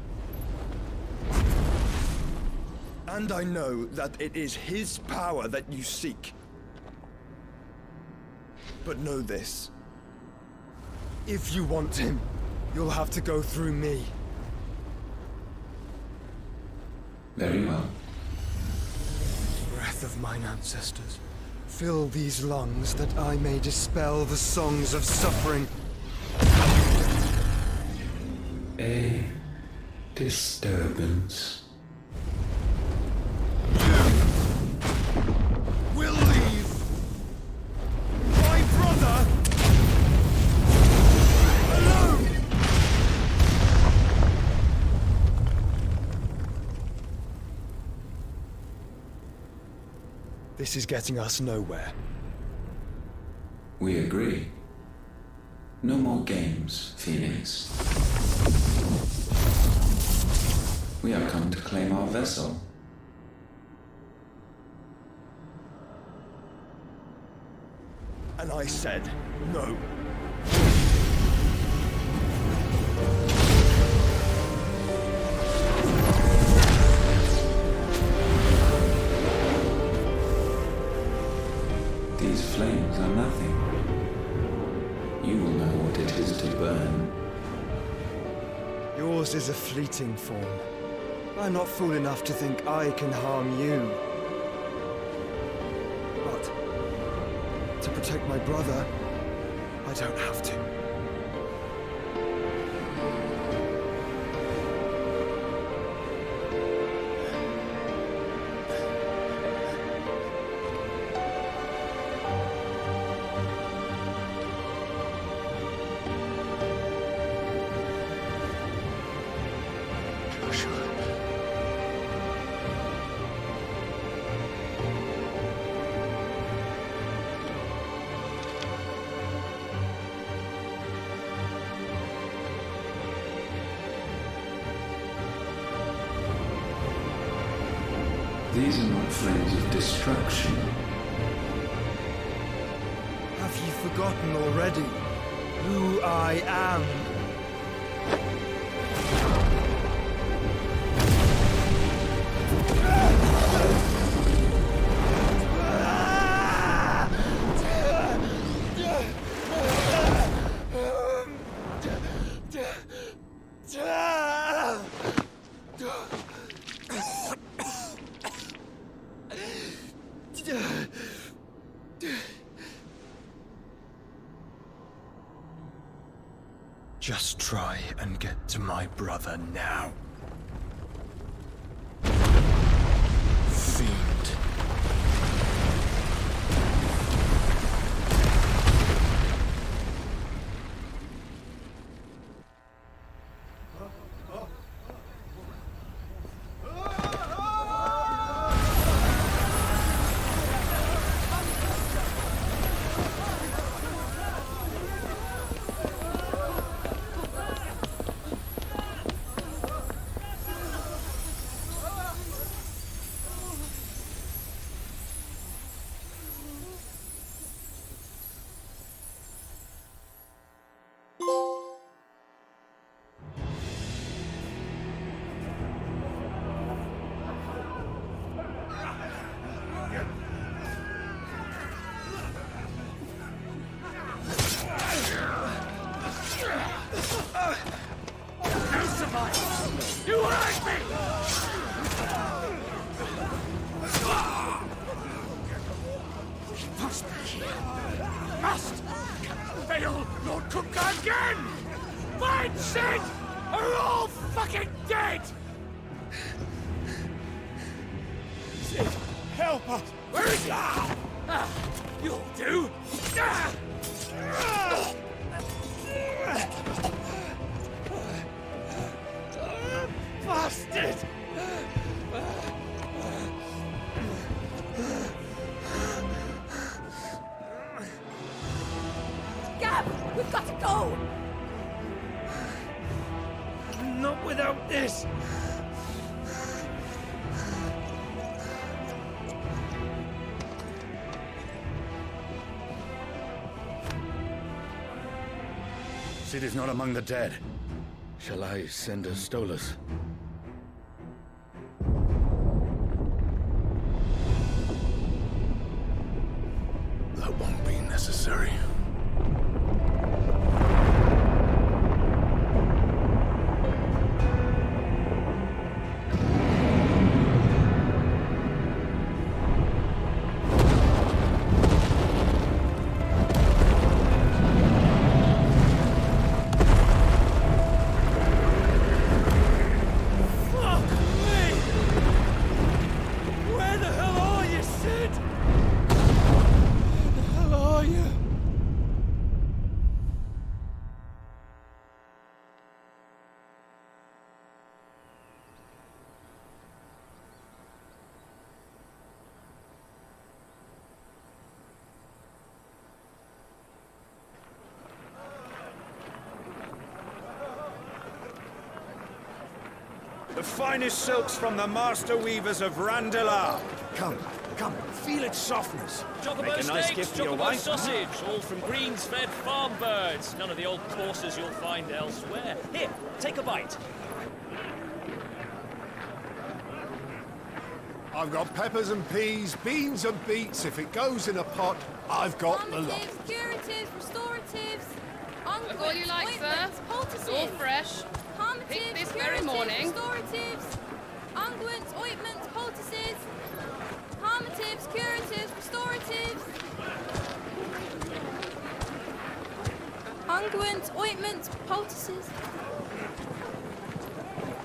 And I know that it is his power that you seek. But know this. If you want him, you'll have to go through me. Very well. Breath of mine ancestors, fill these lungs that I may dispel the songs of suffering. A disturbance. We'll leave. My brother alone. This is getting us nowhere. We agree. No more games, Phoenix. We have come to claim our vessel. And I said no. These flames are nothing. You will know what it is to burn. Yours is a fleeting form. I'm not fool enough to think I can harm you. But to protect my brother, I don't have to. These are not flames of destruction. Have you forgotten already who I am? Just try and get to my brother now. Fiend. must fail Lord Kumka again! Find Sid, or we're all fucking dead! Sid, help us! Where is he? You'll do! Bastard! Gab, we've got to go! Not without this! Sid is not among the dead. Shall I send a Stolas? That won't be necessary. The finest silks from the master weavers of Randalar. Come, feel its softness. Chocobo Make a nice steaks, gift for your chocobo wife. sausage, all from greens-fed farm birds. None of the old courses you'll find elsewhere. Here, take a bite. I've got peppers and peas, beans and beets. If it goes in a pot, I've got the lot. Curatives, restoratives, Look all you like, sir. It's all fresh. Picked this very morning. Restoratives, unguents, ointments, poultices, harmatives, curatives, restoratives, unguents, ointments, poultices.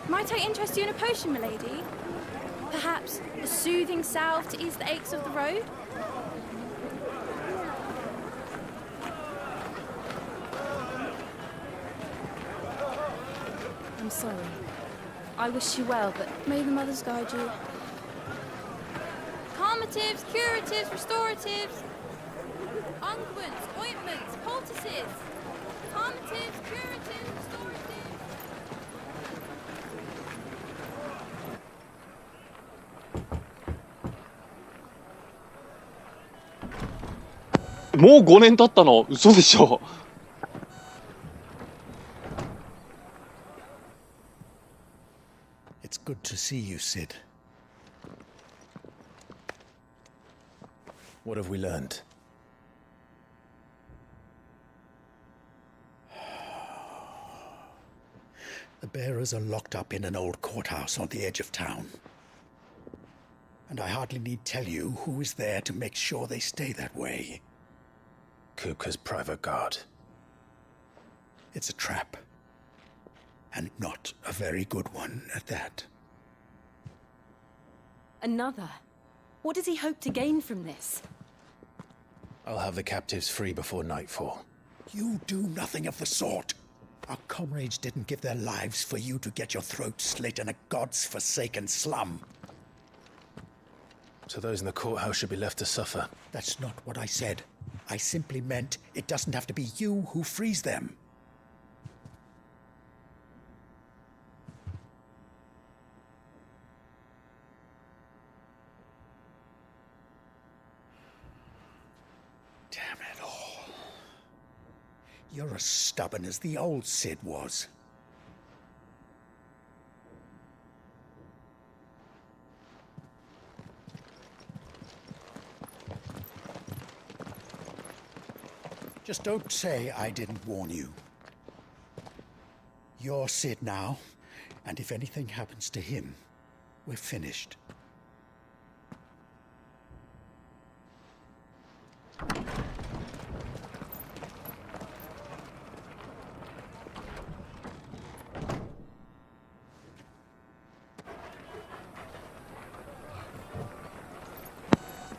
Might I interest you in a potion, milady? Perhaps a soothing salve to ease the aches of the road? I'm sorry. I wish you well, but may the mothers guide you. Calmatives, curatives, restoratives, unguents, ointments, poultices. Calmatives, curatives, restoratives.もう5年経ったの？嘘でしょ。It's good to see you, Sid. What have we learned? The bearers are locked up in an old courthouse on the edge of town. And I hardly need tell you who is there to make sure they stay that way. Kupka's private guard. It's a trap. And not a very good one at that. Another? What does he hope to gain from this? I'll have the captives free before nightfall. You do nothing of the sort. Our comrades didn't give their lives for you to get your throat slit in a god's forsaken slum. So those in the courthouse should be left to suffer. That's not what I said. I simply meant it doesn't have to be you who frees them. Damn it all. You're as stubborn as the old Sid was. Just don't say I didn't warn you. You're Sid now, and if anything happens to him, we're finished.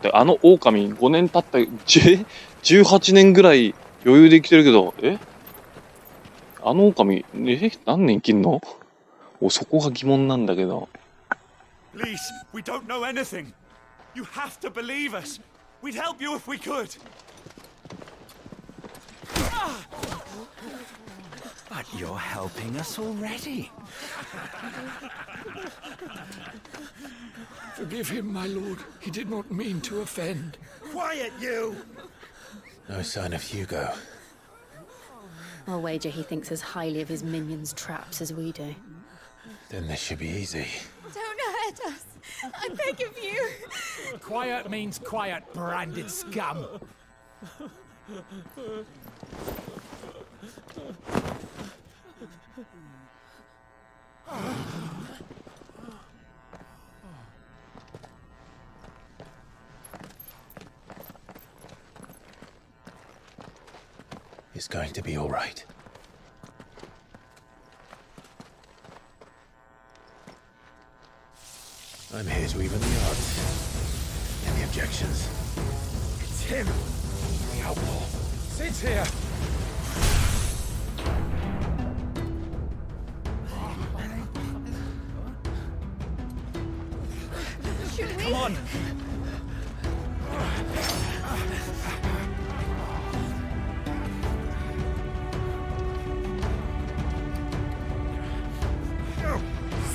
ってあの狼5年経った18年ぐらい余裕で生きてるけど、あの狼何年生きんの？そこが疑問なんだけど。 Please, we don't know anything. You have to believe us. We'd help you if we could. But you're helping us already. Forgive him, my lord. He did not mean to offend. Quiet, you! No sign of Hugo. I'll wager he thinks as highly of his minions' traps as we do. Then this should be easy. Don't hurt us. I beg of you. Quiet means quiet, branded scum. It's going to be all right. I'm here to even the odds. Any objections? It's him, the outlaw. Sit here. Come on.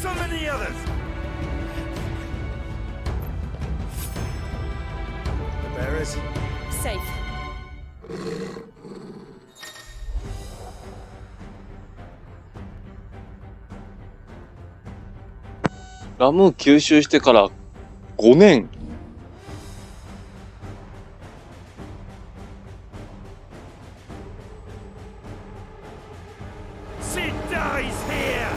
Summon the others! The bearers? Safe.ラム吸収してから5年。 Sid dies here!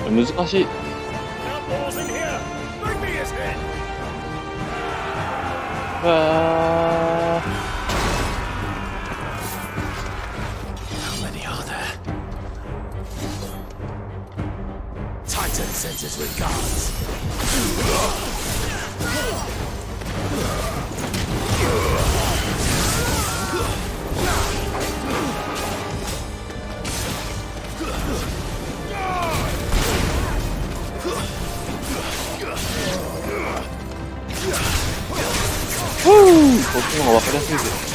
難しい。 Outlaws in here! Bring me his head! わー。 How many are there? Titan sends his regards. Woo! こっちの方が分かりやすいです。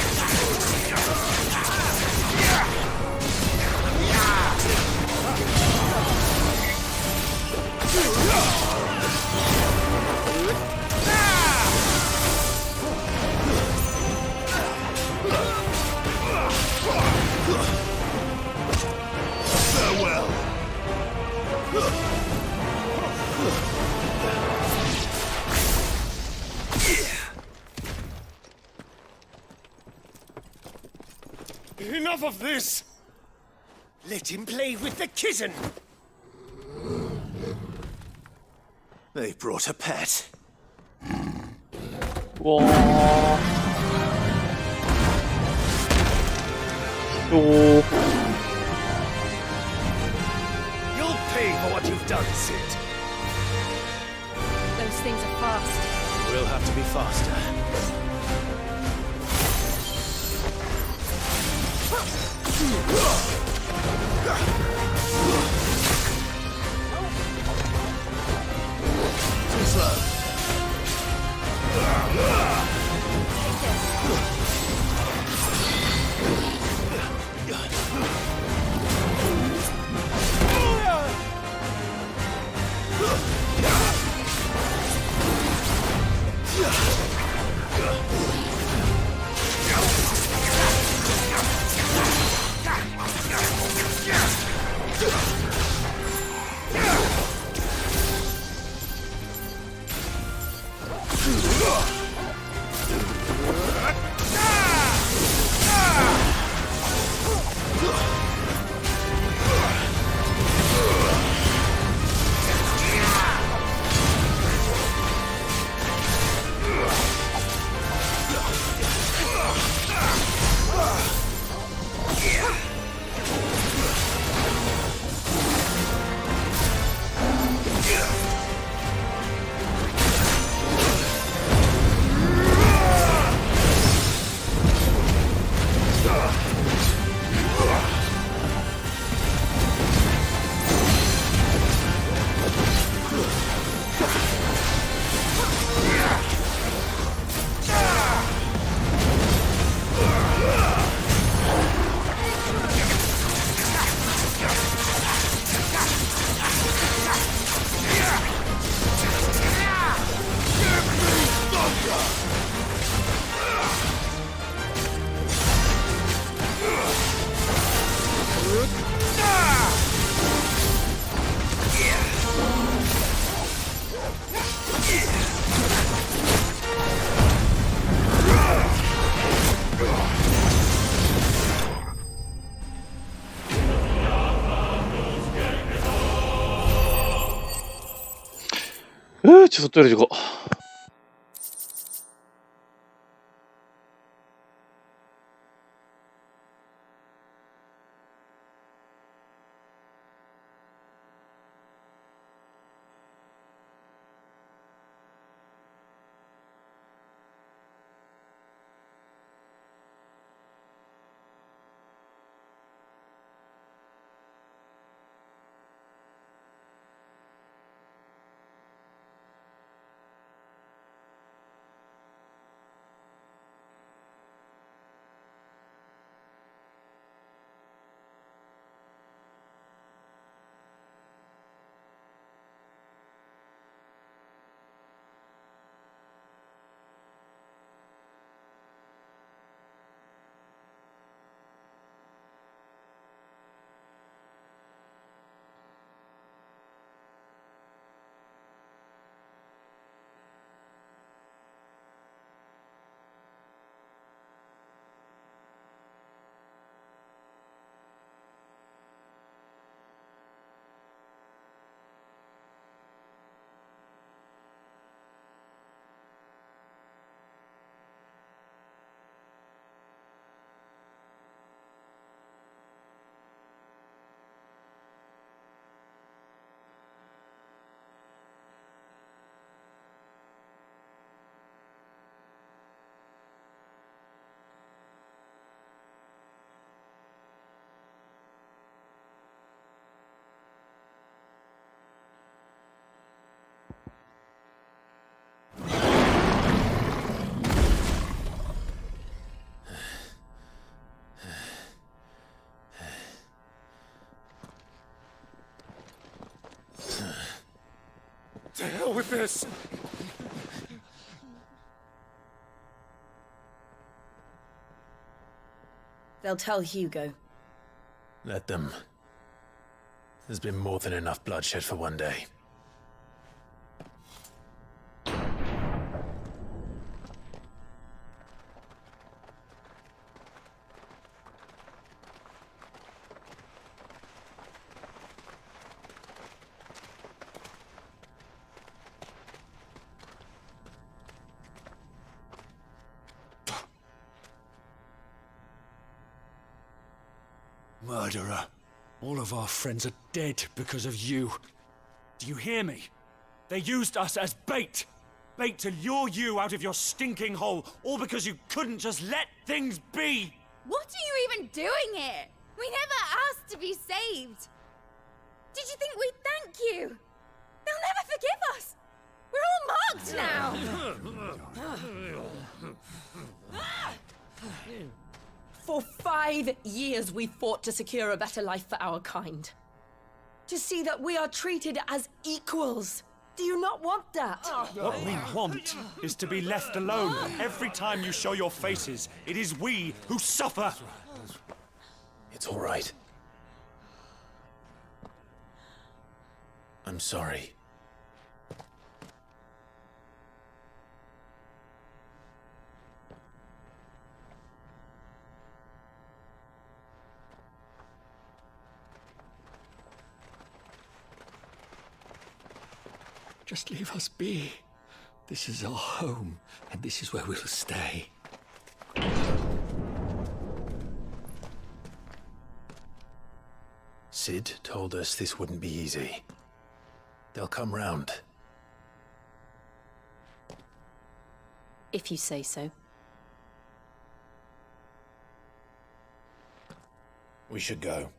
Enough of this! Let him play with the kitten! They brought a pet. うわー。おー。 You'll pay for what you've done, Sid. Those things are fast. We'll have to be faster. Too slow. ちょっとトイレ行こう。To hell with this! They'll tell Hugo. Let them. There's been more than enough bloodshed for one day. Murderer. All of our friends are dead because of you. Do you hear me? They used us as bait. Bait to lure you out of your stinking hole, all because you couldn't just let things be. What are you even doing here? We never asked to be saved. Did you think we'd thank you? They'll never forgive us. We're all marked now. For 5 years we fought to secure a better life for our kind. To see that we are treated as equals. Do you not want that? What we want is to be left alone. Every time you show your faces, it is we who suffer. It's all right. I'm sorry. Just leave us be. This is our home, and this is where we'll stay. Sid told us this wouldn't be easy. They'll come round. If you say so. We should go.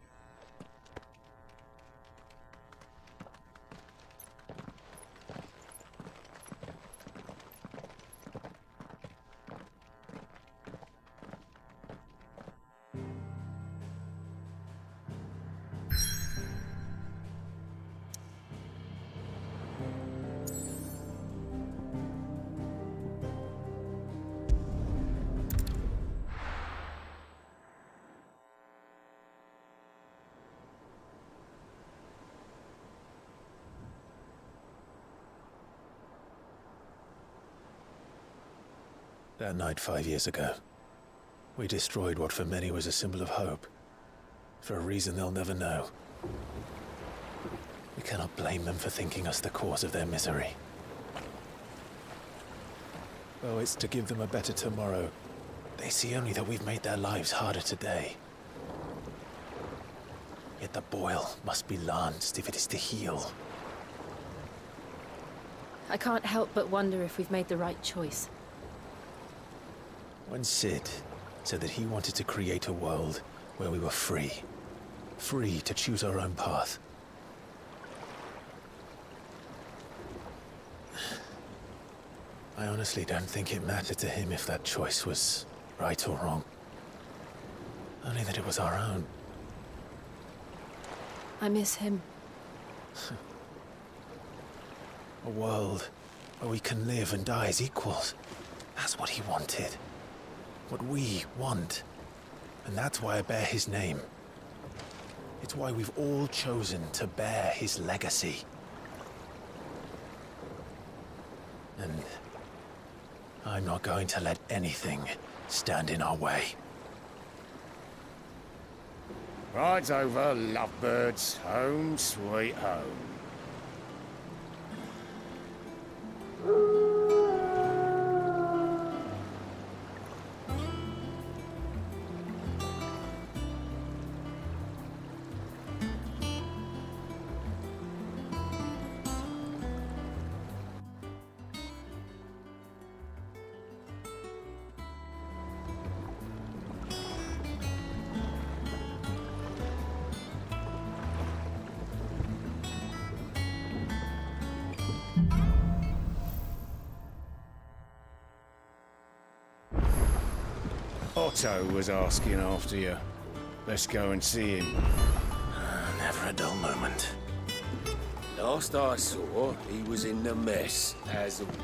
That night 5 years ago, we destroyed what for many was a symbol of hope. For a reason they'll never know. We cannot blame them for thinking us the cause of their misery. Oh, it's to give them a better tomorrow. They see only that we've made their lives harder today. Yet the boil must be lanced if it is to heal. I can't help but wonder if we've made the right choice. When Sid said that he wanted to create a world where we were free. Free to choose our own path. I honestly don't think it mattered to him if that choice was right or wrong. Only that it was our own. I miss him. A world where we can live and die as equals. That's what he wanted. What we want. And that's why I bear his name. It's why we've all chosen to bear his legacy. And I'm not going to let anything stand in our way. Ride's over, lovebirds. Home sweet home. Otto was asking after you. Let's go and see him. Never a dull moment. Last I saw, he was in the mess, as always.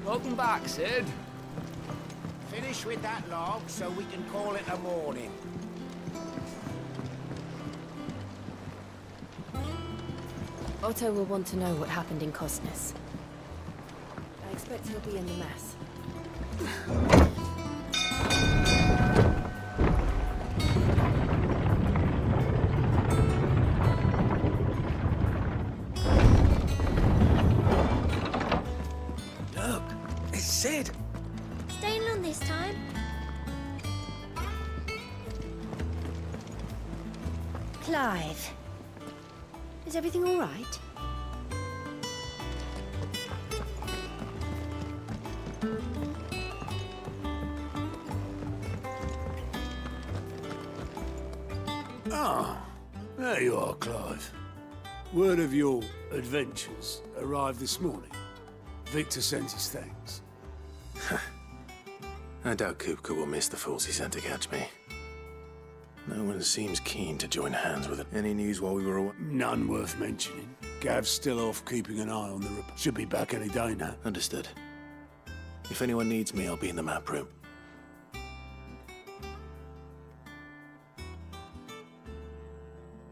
Welcome back, Sid. Finish with that log so we can call it a morning. Otto will want to know what happened in Costness. I expect he'll be in the mess. Look, it's Sid. Staying on this time? Clive. Is everything all right? Ah, there you are, Clive. Word of your adventures arrived this morning. Victor sends his thanks. I doubt Kupka will miss the fools he sent to catch me. No one seems keen to join hands with it. Any news while we were away? None worth mentioning. Gav's still off keeping an eye on the Rep. Should be back any day now. Understood. If anyone needs me, I'll be in the map room.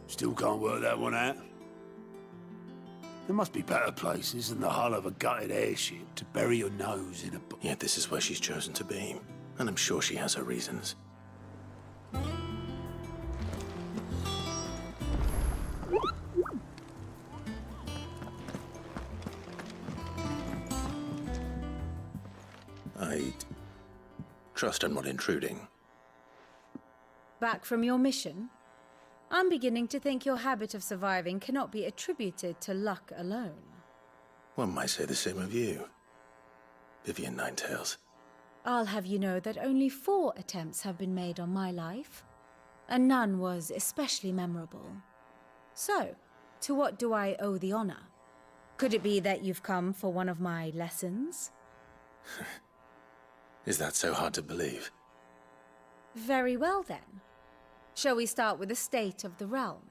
Still can't work that one out. There must be better places than the hull of a gutted airship to bury your nose in a... Yet this is where she's chosen to be. And I'm sure she has her reasons. I trust I'm not intruding. Back from your mission? I'm beginning to think your habit of surviving cannot be attributed to luck alone. One might say the same of you, Vivian Ninetails. I'll have you know that only 4 attempts have been made on my life, and none was especially memorable. So, to what do I owe the honor? Could it be that you've come for one of my lessons? Is that so hard to believe? Very well then. Shall we start with the state of the realm?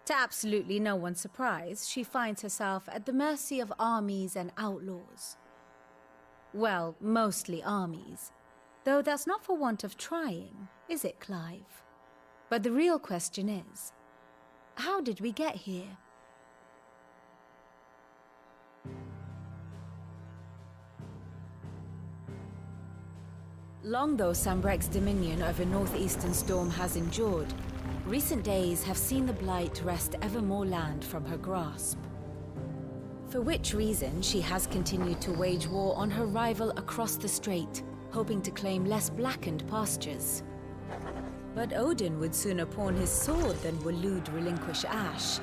To absolutely no one's surprise, she finds herself at the mercy of armies and outlaws. Well, mostly armies. Though that's not for want of trying, is it, Clive? But the real question is, how did we get here? Long though Sambrek's dominion over northeastern Storm has endured, recent days have seen the Blight wrest ever more land from her grasp. For which reason she has continued to wage war on her rival across the strait, hoping to claim less blackened pastures. But Odin would sooner pawn his sword than Waloed relinquish Ash.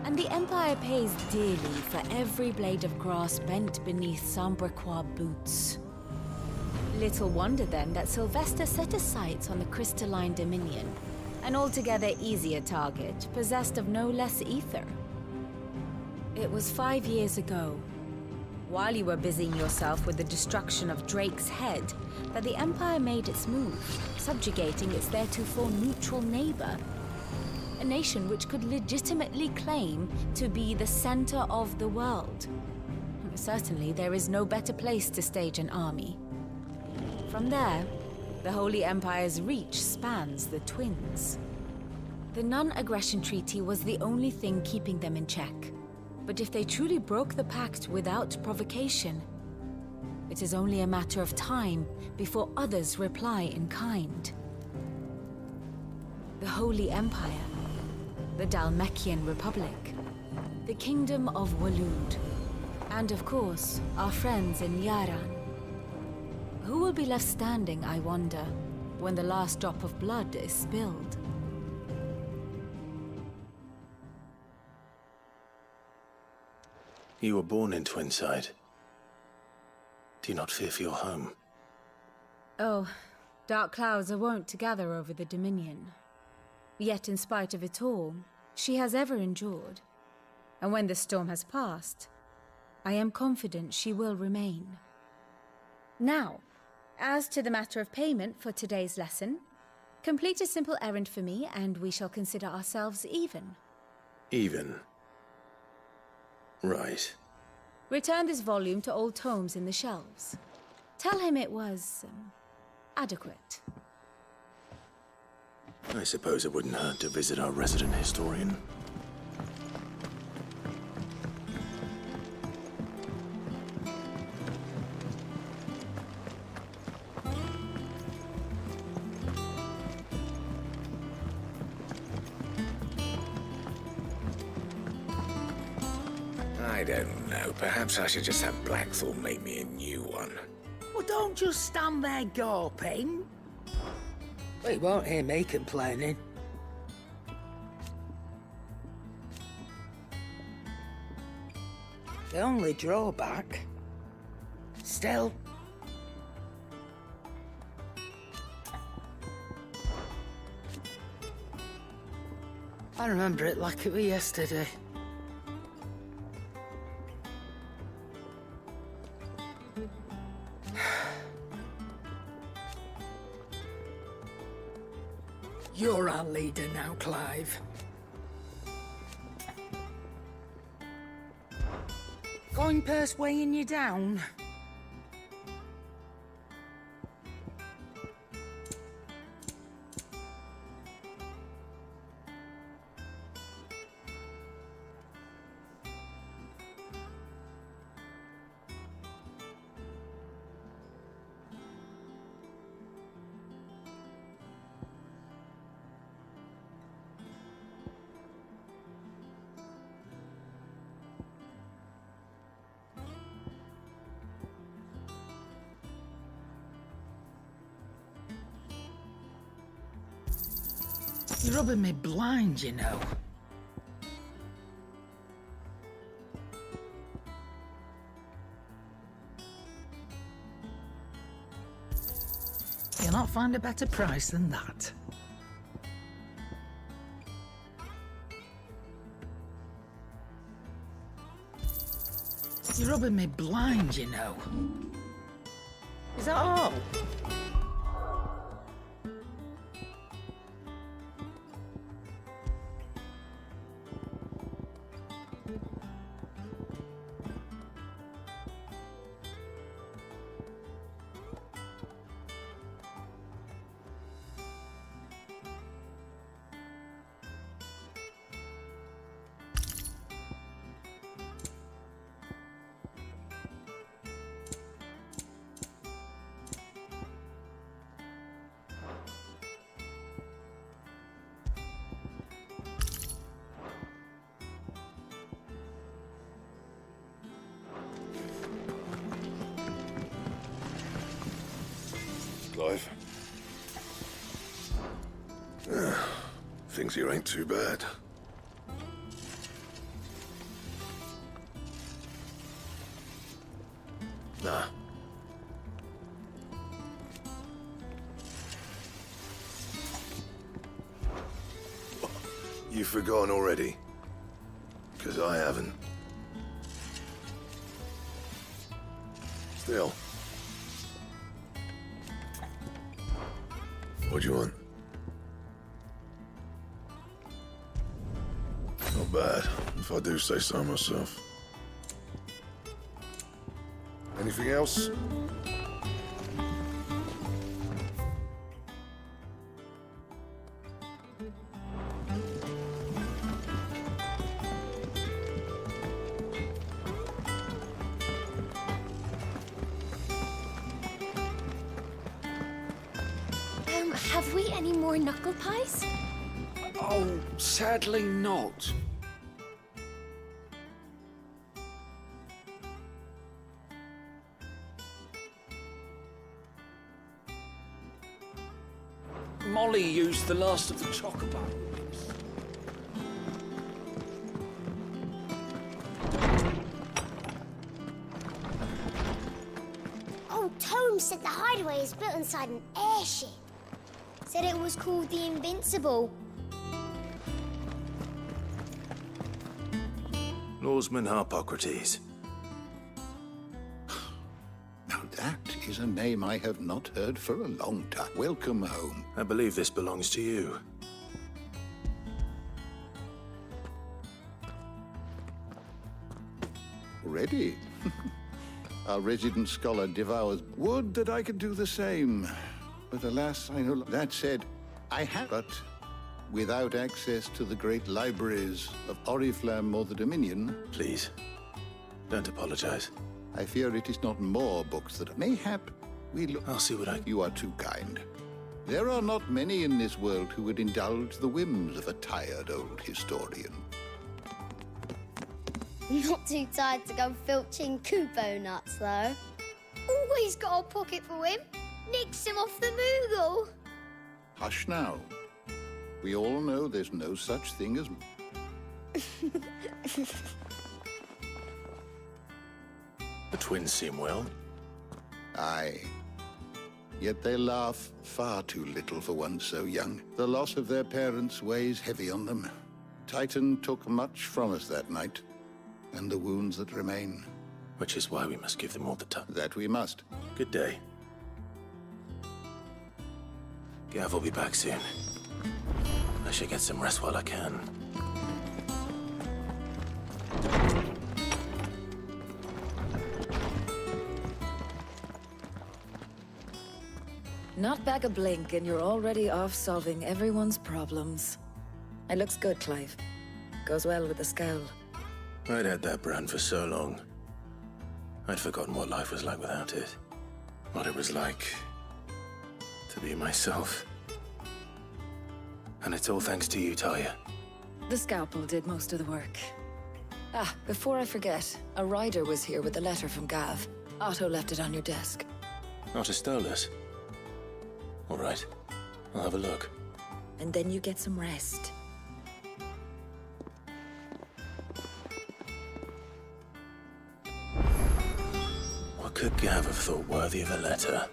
And the Empire pays dearly for every blade of grass bent beneath Sambrequois boots. Little wonder then that Sylvester set his sights on the crystalline dominion, an altogether easier target, possessed of no less ether. It was 5 years ago, while you were busying yourself with the destruction of Drake's head, that the Empire made its move, subjugating its theretofore neutral neighbor, a nation which could legitimately claim to be the center of the world. Certainly, there is no better place to stage an army. From there, the Holy Empire's reach spans the Twins. The non-aggression treaty was the only thing keeping them in check. But if they truly broke the pact without provocation, it is only a matter of time before others reply in kind. The Holy Empire, the Dhalmekian Republic, the Kingdom of Waloed, and of course, our friends in Yaran. Who will be left standing, I wonder, when the last drop of blood is spilled? You were born in Twinside. Do you not fear for your home? Oh, dark clouds are wont to gather over the Dominion. Yet in spite of it all, she has ever endured. And when the storm has passed, I am confident she will remain. Now, as to the matter of payment for today's lesson, complete a simple errand for me and we shall consider ourselves even. Even? Right. Return this volume to old tomes in the shelves. Tell him it was adequate. I suppose it wouldn't hurt to visit our resident historian. I don't know. Perhaps I should just have Blackthorn make me a new one. Well, don't just stand there gawping. Well, you won't hear me complaining. The only drawback... Still... I remember it like it was yesterday. You're our leader now, Clive. Coin purse weighing you down? You're rubbing me blind, you know. You'll not find a better price than that. You're rubbing me blind, you know. Is that all? Clive. Things here ain't too bad. Nah. You've forgotten already? Because I haven't. Still. What do you want? Not bad, if I do say so myself. Anything else? Have we any more knuckle pies? Oh, sadly not. Molly used the last of the chocobo. Oh, Tome said the hideaway is built inside an airship. Said it was called the Invincible. Norseman Harpocrates. Now that is a name I have not heard for a long time. Welcome home. I believe this belongs to you. Ready? Our resident scholar devours. Would that I could do the same. But alas, I know. That said, I have, but without access to the great libraries of Oriflamme or the Dominion. Please, don't apologize. I fear it is not more books that mayhap we look. I'll see what I. You are too kind. There are not many in this world who would indulge the whims of a tired old historian. Not too tired to go filching Kupo nuts, though. Always got a pocket for him. Nicks him off the Moogle. Hush now. We all know there's no such thing as... The twins seem well. Aye. Yet they laugh far too little for one so young. The loss of their parents weighs heavy on them. Titan took much from us that night, and the wounds that remain. Which is why we must give them all the time. That we must. Good day. Gav will be back soon. I should get some rest while I can. Not back a blink, and you're already off solving everyone's problems. It looks good, Clive. Goes well with the scowl. I'd had that brand for so long. I'd forgotten what life was like without it. What it was like to be myself. And it's all thanks to you, Talia. The scalpel did most of the work. Ah, before I forget, a rider was here with a letter from Gav. Otto left it on your desk. Otto stole it. All right, I'll have a look. And then you get some rest. What could Gav have thought worthy of a letter?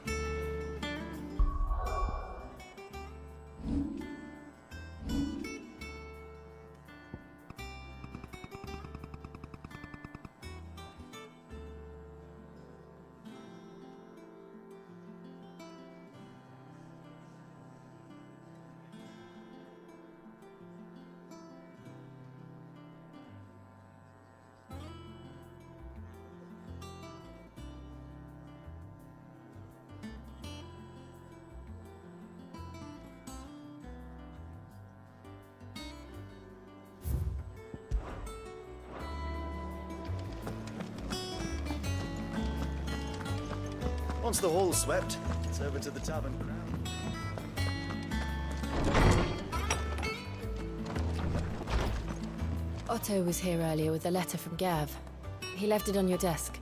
Once the hall's swept, it's over to the tavern crowd. Otto was here earlier with a letter from Gav. He left it on your desk.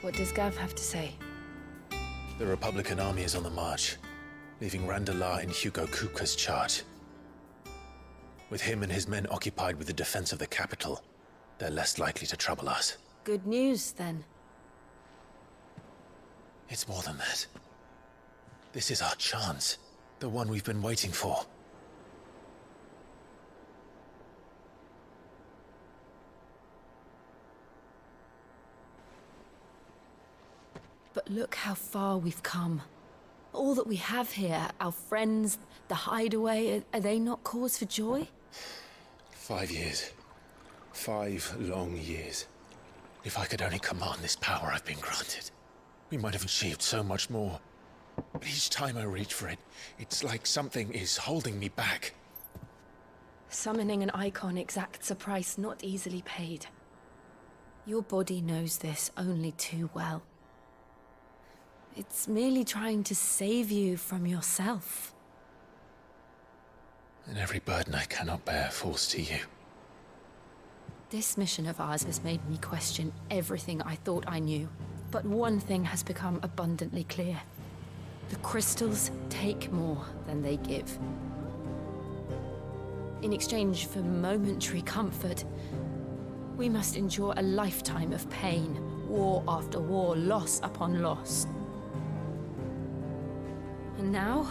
What does Gav have to say? The Republican army is on the march, leaving Randalar in Hugo Kupka's charge. With him and his men occupied with the defense of the capital, they're less likely to trouble us. Good news, then. It's more than that. This is our chance. The one we've been waiting for. But look how far we've come. All that we have here, our friends, the hideaway, are they not cause for joy? 5 years. 5 long years. If I could only command this power I've been granted, we might have achieved so much more. But each time I reach for it, it's like something is holding me back. Summoning an icon exacts a price not easily paid. Your body knows this only too well. It's merely trying to save you from yourself. And every burden I cannot bear falls to you. This mission of ours has made me question everything I thought I knew. But one thing has become abundantly clear. The crystals take more than they give. In exchange for momentary comfort, we must endure a lifetime of pain, war after war, loss upon loss. And now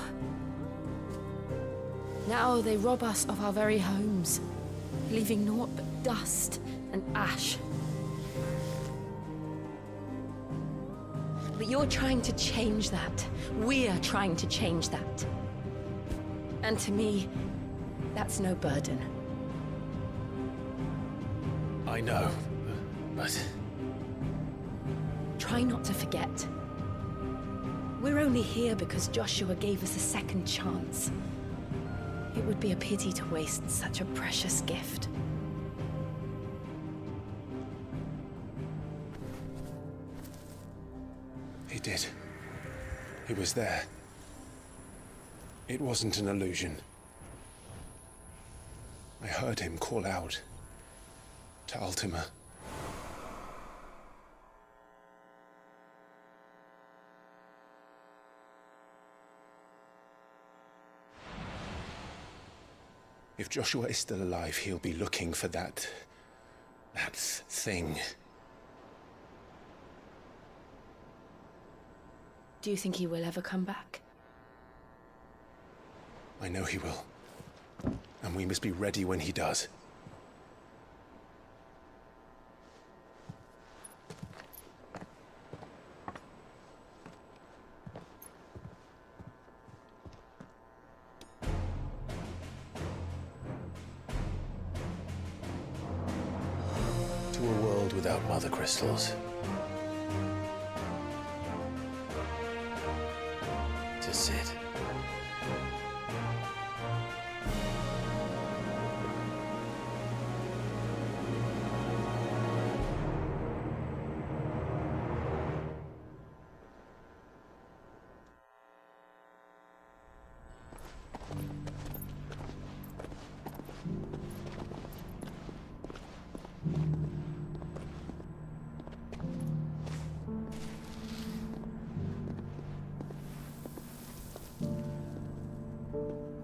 they rob us of our very homes, leaving naught but dust and ash. But you're trying to change that. We're trying to change that. And to me, that's no burden. I know, but... Try not to forget. We're only here because Joshua gave us a second chance. It would be a pity to waste such a precious gift. He did. He was there. It wasn't an illusion. I heard him call out to Ultima. If Joshua is still alive, he'll be looking for that thing. Do you think he will ever come back? I know he will. And we must be ready when he does. To a world without mother crystals. To Sid.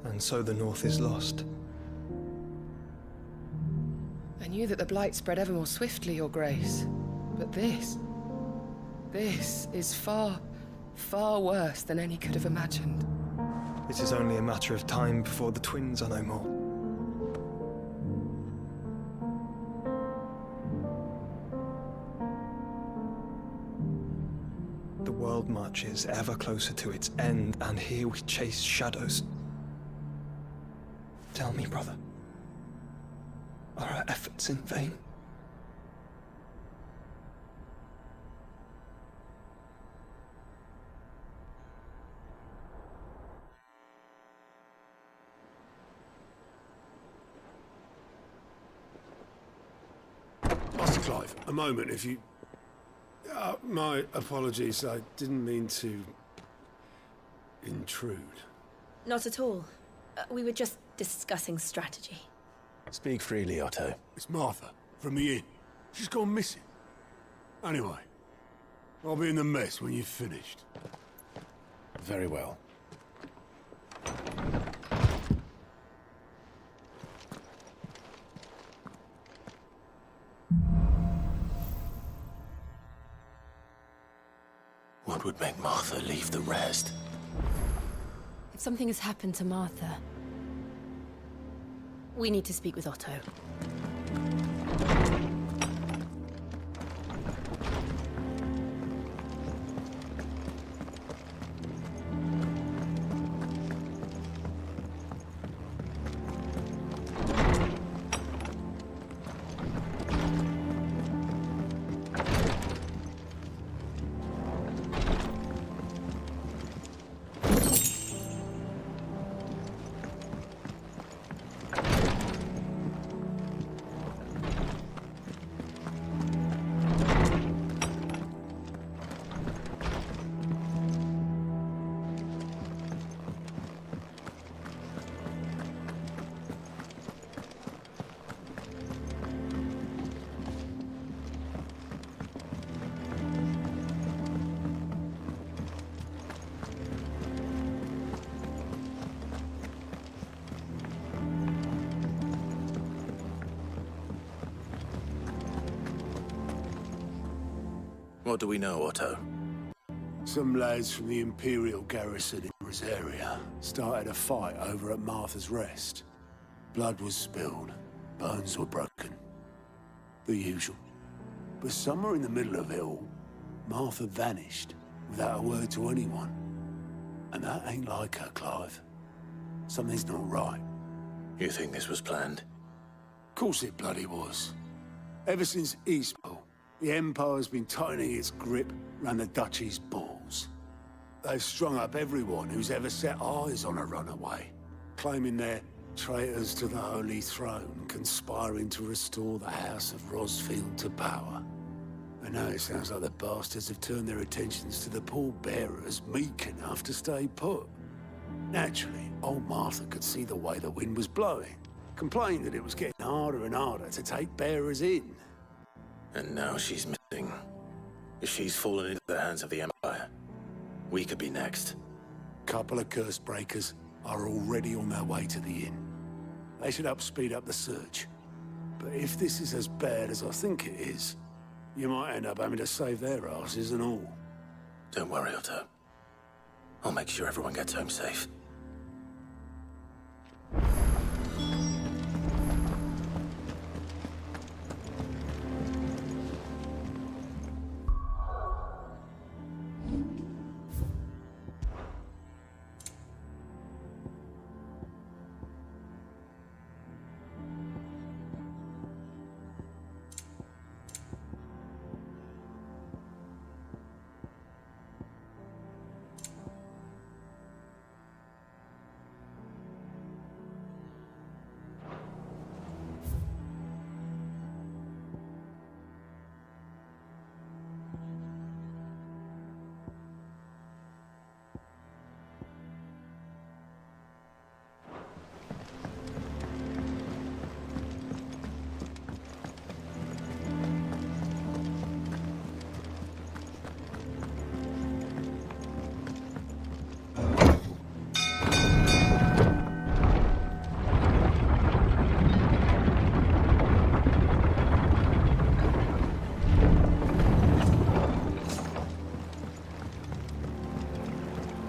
And so the North is lost. I knew that the Blight spread ever more swiftly, Your Grace. But this is far, far worse than any could have imagined. It is only a matter of time before the twins are no more. The world marches ever closer to its end, and here we chase shadows. Tell me, brother, are our efforts in vain? Master Clive, a moment, if you... my apologies, I didn't mean to... intrude. Not at all. We were just discussing strategy. Speak freely, Otto. It's Martha, from the inn. She's gone missing. Anyway, I'll be in the mess when you've finished. Very well. What would make Martha leave the rest? If something has happened to Martha, we need to speak with Otto. What do we know, Otto? Some lads from the Imperial garrison in Rosaria started a fight over at Martha's Rest. Blood was spilled, bones were broken. The usual. But somewhere in the middle of it all, Martha vanished without a word to anyone. And that ain't like her, Clive. Something's not right. You think this was planned? Of course it bloody was. Ever since Eastpool, the Empire's been tightening its grip round the Duchy's balls. They've strung up everyone who's ever set eyes on a runaway, claiming they're traitors to the Holy Throne, conspiring to restore the House of Rosfield to power. And now it sounds like the bastards have turned their attentions to the pallbearers meek enough to stay put. Naturally, old Martha could see the way the wind was blowing, complained that it was getting harder and harder to take bearers in. And now she's missing. If she's fallen into the hands of the Empire, we could be next. Couple of curse breakers are already on their way to the inn. They should help speed up the search. But if this is as bad as I think it is, you might end up having to save their asses and all. Don't worry, Otto. I'll make sure everyone gets home safe.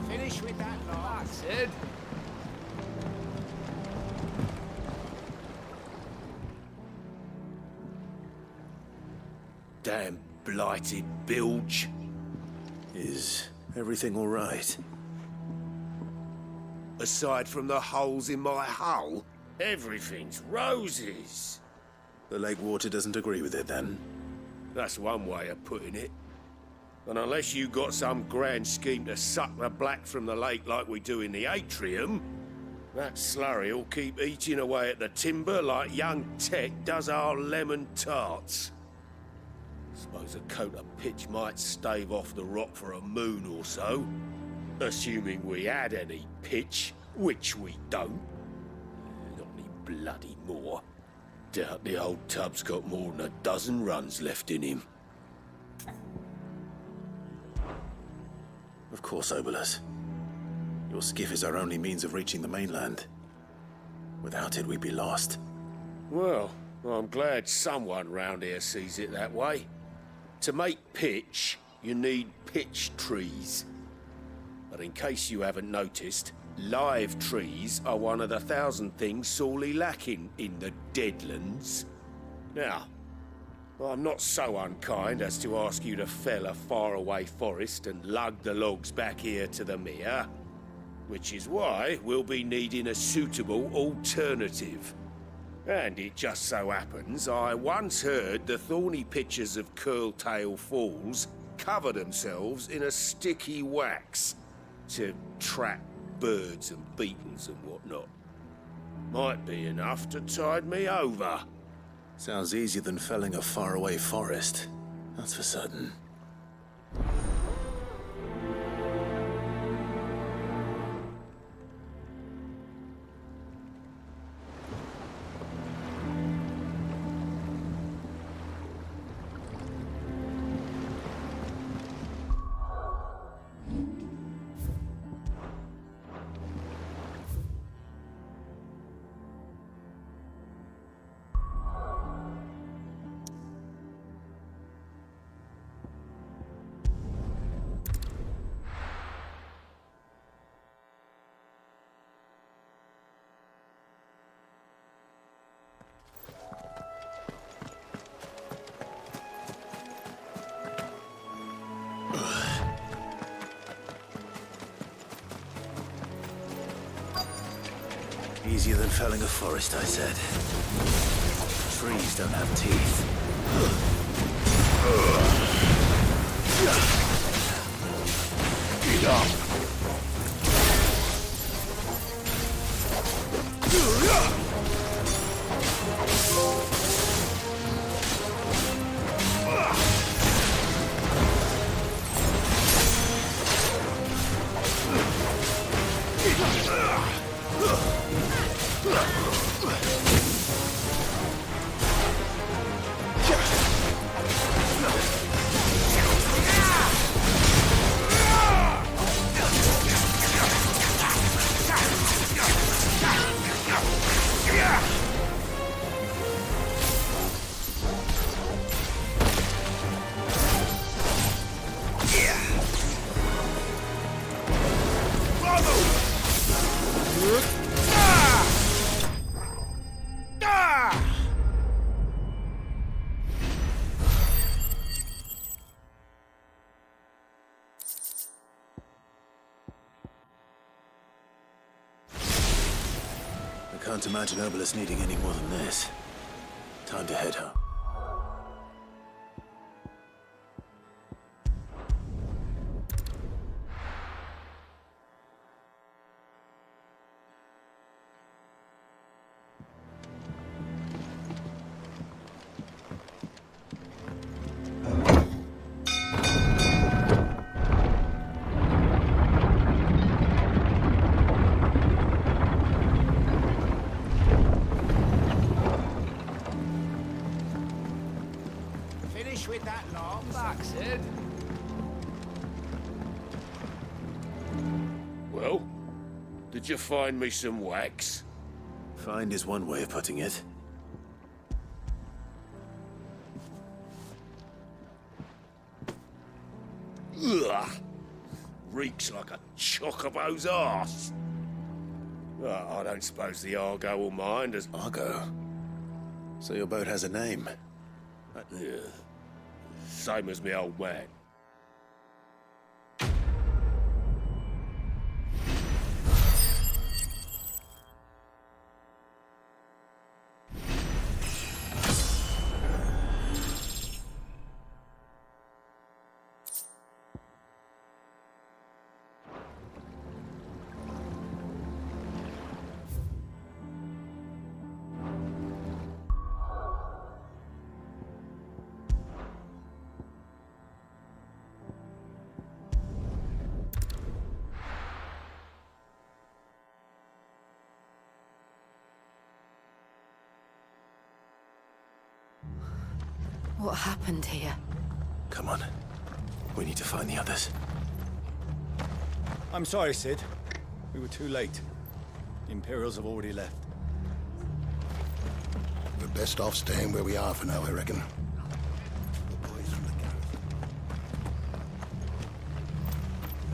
Finish with that lot. Sid. Damn blighted bilge. Is everything all right? Aside from the holes in my hull, everything's roses. The lake water doesn't agree with it, then? That's one way of putting it. And unless you got some grand scheme to suck the black from the lake like we do in the atrium, that slurry'll keep eating away at the timber like young Tech does our lemon tarts. Suppose a coat of pitch might stave off the rock for a moon or so. Assuming we had any pitch, which we don't. Not any bloody more. Doubt the old tub's got more than a dozen runs left in him. Of course, Obolus. Your skiff is our only means of reaching the mainland. Without it, we'd be lost. Well, I'm glad someone round here sees it that way. To make pitch, you need pitch trees. But in case you haven't noticed, live trees are one of the 1,000 things sorely lacking in the Deadlands. Now, I'm not so unkind as to ask you to fell a faraway forest and lug the logs back here to the mere, which is why we'll be needing a suitable alternative. And it just so happens I once heard the thorny pitchers of Curltail Falls cover themselves in a sticky wax to trap birds and beetles and whatnot. Might be enough to tide me over. Sounds easier than felling a faraway forest. That's for certain. Easier than felling a forest, I said. Trees don't have teeth. Get up! Can't imagine Obelisk needing any more than this. Time to head home. Finish with that log. Back, Sid. Well, did you find me some wax? Find is one way of putting it. Ugh! Reeks like a chocobo's arse. I don't suppose the Argo will mind as... Argo? So your boat has a name? Yeah. Same as me old man. What happened here? Come on. We need to find the others. I'm sorry, Sid. We were too late. The Imperials have already left. We're best off staying where we are for now, I reckon.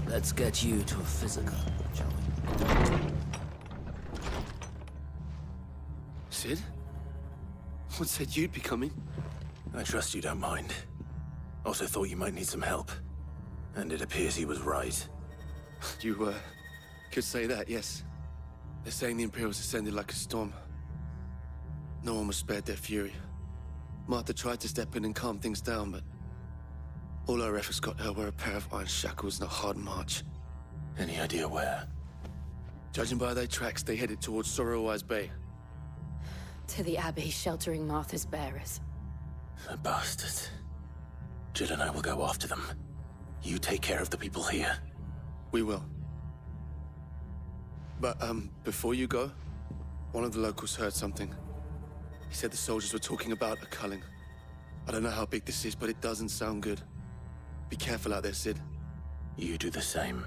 Let's get you to a physical, shall we? Sid? What said you'd be coming? I trust you don't mind. Also thought you might need some help. And it appears he was right. You, could say that, yes. They're saying the Imperials ascended like a storm. No one was spared their fury. Martha tried to step in and calm things down, but all our efforts got her were a pair of iron shackles and a hard march. Any idea where? Judging by their tracks, they headed towards Sorrowwise Bay. To the Abbey sheltering Martha's bearers. The bastards. Jill and I will go after them. You take care of the people here. We will. But, before you go, one of the locals heard something. He said the soldiers were talking about a culling. I don't know how big this is, but it doesn't sound good. Be careful out there, Sid. You do the same.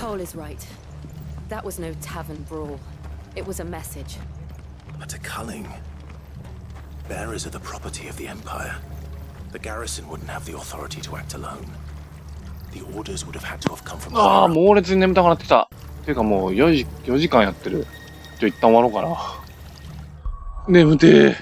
Cole is right. That was no tavern brawl. It was a message. But a culling. Bearers are the property of the Empire. The garrison wouldn't have the authority to act alone. The orders would have had to have come from ああ、猛烈に眠たくなってきた。ていうかもう4時間やってる。じゃあ一旦終わろうかな。眠てえ。